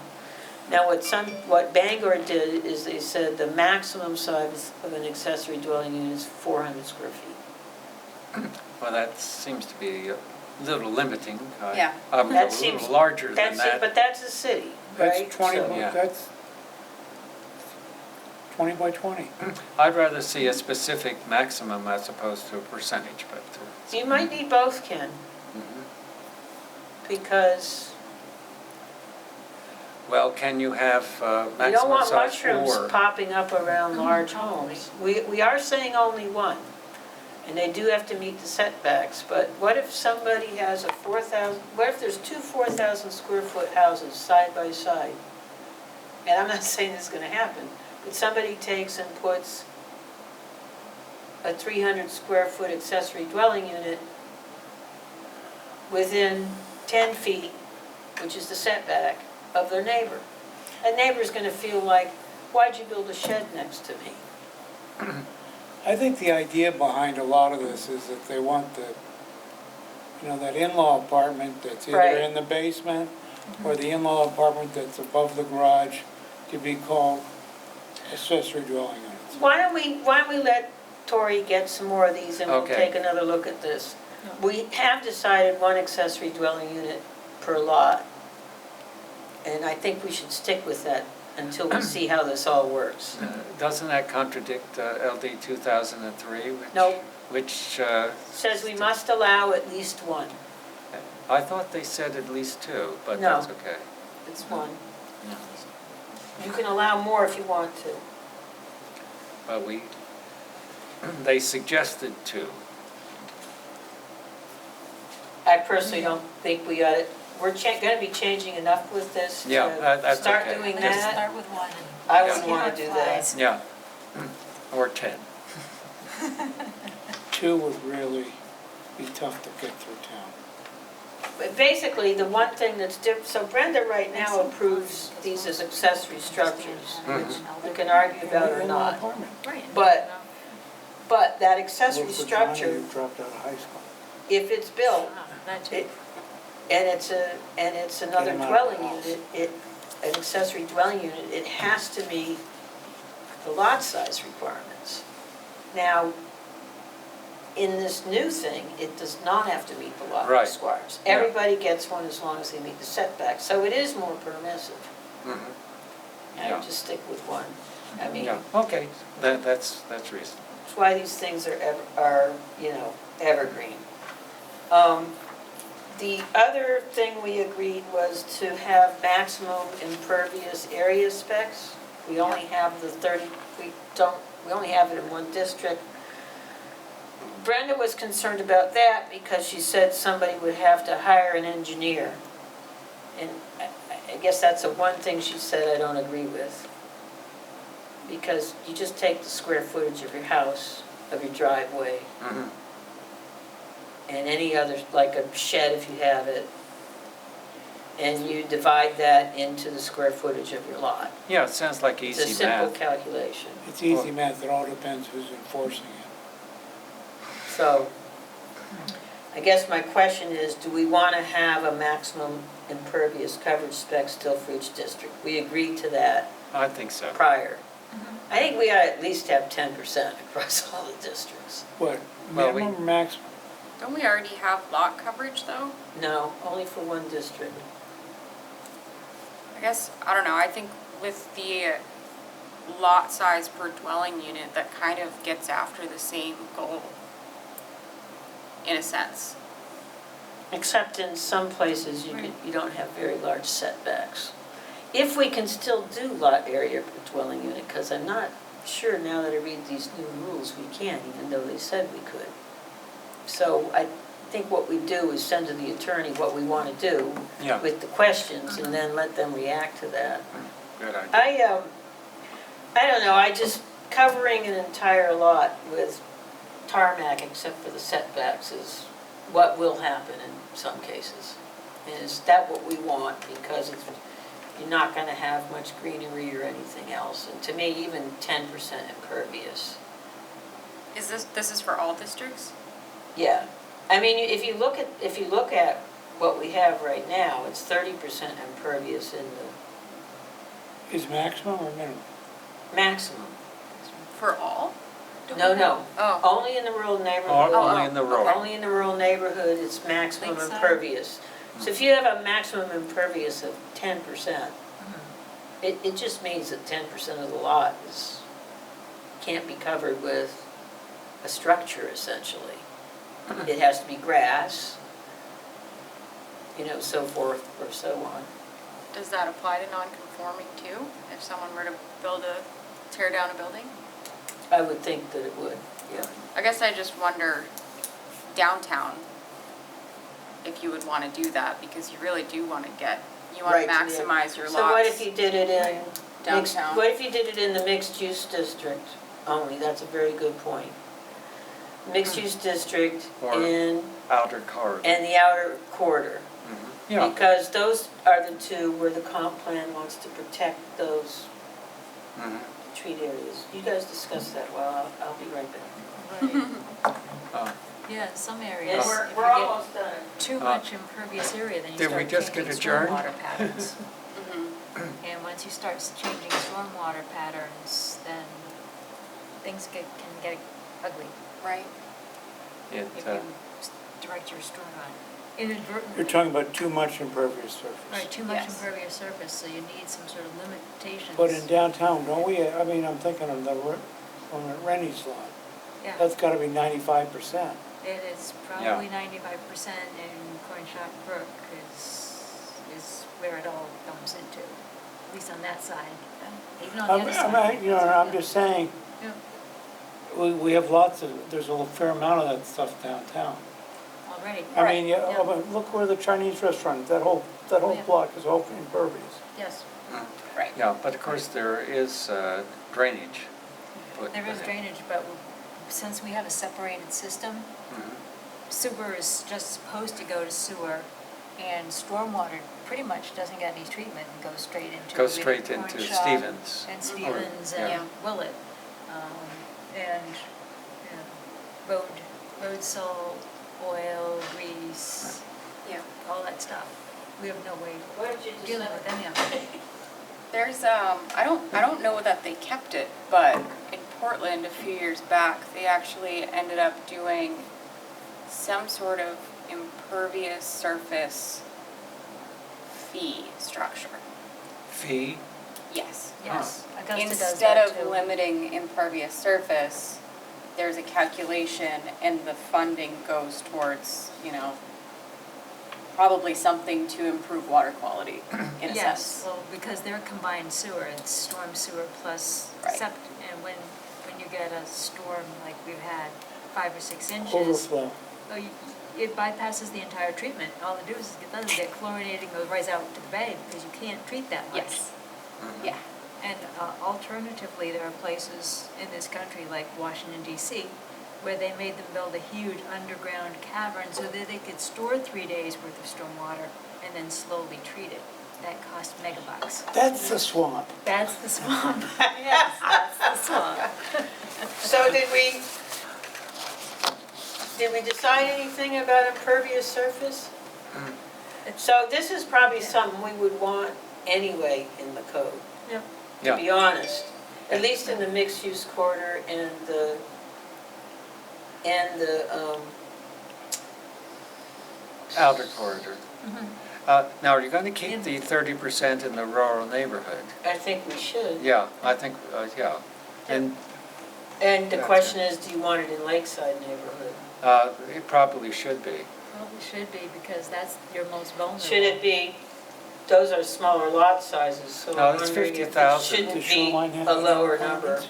Now, what Bangor did is they said the maximum size of an accessory dwelling unit is 400 square feet. Well, that seems to be a little limiting. Yeah. I'm a That little seems- larger than That's it, that. but that's a city, right? That's 20, So- Yeah. that's 20 by 20. I'd rather see a specific maximum as opposed to a percentage, but. You might need both, Ken, Mhm. because Well, can you have you don't maximum want size mushrooms or? popping up around large homes. We are saying only one, and they do have to meet the setbacks, but what if somebody has a 4,000, what if there's two 4,000 square foot houses side by side? And I'm not saying this is gonna happen, but somebody takes and puts a 300 square foot accessory dwelling unit within 10 feet, which is the setback, of their neighbor. That neighbor's gonna feel like, why'd you build a shed next to me? I think the idea behind a lot of this is that they want that in-law apartment that's either Right. in the basement or the in-law apartment that's above the garage to be called accessory dwelling units. Why don't we let Tori get some more of these and we'll Okay. take another look at this? We have decided one accessory dwelling unit per lot. And I think we should stick with that until we see how this all works. Doesn't that contradict LD 2003? Nope. Which, Says we must allow at least one. I thought they said at least two, but No. that's okay. It's one. You can allow more if you want to. But they suggested two. I personally don't think we ought to, we're gonna be changing enough with this Yeah, to that's start okay. doing Just that. Start with one. I Yeah. wouldn't wanna do that. Yeah, or 10. 2 would really be tough to get through town. But basically, the one thing that's so Brenda right now approves these as accessory structures, which we can argue about or In-law not. apartment. Right. But that accessory Look what Johnny structure, dropped out of high school. if it's built, That too. it, and it's another Get 'em out of dwelling the house. unit, an accessory dwelling unit, it has to meet the lot size requirements. Now, in this new thing, it does not have to meet the lot Right. requirements. Yeah. Everybody gets one as long as they meet the setbacks, so it is more permissive. Mhm. I Yeah. would just stick with one. I mean, Yeah, okay, that's reasonable. that's why these things are, you know, evergreen. The other thing we agreed was to have maximum impervious area specs. We only have the 30, we only have it in one district. Brenda was concerned about that because she said somebody would have to hire an engineer. And I guess that's the one thing she said I don't agree with. Because you just take the square footage of your house, of your driveway, Mhm. and any other, like a shed if you have it, and you divide that into the square footage of your lot. Yeah, it sounds like It's a easy simple math. calculation. It's easy math, it all depends who's enforcing it. So, I guess my question is, do we want to have a maximum impervious coverage spec still for each district? We agreed to that I think so. prior. I think we ought to at least have 10% across all the districts. What, Well, minimum or maximum? Don't we already have lot coverage though? No, only for one district. I guess, I don't know, I think with the lot size per dwelling unit, that kind of gets after the same goal, in a sense. Except in some places, you don't have very large setbacks. If we can still do lot area per dwelling unit, because I'm not sure now that I read these new rules, we can, even though they said we could. So I think what we do is send to the attorney what we want to do Yeah. with the questions, and then let them react to that. Good idea. I don't know, I just, covering an entire lot with tarmac except for the setbacks is what will happen in some cases. And is that what we want? Because you're not gonna have much greenery or anything else. And to me, even 10% impervious. This is for all districts? Yeah, I mean, if you look at what we have right now, it's 30% impervious in the Is maximum or minimum? maximum. For all? No, Oh, only in the rural neighborhood. Only in the rural. Only in the rural neighborhood, it's maximum Lakeside? impervious. So if you have a maximum impervious of 10%, it just means that 10% of the lot can't be covered with a structure essentially. It has to be grass, so forth or so on. does that apply to non-conforming too? If someone were to tear down a building? I would think that it would, yeah. I guess I just wonder downtown, if you would want to do that, because you really do want to you want to Right, yeah. maximize your lots. So what if you did it in Downtown. What if you did it in the mixed-use district only? That's a very good point. Mixed-use district Or- and Outer corridor. the outer quarter. Mhm. Yeah, Because those are the two where the comp plan wants to protect those mhm. treat areas. You guys discuss that while I'll be right back. Oh, Yeah, in some And areas, we're if you almost get done. too much impervious area, then you Did we start just get changing adjourned? stormwater patterns. Mhm. And once you start changing stormwater patterns, then things can get ugly Right. it, if you direct your storm on inadvertently. You're talking about too much impervious surface. Right, too much Yes. impervious surface, so you need some sort of limitations. But in downtown, don't we, I'm thinking of on the Rennie's lot, Yeah, that's gotta be 95%. it is probably 95%, and Corn Shop Brook is where it all comes into, at least on that side. Even on the other side. I'm just saying, Yeah, we have there's a fair amount of that stuff downtown. already. I mean, Yeah. but look where the Chinese restaurant, that whole Yeah. block is all impervious. Yes, Right. yeah, but of course there is drainage. put there is in. drainage, but since we have a separated system, Mhm. sewer is just supposed to go to sewer, and stormwater pretty much doesn't get any treatment and goes straight into. Goes straight Corn into Shop Stevens. And Or- Stevens yeah. and Willett, and, road salt, oil, grease, Yeah. all that stuff. We have no way What did you of dealing with any of it. There's, I don't know that they kept it, but in Portland a few years back, they actually ended up doing some sort of impervious surface fee structure. Fee? Yes. Yes, Augusta does Instead that of too. limiting impervious surface, there's a calculation and the funding goes towards, probably something to improve water quality, in a Yes, sense. well, because they're combined sewer, it's storm sewer plus Right. septic. And when you get a storm like we've had, 5 or 6 inches, Overflow. oh, it bypasses the entire treatment. All it does is get chlorinated and goes right out to the bay because you can't treat that much. Yes. Yeah. And alternatively, there are places in this country like Washington DC where they made them build a huge underground cavern so that they could store 3 days worth of stormwater and then slowly treat it. That cost megabucks. That's the swamp. That's the swamp. Yes, that's the swamp. So did we decide anything about impervious surface? So this is probably something we would want anyway in the code, Yep. to Yeah. be honest. At least in the mixed-use corridor and the Outer corridor. Mhm. Now, are you going to keep the 30% in the rural neighborhood? I think we should. Yeah, I think, yeah. And And the question is, do you want it in Lakeside neighborhood? it probably should be. Probably should be because that's your most vulnerable. Should it be, those are smaller lot sizes, so No, I'm it's wondering if it 50,000. shouldn't Does be shoreline have a any lower requirements? number.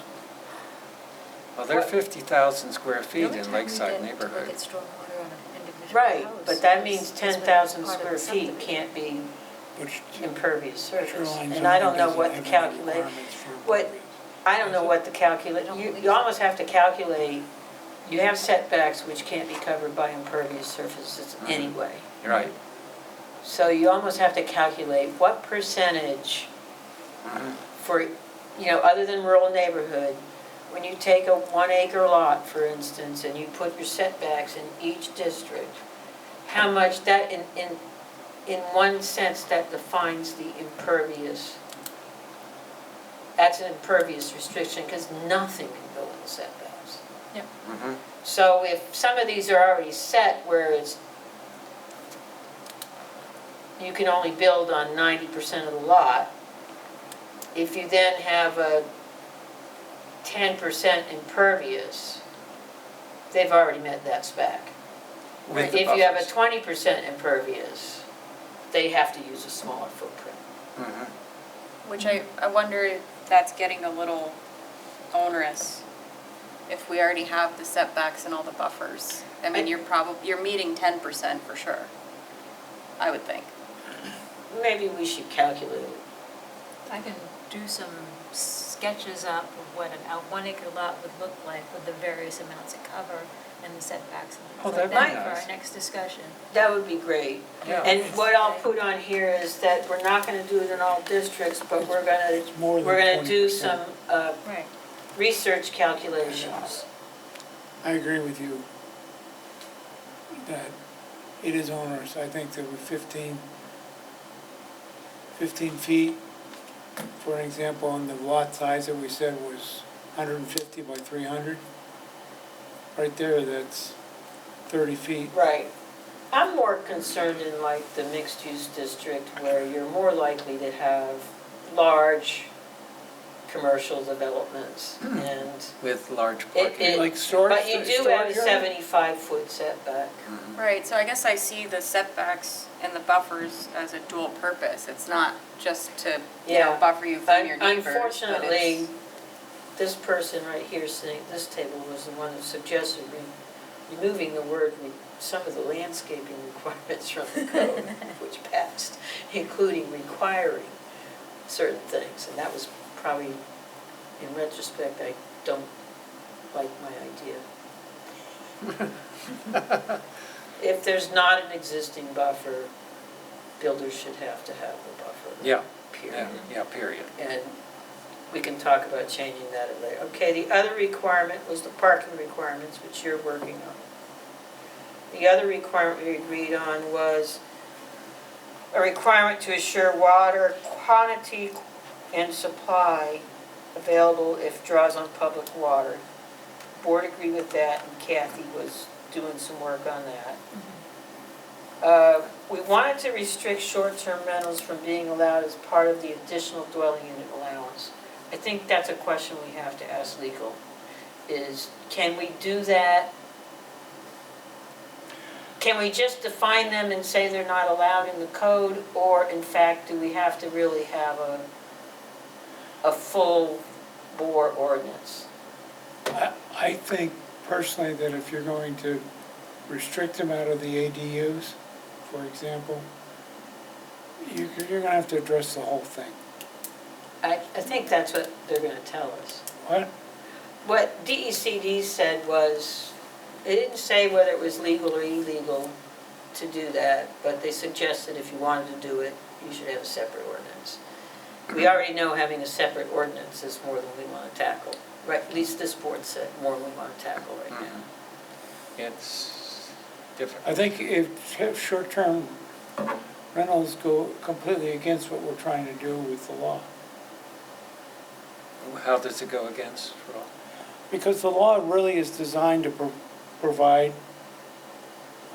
Well, they're What? 50,000 square The feet only in time we Lakeside get to neighborhood. Look at stormwater on an individual Right, house but that is- means is when 10,000 part of square the feet subdivision. can't be But impervious surface. shoreline And I don't zoning know doesn't what the have any calculate, requirements for what, impervious. I don't know what the calculate, I don't you believe almost have to calculate, you have setbacks which can't be covered by impervious surfaces anyway. Right. So you almost have to calculate what percentage for, other than rural neighborhood, when you take a 1 acre lot, for instance, and you put your setbacks in each district, how much that, in one sense, that defines the impervious. That's an impervious restriction, because nothing can go in the setbacks. Mhm. So if some of these are already set where it's, you can only build on 90% of the lot, if you then have a 10% impervious, they've already met that spec. With the If you have a buffers. 20% impervious, they have to use a smaller footprint. Mhm. Which I wonder if that's getting a little onerous if we already have the setbacks and all the buffers. I mean, you're meeting 10% for sure, I would think. Maybe we should calculate it. I can do some sketches up of what a 1 acre lot would look like with the various amounts of cover and the setbacks and Oh, things like that'd be that for nice. our next discussion. That would be great. Yeah. And what I'll put on here is that we're not gonna do it in all districts, but we're gonna more than do 20%. some Right. research calculations. I agree with you that it is onerous. I think there were 15 feet, for an example, on the lot size that we said was 150 by 300. Right there, that's 30 feet. Right. I'm more concerned in like the mixed-use district where you're more likely to have large commercial developments and With large it, parking. Like storage- but you do have a storage area? 75-foot setback. Mhm. Right, so I guess I see the setbacks and the buffers as a dual purpose. It's not just to, Yeah. buffer you from your neighbors, but Unfortunately, it's- this person right here sitting at this table was the one who suggested removing the word, some of the landscaping requirements from the code, which passed, including requiring certain things. And that was probably, in retrospect, I don't like my idea. If there's not an existing buffer, builders should have to have a buffer. Yeah, Period. yeah, period. And we can talk about changing that later. Okay, the other requirement was the parking requirements, which you're working on. The other requirement we agreed on was a requirement to assure water quantity and supply available if draws on public water. Board agreed with that, and Kathy was doing some work on that. We wanted to restrict short-term rentals from being allowed as part of the additional dwelling unit allowance. I think that's a question we have to ask legal, is can we do that? Can we just define them and say they're not allowed in the code, or in fact, do we have to really have a full bore ordinance? I think personally that if you're going to restrict them out of the ADUs, for example, you're gonna have to address the whole thing. I think that's what they're gonna tell us. What? What DECD said was, they didn't say whether it was legal or illegal to do that, but they suggested if you wanted to do it, you should have a separate ordinance. We already know having a separate ordinance is more than we want to tackle. Right, at least this board said more than we want to tackle right now. It's different. I think if short-term rentals go completely against what we're trying to do with the law. How does it go against, Rob? Because the law really is designed to provide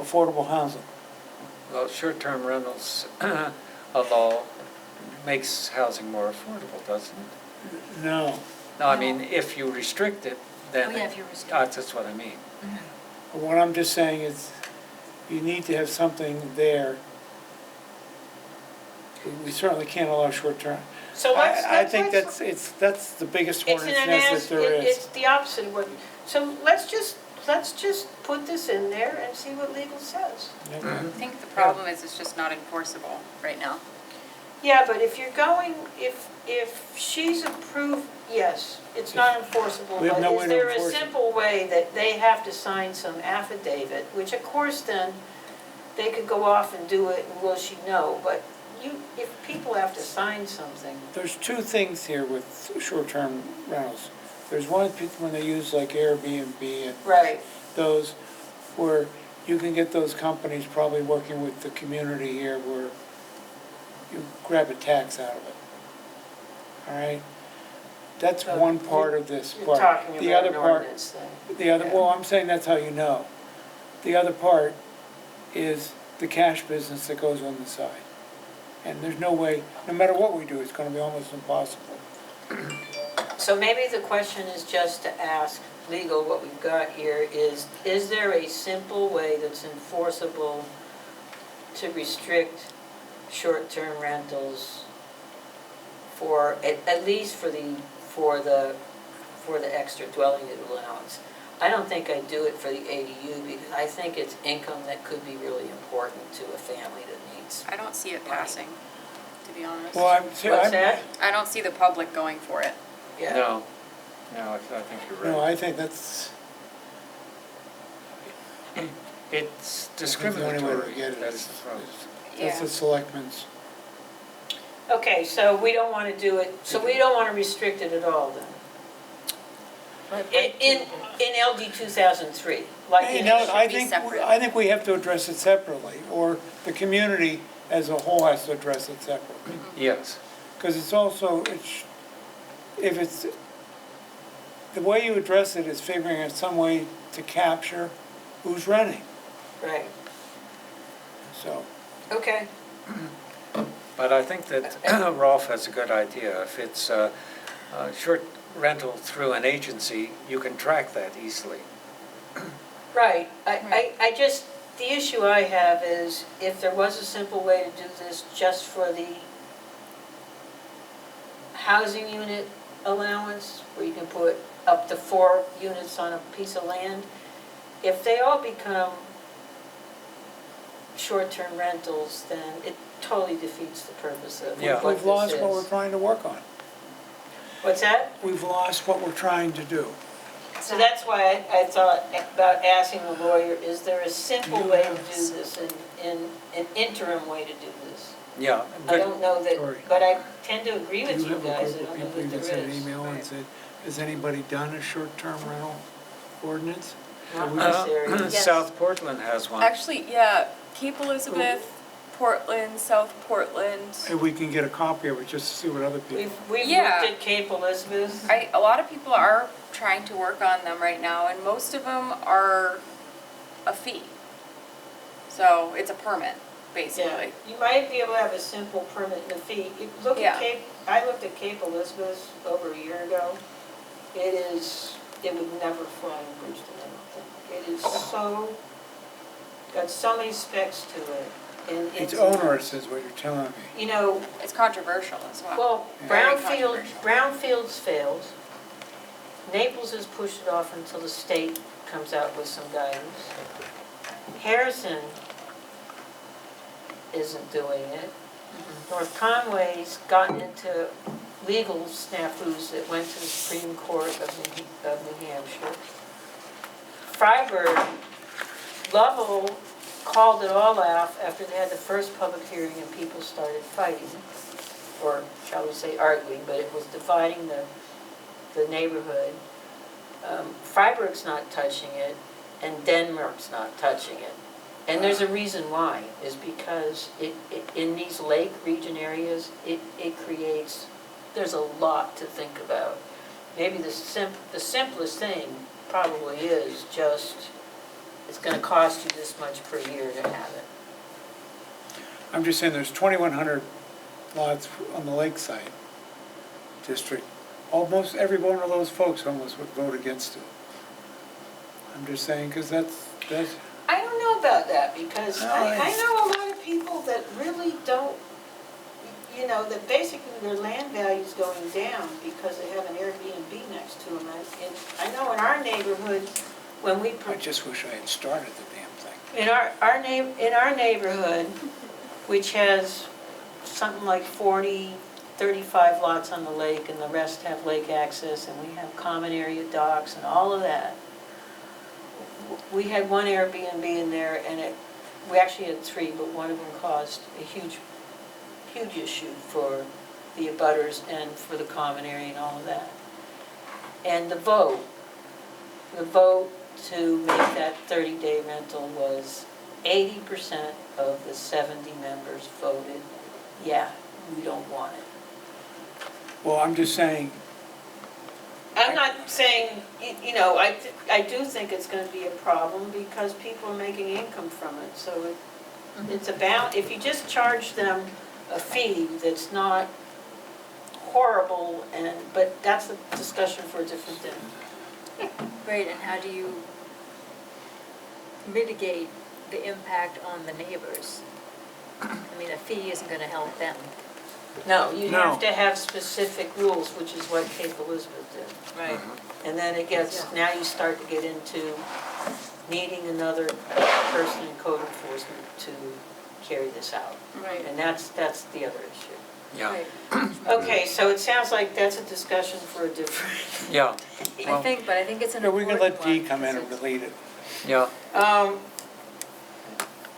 affordable housing. Well, short-term rentals, a law makes housing more affordable, doesn't it? No. No, I mean, if you restrict it, then. Oh, yeah, if you restrict That's what I mean. What I'm just saying is, you need to have something there. We certainly can't allow short-term. So I think that's the biggest it's hornet's an nest that there it's is. the opposite of what, so let's just put this in there and see what legal says. I think the problem is it's just not enforceable right now. Yeah, but if you're going, if she's approved, yes, it's not enforceable, We have but no way is to there a enforce it. simple way that they have to sign some affidavit, which of course then, they could go off and do it, and will she know, but if people have to sign something. There's two things here with short-term rentals. There's one, when they use like Airbnb and Right. those, where you can get those companies probably working with the community here where you grab a tax out of it. All right? That's So one part of this You're part. talking The about other an part, ordinance thing. well, I'm saying that's how you know. The other part is the cash business that goes on the side. And there's no way, no matter what we do, it's gonna be almost impossible. So maybe the question is just to ask legal, what we've got here is there a simple way that's enforceable to restrict short-term rentals for, at least for the extra dwelling unit allowance? I don't think I'd do it for the ADU because I think it's income that could be really important to a family that needs. I don't see it passing, to be honest. Well, What's that? I don't see the public going for it. Yeah. No, I think you're right. No, I think that's, It's I think the only way to discriminatory, get it that's is, the problem. that's Yeah. the selectmen's. Okay, so we don't want to do it, so we don't want to restrict it at all then? In LD 2003, like Hey, in no, should I be think, separate. I think we have to address it separately, or the community as a whole has to address it separately. Yes, Because it's also, if it's, the way you address it is figuring out some way to capture who's renting, right, so. okay. but I think that Rolf has a good idea. If it's a short rental through an agency, you can track that easily. Right, I just, the issue I have is if there was a simple way to do this just for the housing unit allowance, where you can put up to 4 units on a piece of land, if they all become short-term rentals, then it totally defeats the purpose of Yeah. what We've lost this what we're is. trying to work on. What's that? We've lost what we're trying to do. So that's why I thought about asking the lawyer, is there a simple way to do this, an interim way to do this? Yeah, I don't know Sorry. that, but I tend to agree with Do you have a guys, I group of don't know people that that there sent an is. email and said, has anybody done a short-term rental ordinance? Not in this area. Yes. South Portland has one. Actually, yeah, Cape Elizabeth, Portland, South Portland. If we can get a copy of it, just to see what other people. We've Yeah. looked at Cape Elizabeth. A lot of people are trying to work on them right now, and most of them are a fee. So it's a permit, Yeah, basically. you might be able to have a simple permit and a fee. Look Yeah. at Cape, I looked at Cape Elizabeth over a year ago. It would never fly in Bridgton, I don't think. It is so, got so many specs to it. And It's onerous is what you're telling me. You know, It's controversial as well. well, Very Brownfield's failed. Naples has pushed it off until the state comes out with some guidance. Harrison isn't doing it. North Conway's gotten into legal snafus that went to the Supreme Court of New Hampshire. Freiburg, Lovell called it all off after they had the first public hearing and people started fighting, or shall we say arguing, but it was dividing the neighborhood. Freiburg's not touching it, and Denmark's not touching it. And there's a reason why, is because in these lake region areas, it creates, there's a lot to think about. Maybe the simplest thing probably is just, it's gonna cost you this much per year to have it. I'm just saying, there's 2,100 lots on the lakeside district. Almost every one of those folks almost would vote against it. I'm just saying, because that's, I don't know about that, because No, I know a lot of people that really don't, you know, that basically their land value's going down because they have an Airbnb next to them. And I know in our neighborhood, when we, I just wish I had started the damn thing. in our neighborhood, which has something like 35 lots on the lake, and the rest have lake access, and we have common area docks and all of that. We had one Airbnb in there, and we actually had 3, but one of them caused a huge issue for the abutters and for the common area and all of that. And the vote to make that 30-day rental was 80% of the 70 members voted, yeah, we don't want it. Well, I'm just saying, I'm not saying, you know, I do think it's gonna be a problem because people are making income from it, so it's about, if you just charge them a fee that's not horrible, but that's a discussion for a different day. Right, and how do you mitigate the impact on the neighbors? I mean, a fee isn't gonna help them. No, you No. have to have specific rules, which is what Cape Elizabeth did. Right. And then it gets, now you start to get into needing another person in code enforcement to carry this out. Right. And that's the other issue. Yeah, Right. Okay, so it sounds like that's a discussion for a different, yeah, I think it's an yeah, we important can one. let Dee come in and because relate it. yeah.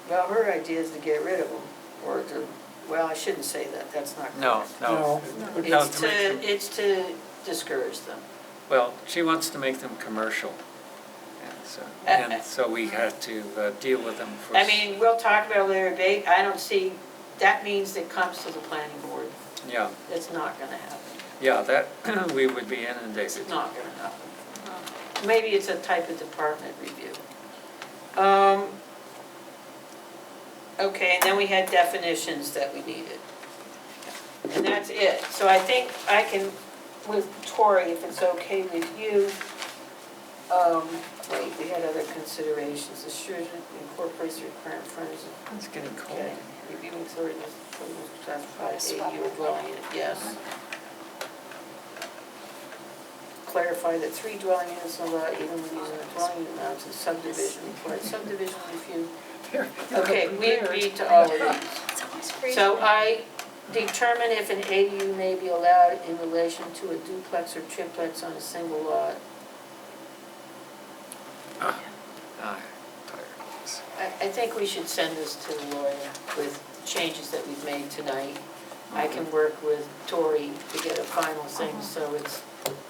well, her idea is to get rid of them, or to, well, I shouldn't say that, that's not No, correct. no. No. No, It's to make them- it's to discourage them. Well, she wants to make them commercial. And so we had to deal with them for. I mean, we'll talk about it later, date. I don't see, that means it comes to the planning board. Yeah, It's not gonna happen. yeah, that, we would be inundated. It's not gonna happen. Maybe it's a type of department review. Okay, and then we had definitions that we needed. And that's it. So I think I can, with Tori, if it's okay with you, wait, we had other considerations. The stringent incorporates the requirement frontage. It's getting cold. Okay, reviewing authority is classified ADU dwelling unit, yes. Clarify that 3 dwelling units are allowed even when using a dwelling unit amounts in subdivision required subdivision review. Okay, we agreed to all of these. It's always crazy. So I determine if an ADU may be allowed in relation to a duplex or triplex on a single lot. Ah, tired of this. I think we should send this to the lawyer with changes that we've made tonight. I can work with Tori to get a final thing, so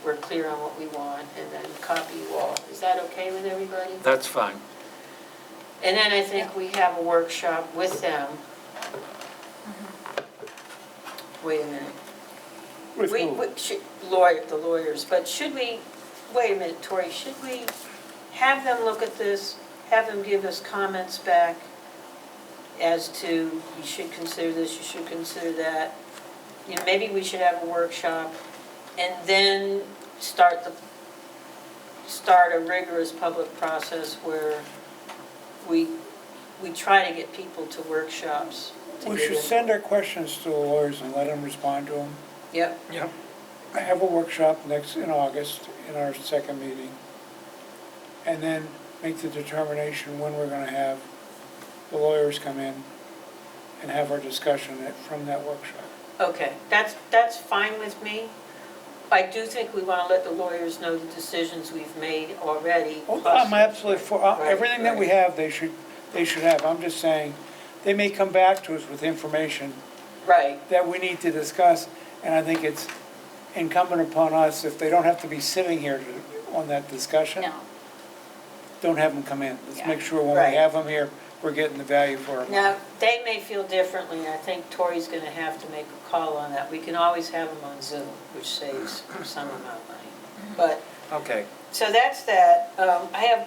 we're clear on what we want, and then copy you all. Is that okay with everybody? That's fine. And then I think we have a workshop with them wait a minute. With We, who? the lawyers, but should we, wait a minute, Tori, should we have them look at this, have them give us comments back as to, you should consider this, you should consider that? You know, maybe we should have a workshop and then start a rigorous public process where we try to get people to workshops. to We get should in. send our questions to the lawyers and let them respond to them. Yep, I have a workshop in August, in our second meeting. And then make the determination when we're gonna have the lawyers come in and have our discussion from that workshop. okay, that's fine with me. I do think we want to let the lawyers know the decisions we've made already. Oh, plus- I'm absolutely for, Right, everything that we right. have, they should have. I'm just saying, they may come back to us with information Right, that we need to discuss, and I think it's incumbent upon us, if they don't have to be sitting here on that discussion, No. don't have them come in. Let's Yeah. make sure when Right. we have them here, we're getting the value for them. now, they may feel differently, and I think Tori's going to have to make a call on that. We can always have them on Zoom, which saves some amount of money. But, Okay, so that's that. I had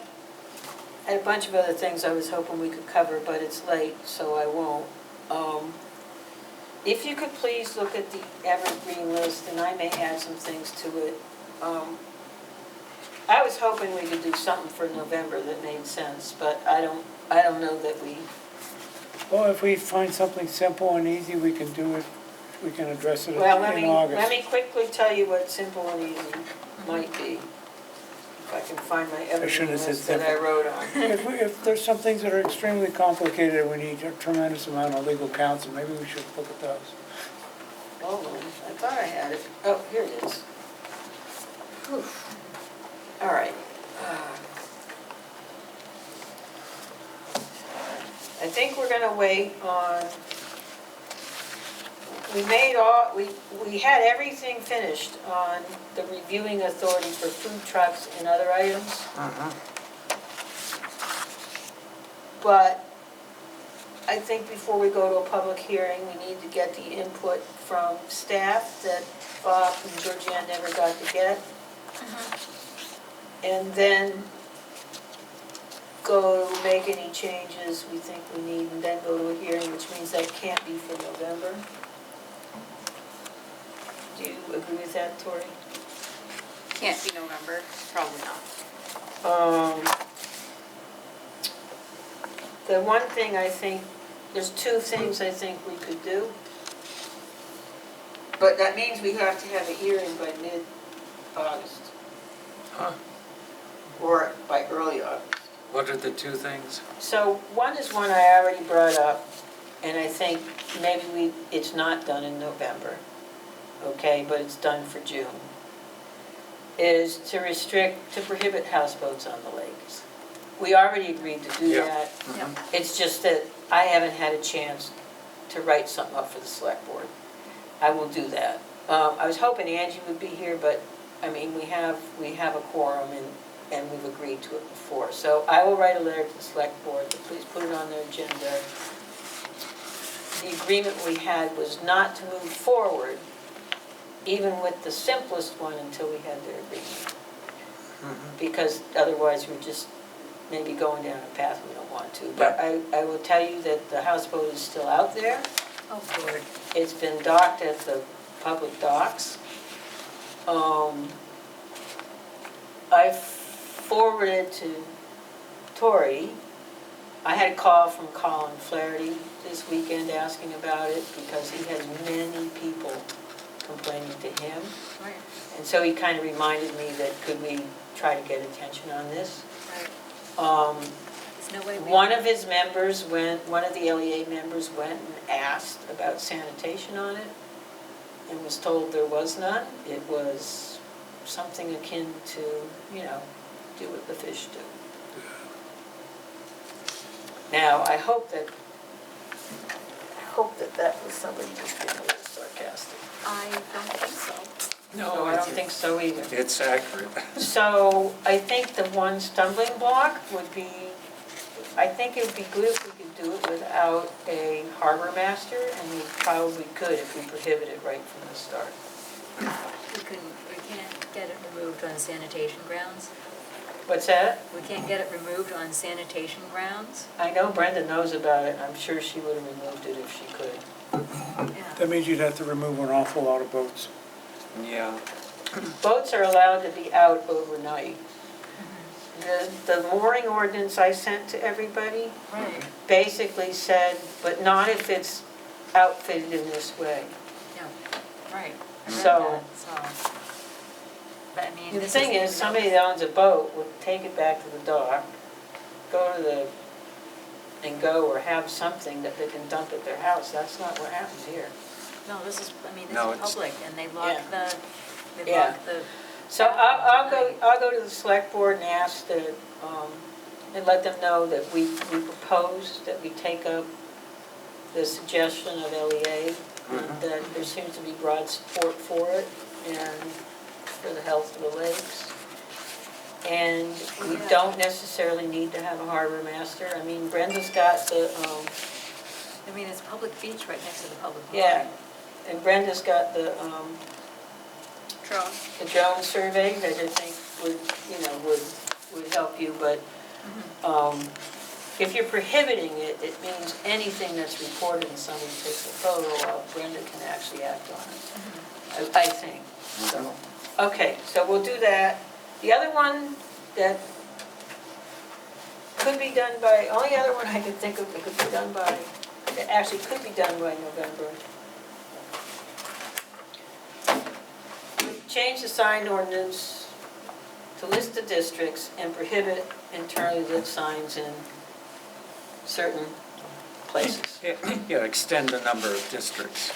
a bunch of other things I was hoping we could cover, but it's late, so I won't. If you could please look at the evergreen list, and I may add some things to it. I was hoping we could do something for November that made sense, but I don't know that we, Well, if we find something simple and easy, we can do it, we can address it well, in let August. me quickly tell you what simple and easy might be. If I can find my evergreen shouldn't have said list that I simple. wrote on. If there's some things that are extremely complicated and we need a tremendous amount of legal counsel, maybe we should look at those. Hold on, I thought I had it. Oh, here it is. Whew. All right. I think we're gonna wait on, we had everything finished on the reviewing authority for food trucks and other items. But I think before we go to a public hearing, we need to get the input from staff that Bob and Georgianne never got to get. And then go make any changes we think we need, and then go to a hearing, which means that can't be for November. Do you agree with that, Tori? Can't be November, probably not. The one thing I think, there's two things I think we could do. But that means we have to have a hearing by mid-August. Huh. Or by early August. What are the two things? So one is one I already brought up, and I think maybe it's not done in November, okay, but it's done for June, is to prohibit houseboats on the lakes. We already agreed to do Yeah. that. Yep. It's just that I haven't had a chance to write something up for the select board. I will do that. I was hoping Angie would be here, but, I mean, we have a quorum and we've agreed to it before. So I will write a letter to the select board to please put it on their agenda. The agreement we had was not to move forward, even with the simplest one, until we had their agreement. Because otherwise we're just maybe going down a path we don't want to. But I will tell you that the houseboat is still out there. Oh, Lord. It's been docked at the public docks. I forwarded to Tori. I had a call from Colin Flaherty this weekend asking about it because he has many people complaining to him. Right. And so he kind of reminded me that could we try to get attention on this? Right. There's no way we. One of his members one of the LEA members went and asked about sanitation on it and was told there was none. It was something akin to, do what the fish do. Now, I hope that was somebody just being a little sarcastic. I don't think so. No, I don't think so either. It's accurate. So I think the one stumbling block would be I think it would be good if we could do it without a harbor master, and we probably could if we prohibit it right from the start. We can't get it removed on sanitation grounds? What's that? We can't get it removed on sanitation grounds? I know Brenda knows about it, and I'm sure she would have removed it if she could. Yeah. That means you'd have to remove an awful lot of boats. Yeah. Boats are allowed to be out overnight. The mooring ordinance I sent to everybody Right, basically said, but not if it's outfitted in this way. yeah, right. I read So- that, so. But I mean, The this thing isn't is, even somebody that owns a boat would take it back to the dock, go to the, and go or have something that they can dump at their house. That's not what happens here. No, this is, I mean, this No, is it's- public, and they Yeah. they Yeah. lock the. So I'll go to the select board and ask that, and let them know that we propose that we take up the suggestion of LEA, and that there seems to be broad support for it and for the health of the lakes. And we Yeah. don't necessarily need to have a harbor master. I mean, Brenda's got the, I mean, it's a public beach right next to the public yeah, mooring. and Brenda's got the Drone. drone survey that I think would, would help you, but if you're prohibiting it, it means anything that's reported and somebody takes a photo of, Brenda can actually act on it, I think, so. Okay, so we'll do that. The other one that could be done by, only other one I could think of that could be done by, that actually could be done by November. Change the sign ordinance to list the districts and prohibit internally lit signs in certain places. Yeah, extend the number of districts.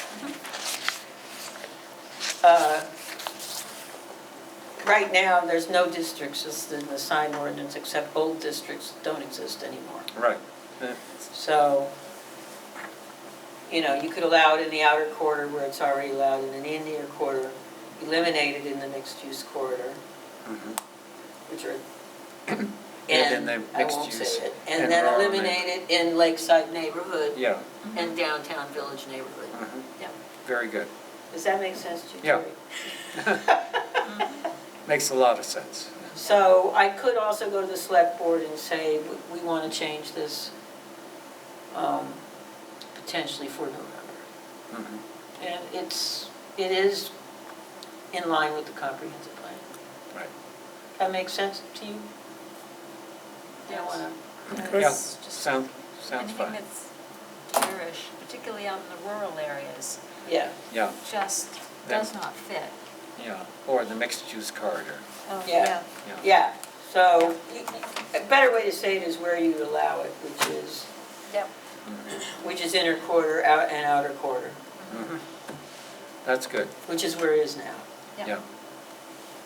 Right now, there's no districts listed in the sign ordinance except old districts don't exist anymore. Right. So, you could allow it in the outer quarter where it's already allowed, and in the inner quarter, eliminate it in the mixed-use corridor, Mhm. which are, And in the I won't mixed use say it, and and then rural eliminate it in Lakeside neighborhood Yeah. and downtown village neighborhood. Mhm. Yeah. Very good. Does that make sense to you, Yeah. Terry? Makes a lot of sense. So I could also go to the select board and say, we want to change this potentially for November. Mhm. And it is in line with the comprehensive plan. Right. That makes sense to you? I Yes. wanna, Okay. Yeah, It's just sounds anything fine. that's garish, particularly out in the rural areas, yeah, Yeah, just does not fit. yeah. Or the mixed use corridor. Oh, Yeah. yeah. So a better way to say it is where you allow it, Yep. which is inner quarter out and outer quarter, Mhm. That's good. which is where it is now. Yep. Yeah.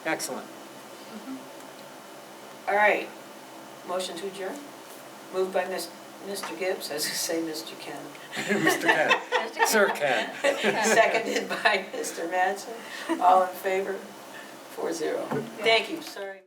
Excellent. All right, motion to adjourn? Moved by Mr. Gibbs, as I say, Mr. Ken. Mr. Ken. Sir Ken. Seconded by Mr. Mattson. All in favor? 4-0. Thank you, sorry.